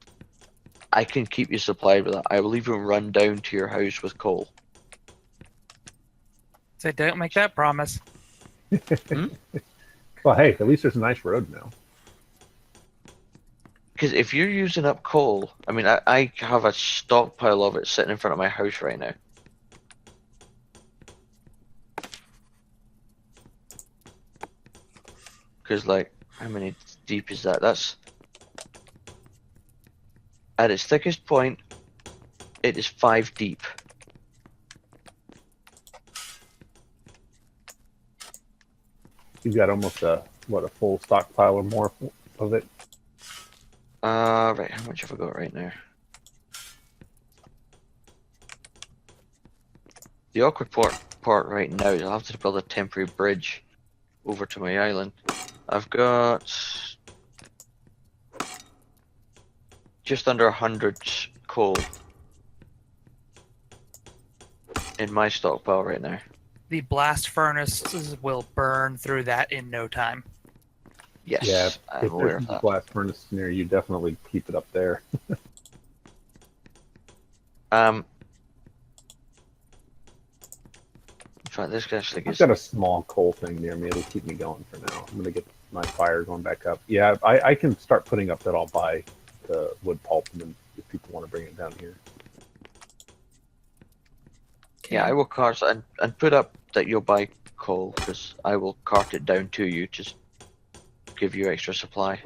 S5: I can keep you supplied with that. I will even run down to your house with coal.
S8: So don't make that promise.
S4: Well, hey, at least there's a nice road now.
S5: Because if you're using up coal, I mean, I have a stockpile of it sitting in front of my house right now. Because, like, how many deep is that? That's... At its thickest point, it is 5 deep.
S4: You've got almost a full stockpile or more of it.
S5: Right, how much have I got right now? The awkward part right now is I'll have to build a temporary bridge over to my island. I've got just under 100 coal in my stockpile right now.
S8: The blast furnaces will burn through that in no time.
S5: Yes,
S4: Yeah,
S5: I'm
S4: if
S5: aware
S4: there's
S5: of
S4: a
S5: that.
S4: blast furnace near you, definitely keep it up there.
S5: In fact, this actually
S4: I've
S5: gets...
S4: got a small coal thing near me. It'll keep me going for now. I'm gonna get my fire going back up. Yeah, I can start putting up that I'll buy the wood pulp, and then if people want to bring it down here.
S5: Yeah, I will cart and put up that you'll buy coal, because I will cart it down to you, just give you extra supply.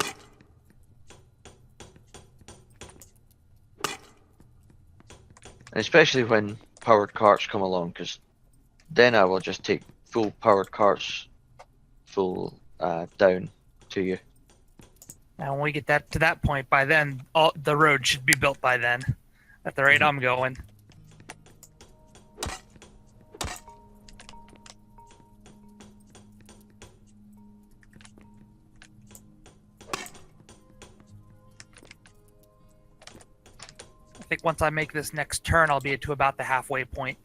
S5: And especially when powered carts come along, because then I will just take full powered carts full down to you.
S8: And when we get to that point, by then, the road should be built by then. At the rate I'm going. I think once I make this next turn, I'll be to about the halfway point.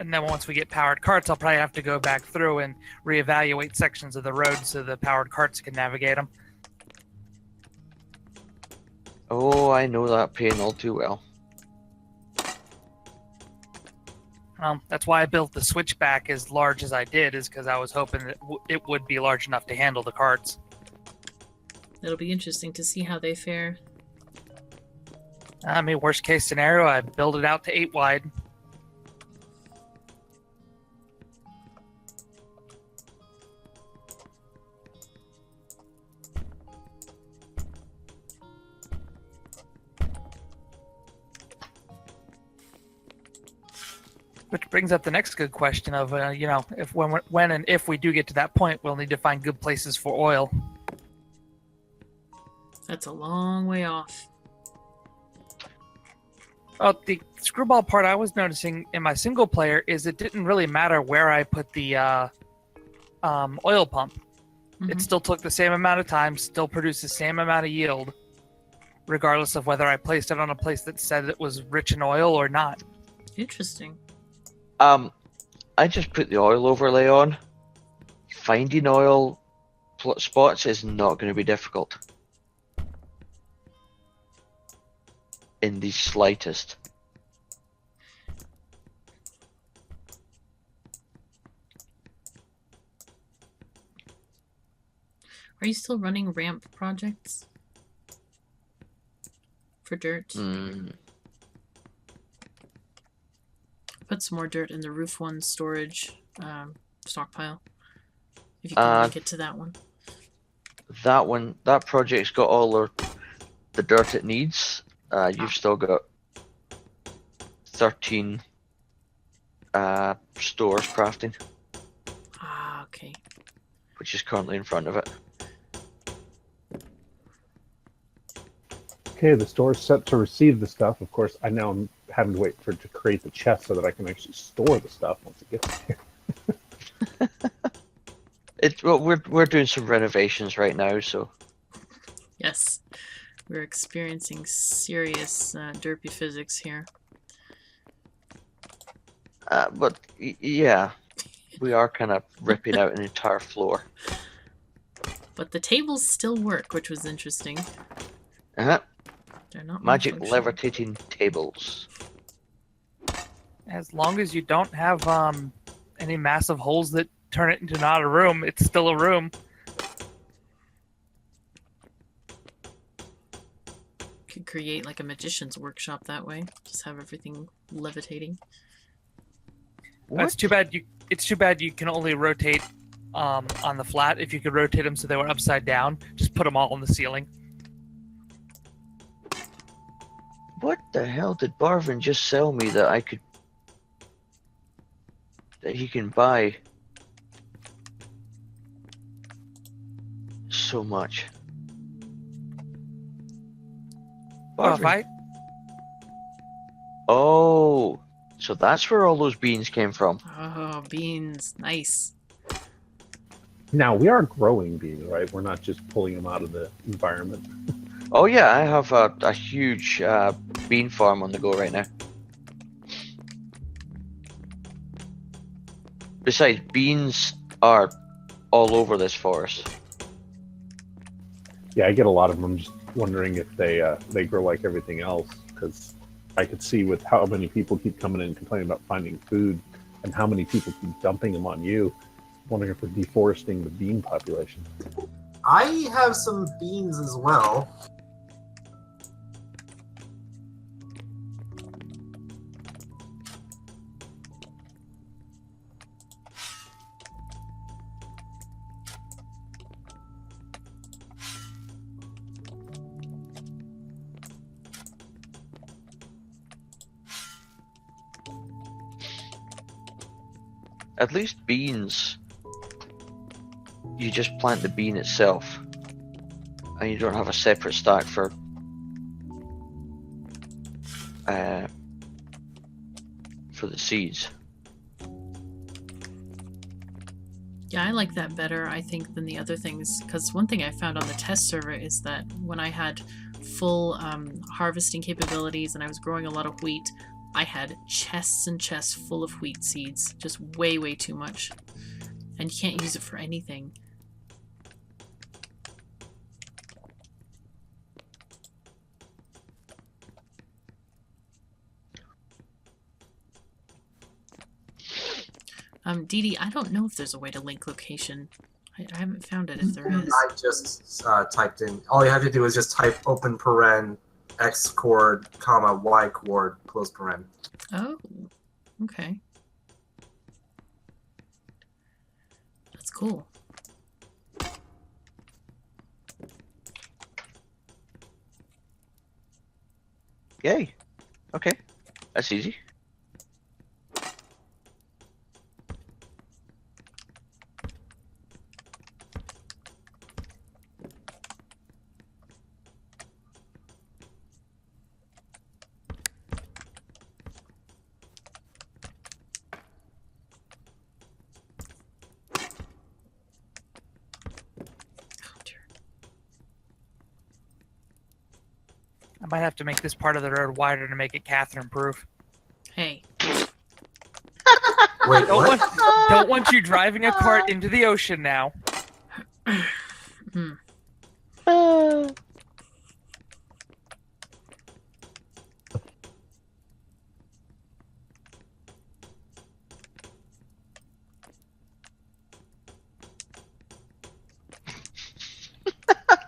S8: And And then once we get powered carts, I'll probably have to go back through and reevaluate sections of the road so the powered carts can navigate them.
S5: Oh, I know that pain all too well.
S8: That's why I built the switchback as large as I did, is because I was hoping that it would be large enough to handle the carts.
S1: It'll be interesting to see how they fare.
S8: I mean, worst case scenario, I build it out to 8 wide. Which brings up the next good question of, if when and if we do get to that point, we'll need to find good places for oil.
S1: That's a long way off.
S8: Oh, the screwball part I was noticing in my single player is it didn't really matter where I put the oil pump.
S1: Mm-hmm.
S8: It still took the same amount of time, still produced the same amount of yield, regardless of whether I placed it on a place that said it was rich in oil or not.
S1: Interesting.
S5: I just put the oil overlay on. Finding oil spots is not going to be difficult. In the slightest.
S1: Are you still running ramp projects? For dirt? Put some more dirt in the roof one storage stockpile. If you can link it to that one.
S5: That project's got all the dirt it needs. You've still got 13 stores crafting.
S1: Ah, okay.
S5: Which is currently in front of it.
S4: Okay, the store's set to receive the stuff. Of course, I now am having to wait for it to create the chest so that I can actually store the stuff once it gets there.
S5: We're doing some renovations right now, so.
S1: Yes, we're experiencing serious derpy physics here.
S5: But yeah, we are kind of ripping out an entire floor.
S1: But the tables still work, which was interesting.
S5: Uh-huh.
S1: They're not
S5: Magic
S1: malfunctioning.
S5: levitating tables.
S8: As long as you don't have any massive holes that turn it into not a room, it's still a room.
S1: Could create like a magician's workshop that way. Just have everything levitating.
S8: It's too bad you can only rotate on the flat. If you could rotate them so they were upside down, just put them all on the ceiling.
S5: What the hell did Barvin just sell me that I could... that he can buy so much? Barvin. Oh, so that's where all those beans came from.
S1: Oh, beans. Nice.
S4: Now, we are growing beans, right? We're not just pulling them out of the environment.
S5: Oh yeah, I have a huge bean farm on the go right now. Besides, beans are all over this forest.
S4: Yeah, I get a lot of them. I'm just wondering if they grow like everything else, because I could see with how many people keep coming in and complaining about finding food and how many people keep dumping them on you. Wondering if we're deforesting the bean population.
S2: I have some beans as well.
S5: At least beans, you just plant the bean itself, and you don't have a separate stack for the seeds.
S1: Yeah, I like that better, I think, than the other things. Because one thing I found on the test server is that when I had full harvesting capabilities and I was growing a lot of wheat, I had chests and chests full of wheat seeds. Just way, way too much. And you can't use it for anything. Dee Dee, I don't know if there's a way to link location. I haven't found it if there is.
S2: I just typed in. All you have to do is just type open paren x chord comma y chord close paren.
S1: Oh, okay. That's cool.
S5: Yay. Okay. That's easy.
S8: I might have to make this part of the road wider to make it Catherine proof.
S1: Hey.
S2: Wait, what?
S8: Don't want you driving a cart into the ocean now.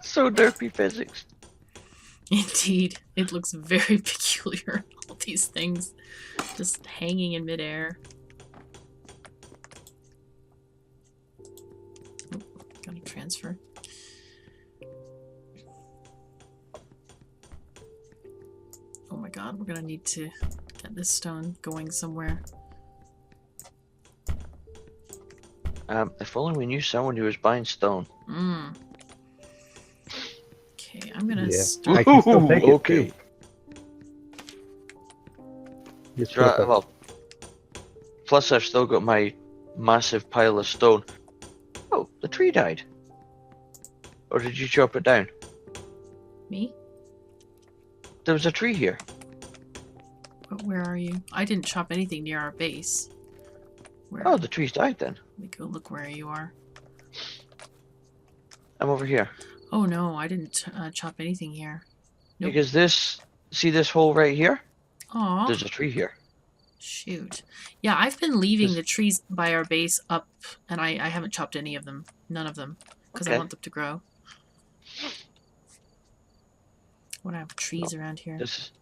S5: So derpy physics.
S1: Indeed. It looks very peculiar. All these things just hanging in midair. Oh, gotta transfer. Oh my god, we're gonna need to get this stone going somewhere.
S5: If only we knew someone who was buying stone.
S1: Okay, I'm gonna
S12: Yeah.
S1: start.
S12: I can still take it.
S5: Okay.
S12: Too. Just put up a-
S5: Well, plus I've still got my massive pile of stone. Oh, the tree died. Or did you chop it down?
S1: Me?
S5: There was a tree here.
S1: But where are you? I didn't chop anything near our base. Where?
S5: Oh, the tree's died then.
S1: Let me go look where you are.
S5: I'm over here.
S1: Oh no, I didn't chop anything here. Nope.
S5: Because this, see this hole right here?
S1: Aw.
S5: There's a tree here.
S1: Shoot. Yeah, I've been leaving
S5: Just-
S1: the trees by our base up, and I haven't chopped any of them. None of them. Because I
S5: Okay.
S1: want them to grow. What, I have trees around here?
S5: This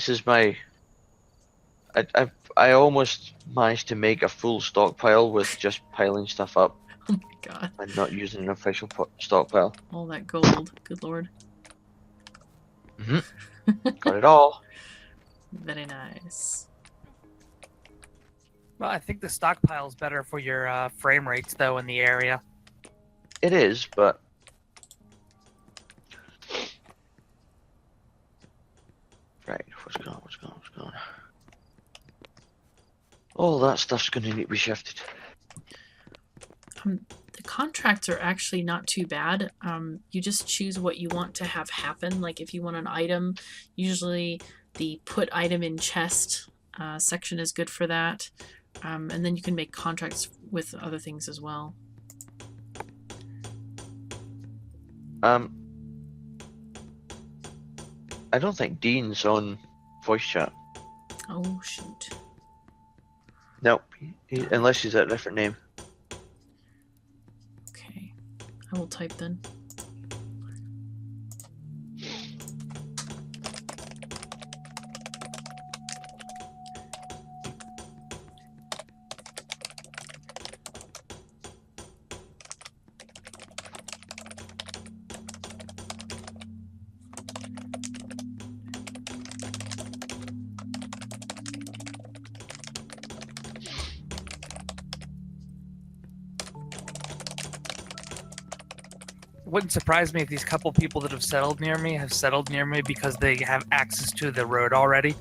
S5: is my. I almost managed to make a full stockpile with just piling stuff up
S1: Oh my god.
S5: and not using an official stockpile.
S1: All that gold. Good lord.
S5: Got it all.
S1: Very nice.
S8: Well, I think the stockpile's better for your frame rates, though, in the area.
S5: It is, but right. What's going on? What's going on? What's going on? All that stuff's going to need to be shifted.
S1: The contracts are actually not too bad. You just choose what you want to have happen. Like if you want an item, usually the put item in chest section is good for that. And then you can make contracts with other things as well.
S5: I don't think Dean's on voice chat.
S1: Oh, shoot.
S5: Nope, unless he's at a different name.
S1: Okay. I will type then.
S8: Wouldn't surprise me if these couple people that have settled near me because they have access to the road already.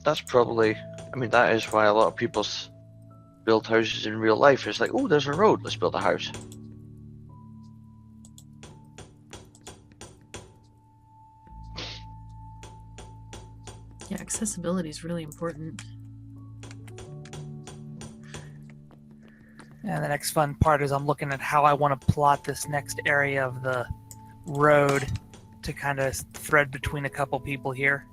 S5: That's probably. I mean, that is why a lot of people build houses in real life. It's like, oh, there's a road, let's build a house.
S1: Yeah, accessibility is really important.
S8: And the next fun part is I'm looking at how I want to plot this next area of the road to kind of thread between a couple people here.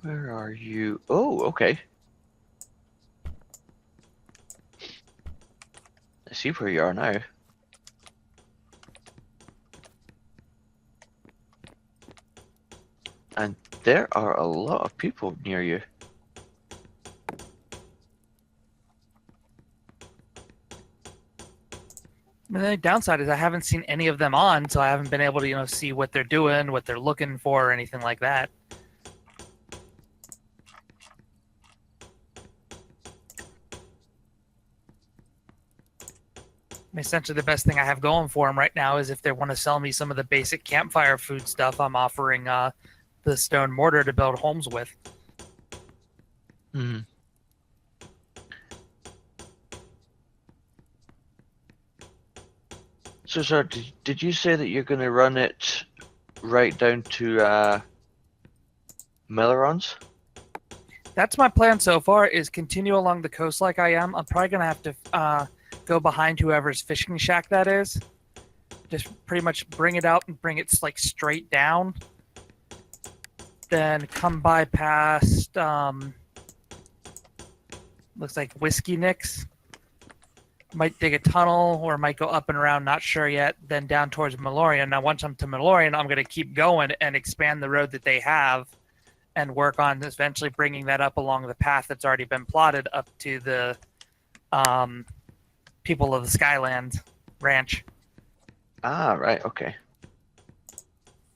S5: Where are you? Oh, okay. I see where you are now. And there are a lot of people near you.
S8: The only downside is I haven't seen any of them on, so I haven't been able to, see what they're doing, what they're looking for, or anything like that. Essentially, the best thing I have going for them right now is if they want to sell me some of the basic campfire food stuff, I'm offering the stone mortar to build homes with.
S5: Hmm. So, sir, did you say that you're going to run it right down to Melorons?
S8: That's my plan so far, is continue along the coast like I am. I'm probably going to have to go behind whoever's fishing shack that is. Just pretty much bring it out and bring it like straight down. Then come by past, looks like Whiskey Nicks. Might dig a tunnel or might go up and around, not sure yet. Then down towards Malorian. Now, once I'm to Malorian, I'm going to keep going and expand the road that they have and work on eventually bringing that up along the path that's already been plotted up to the people of the Skyland Ranch.
S5: Ah, right, okay.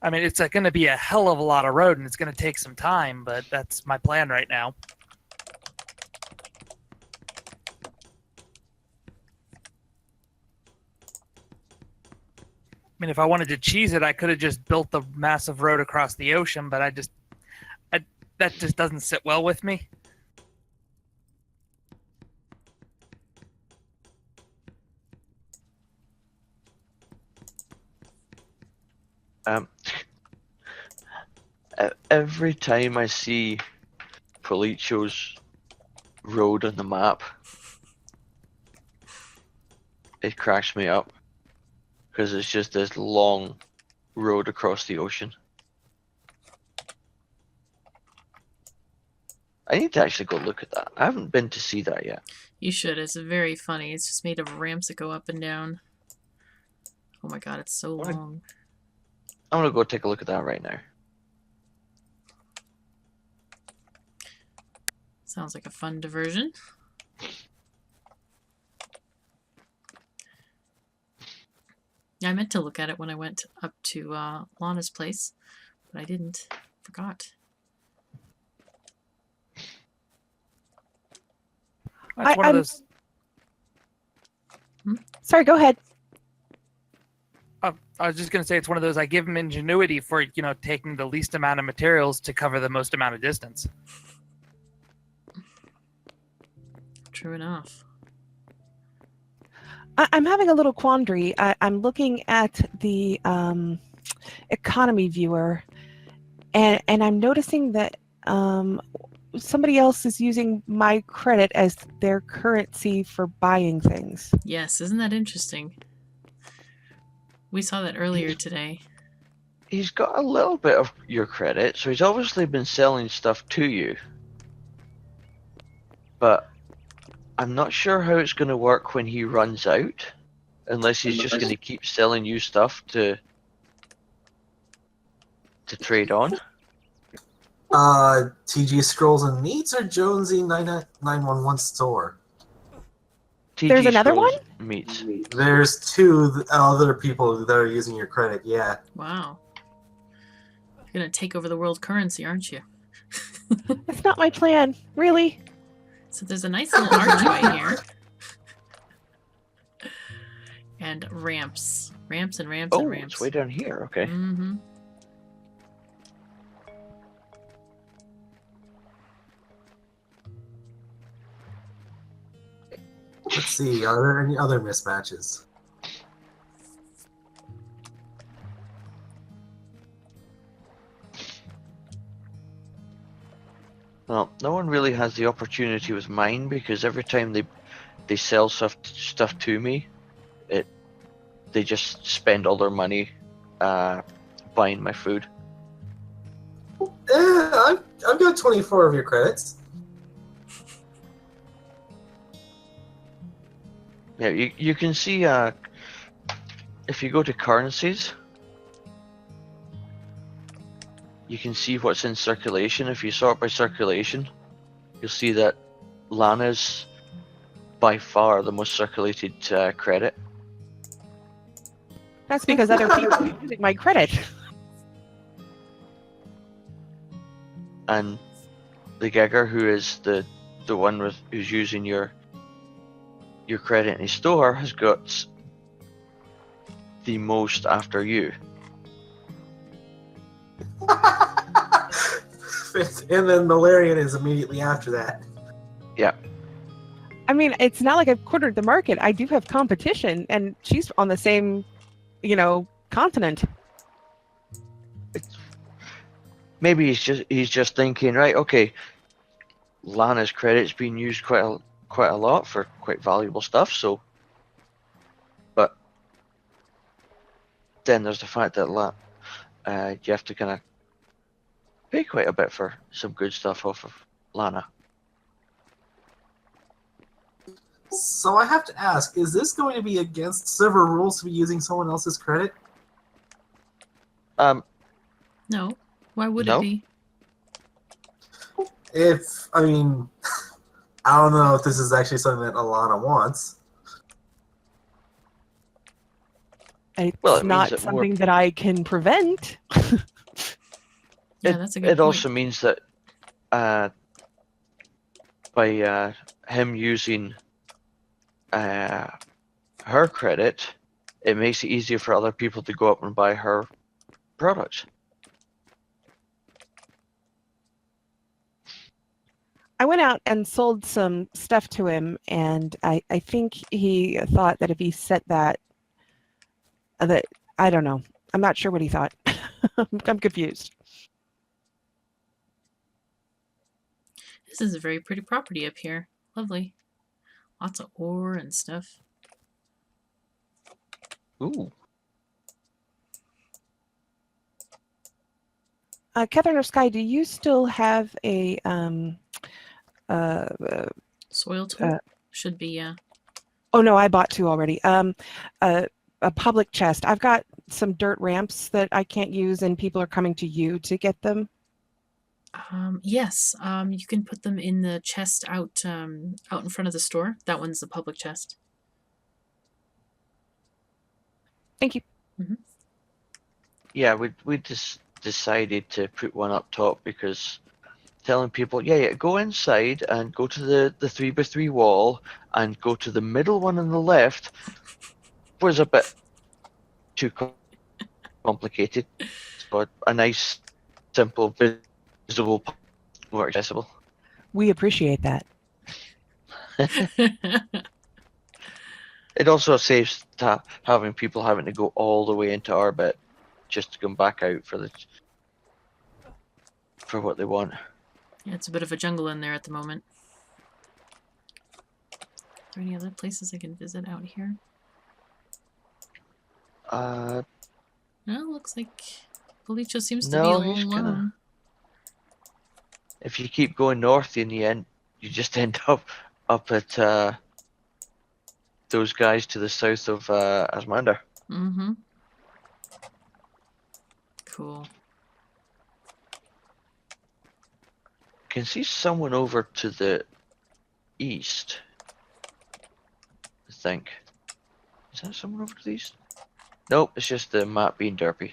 S8: I mean, it's going to be a hell of a lot of road and it's going to take some time, but that's my plan right now. I mean, if I wanted to cheese it, I could have just built the massive road across the ocean, but that just doesn't sit well with me.
S5: Every time I see Policho's road on the map, it cracks me up. Because it's just this long road across the ocean. I need to actually go look at that. I haven't been to see that yet.
S1: You should. It's very funny. It's just made of ramps that go up and down. Oh my god, it's so long.
S5: I'm gonna go take a look at that right now.
S1: Sounds like a fun diversion. Yeah, I meant to look at it when I went up to Lana's place, but I didn't. Forgot.
S8: That's one of those.
S6: Sorry, go ahead.
S8: I was just going to say it's one of those, I give them ingenuity for, taking the least amount of materials to cover the most amount of distance.
S1: True enough.
S6: I'm having a little quandary. I'm looking at the economy viewer, and I'm noticing that somebody else is using my credit as their currency for buying things.
S1: Yes, isn't that interesting? We saw that earlier today.
S5: He's got a little bit of your credit, so he's obviously been selling stuff to you. But I'm not sure how it's going to work when he runs out, unless he's just going to keep selling you stuff to trade on.
S2: TG Scrolls and Meats or Jonesy 911 store?
S5: TG
S6: There's another
S5: Scrolls
S6: one?
S5: Meats.
S2: There's two other people that are using your credit, yeah.
S1: Wow. You're gonna take over the world currency, aren't you?
S6: That's not my plan. Really?
S1: So there's a nice little archway here. And ramps. Ramps and ramps and
S5: Oh,
S1: ramps.
S5: it's way down here. Okay.
S1: Mm-hmm.
S2: Let's see, are there any other mismatches?
S5: Well, no one really has the opportunity with mine because every time they sell stuff to me, they just spend all their money buying my food.
S2: I've got 24 of your credits.
S5: Yeah, you can see if you go to currencies, you can see what's in circulation. If you sort by circulation, you'll see that Lana's by far the most circulated credit.
S6: That's because other people are using my credit.
S5: And the Gagger, who is the one who's using your credit in his store, has got the most after you.
S2: And then Malarian is immediately after that.
S5: Yeah.
S6: I mean, it's not like I've cornered the market. I do have competition, and she's on the same, continent.
S5: Maybe he's just thinking, right? Okay, Lana's credit's being used quite a lot for quite valuable stuff. So, but then there's the fact that you have to kind of pay quite a bit for some good stuff off of Lana.
S2: So I have to ask, is this going to be against server rules to be using someone else's credit?
S1: No. Why would
S5: No.
S1: it be?
S2: I don't know if this is actually something that Alana wants.
S6: It's
S5: Well, it means
S6: not
S5: that
S6: something that I can prevent.
S1: Yeah, that's a good
S5: It
S1: point.
S5: also means that by him using her credit, it makes it easier for other people to go up and buy her products.
S6: I went out and sold some stuff to him, and I think he thought that if he set that I don't know. I'm not sure what he thought. I'm confused.
S1: This is a very pretty property up here. Lovely. Lots of ore and stuff.
S5: Ooh.
S6: KatherineOfSky, do you still have a
S1: Soil tool? Should be, yeah.
S6: Oh no, I bought two already. A public chest. I've got some dirt ramps that I can't use, and people are coming to you to get them.
S1: Yes. You can put them in the chest out in front of the store. That one's the public chest.
S6: Thank you.
S1: Mm-hmm.
S5: Yeah, we just decided to put one up top because telling people, yeah, go inside and go to the 3x3 wall and go to the middle one on the left was a bit too complicated. So a nice, simple, visible, more accessible.
S6: We appreciate that.
S5: It also saves having people having to go all the way into our bit just to come back out for what they want.
S1: Yeah, it's a bit of a jungle in there at the moment. Are there any other places I can visit out here? No, looks like Policho seems to be
S5: No,
S1: all
S5: he's
S1: alone.
S5: gonna. If you keep going north in the end, you just end up up at those guys to the south of Asmander.
S1: Mm-hmm. Cool.
S5: Can see someone over to the east. I think. Is that someone over to the east? Nope, it's just the map being derpy.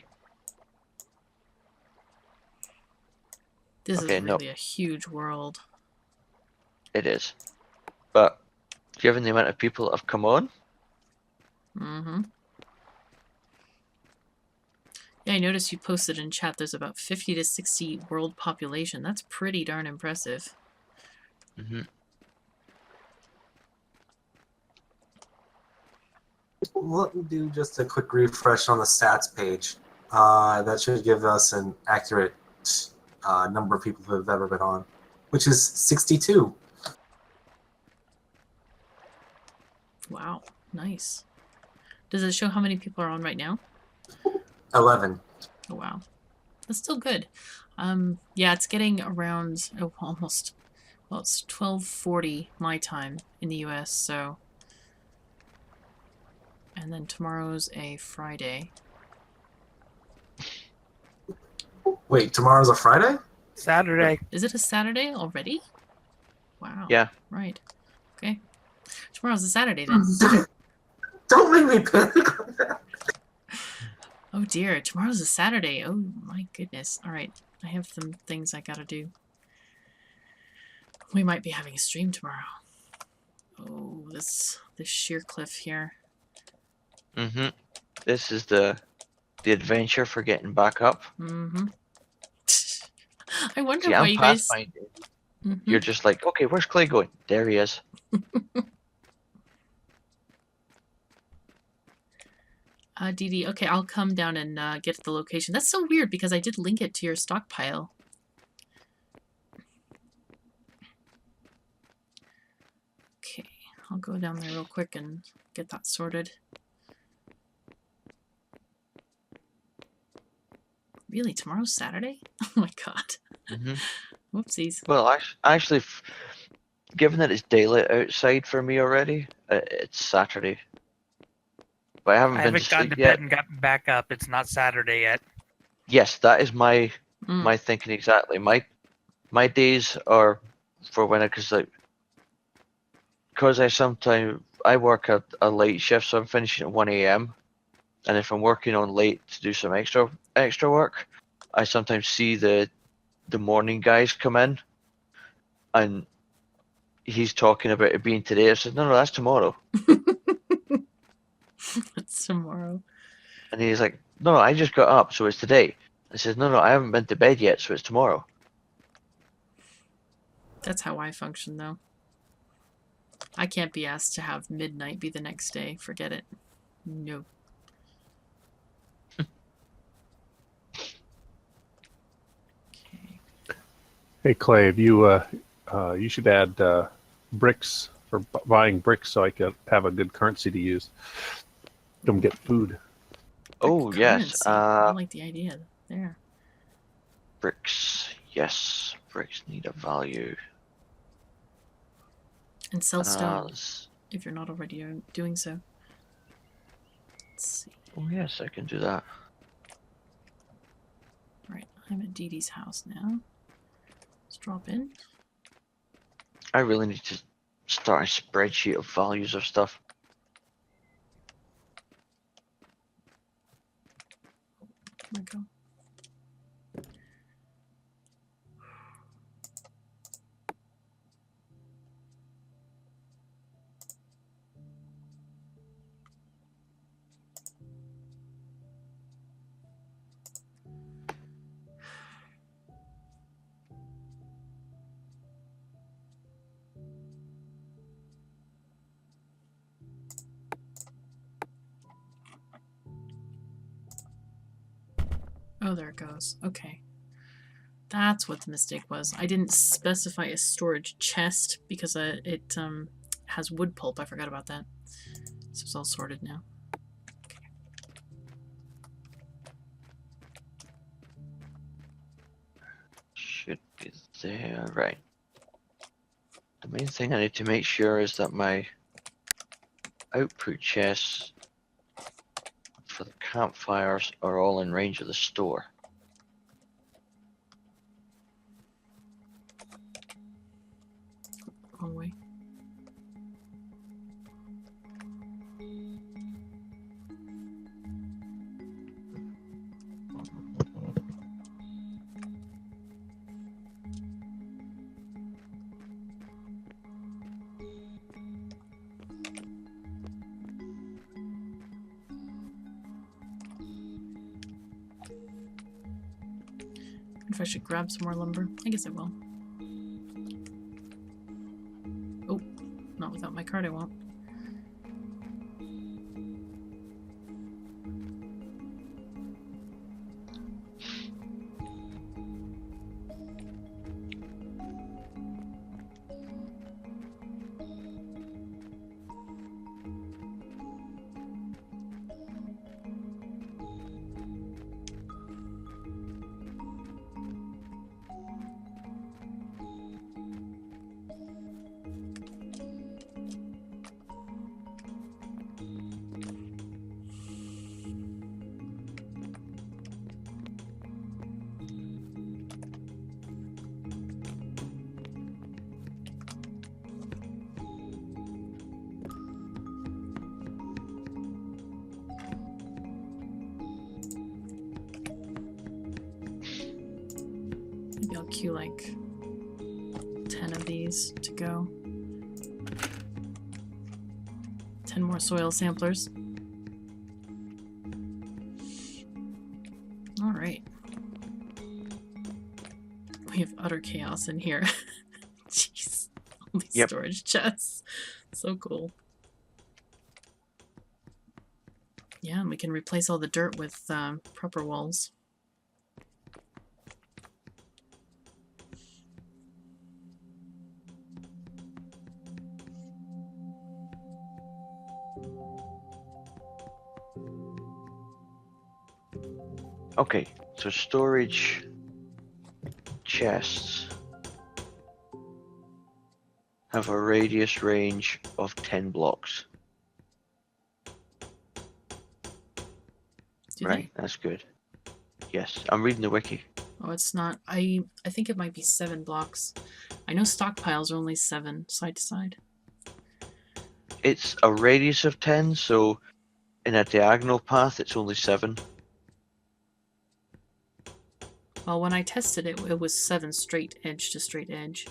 S1: This
S5: Okay,
S1: is
S5: no.
S1: really a huge world.
S5: It is. But given the amount of people that have come on,
S1: Mm-hmm. Yeah, I noticed you posted in chat there's about 50 to 60 world population. That's pretty darn impressive.
S2: Let me do just a quick refresh on the stats page. That should give us an accurate number of people who have ever been on, which is 62.
S1: Wow, nice. Does it show how many people are on right now?
S2: 11.
S1: Oh, wow. That's still good. Yeah, it's getting around, oh, almost, well, it's 12:40 my time in the US, so. And then tomorrow's a Friday.
S2: Wait, tomorrow's a Friday?
S8: Saturday.
S1: Is it a Saturday already? Wow.
S5: Yeah.
S1: Right. Okay. Tomorrow's a Saturday then.
S2: Don't make me panic on that.
S1: Oh dear, tomorrow's a Saturday. Oh my goodness. Alright, I have some things I gotta do. We might be having a stream tomorrow. Oh, this sheer cliff here.
S5: this is the adventure for getting back up.
S1: Mm-hmm. I wonder
S5: See,
S1: why
S5: I'm
S1: you
S5: past
S1: guys...
S5: mine.
S1: Mhm.
S5: You're just like, okay, where's Clay going? There he is.
S1: Dee Dee, okay, I'll come down and get the location. That's so weird because I did link it to your stockpile. Okay, I'll go down there real quick and get that sorted. Really, tomorrow's Saturday? Oh my god. Whoopsies.
S5: Well, actually, given that it's daylight outside for me already, it's Saturday. But I haven't
S8: I
S5: been to
S8: haven't gotten
S5: sleep
S8: to
S5: yet.
S8: bed and gotten back up. It's not Saturday yet.
S5: Yes, that is my thinking exactly. My days are for when because I work at a late shift, so I'm finishing at 1 a.m. And if I'm working on late to do some extra work, I sometimes see the morning guys come in, and he's talking about it being today. I said, no, that's tomorrow.
S1: It's tomorrow.
S5: And he's like, no, I just got up, so it's today. I said, no, I haven't been to bed yet, so it's tomorrow.
S1: That's how I function, though. I can't be asked to have midnight be the next day. Forget it. No.
S4: Hey Clay, have you you should add bricks for buying bricks so I could have a good currency to use. Come get food.
S5: Oh yes,
S1: I like the idea there.
S5: Bricks. Yes, bricks need a value.
S1: And sell stone if you're not already doing so. Let's see.
S5: Oh yes, I can do that.
S1: Right, I'm at Dee Dee's house now. Let's drop in.
S5: I really need to start a spreadsheet of values of stuff.
S1: There we go. Oh, there it goes. Okay. That's what the mistake was. I didn't specify a storage chest because it has wood pulp. I forgot about that. So it's all sorted now.
S5: Should be there, right. The main thing I need to make sure is that my output chests for the campfires are all in range of the store.
S1: Wrong way. If I should grab some more lumber. I guess I will. Oh, not without my card, I won't. Maybe I'll queue like 10 of these to go. 10 more soil samplers. Alright. We have utter chaos in here. Jeez. All these storage chests. So cool. Yeah, and we can replace all the dirt with proper walls.
S5: Okay, so storage chests have a radius range of 10 blocks.
S1: Do
S5: Right, that's good. Yes, I'm reading the wiki.
S1: Oh, it's not. I think it might be 7 blocks. I know stockpiles are only 7 side to side.
S5: It's a radius of 10, so in a diagonal path it's only 7.
S1: Well, when I tested it, it was 7 straight edge to straight edge.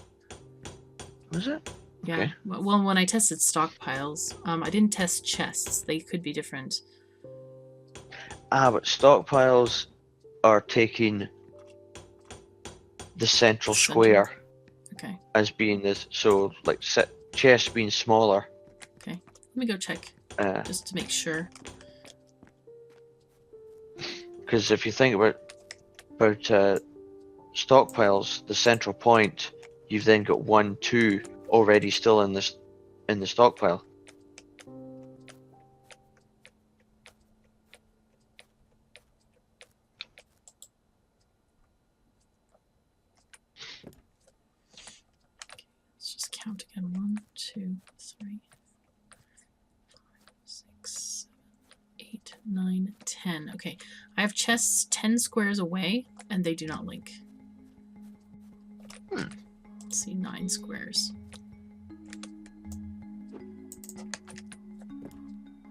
S5: Was it?
S1: Yeah.
S5: Okay.
S1: Well, when I tested stockpiles, I didn't test chests. They could be different.
S5: Ah, but stockpiles are taking the central square
S1: Okay.
S5: as being this, so like chests being smaller.
S1: Okay. Let me go check just to make sure.
S5: Because if you think about stockpiles, the central point, you've then got 1, 2 already still in the stockpile.
S1: Let's just count again. 1, 2, 3, 5, 6, 7, 8, 9, 10. Okay. I have chests 10 squares away, and they do not link. Let's see, 9 squares.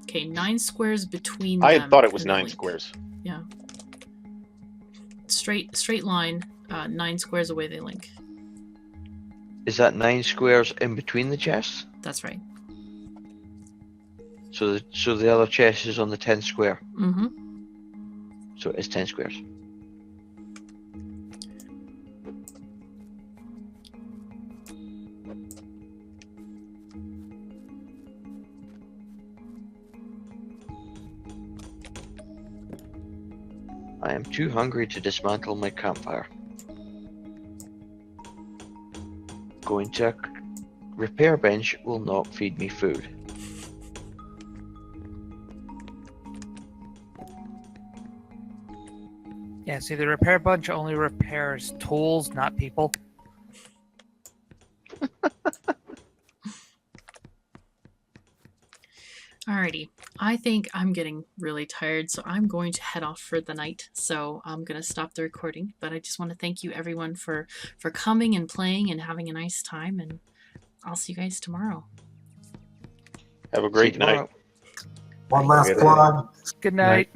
S1: Okay, 9 squares between them.
S10: I thought it was
S1: and they
S10: 9
S1: link.
S10: squares.
S1: Yeah. Straight line, 9 squares away they link.
S5: Is that 9 squares in between the chests?
S1: That's right.
S5: So the other chest is on the 10 square.
S1: Mm-hmm.
S5: So it's 10 squares. I am too hungry to dismantle my campfire. Going to a repair bench will not feed me food.
S8: Yeah, see, the repair bunch only repairs tools, not people.
S1: Alrighty, I think I'm getting really tired, so I'm going to head off for the night. So I'm going to stop the recording, but I just want to thank you everyone for coming and playing and having a nice time, and I'll see you guys tomorrow.
S10: Have a
S5: See you
S10: great night.
S5: tomorrow.
S2: One last
S12: Good
S2: plug.
S8: Good night.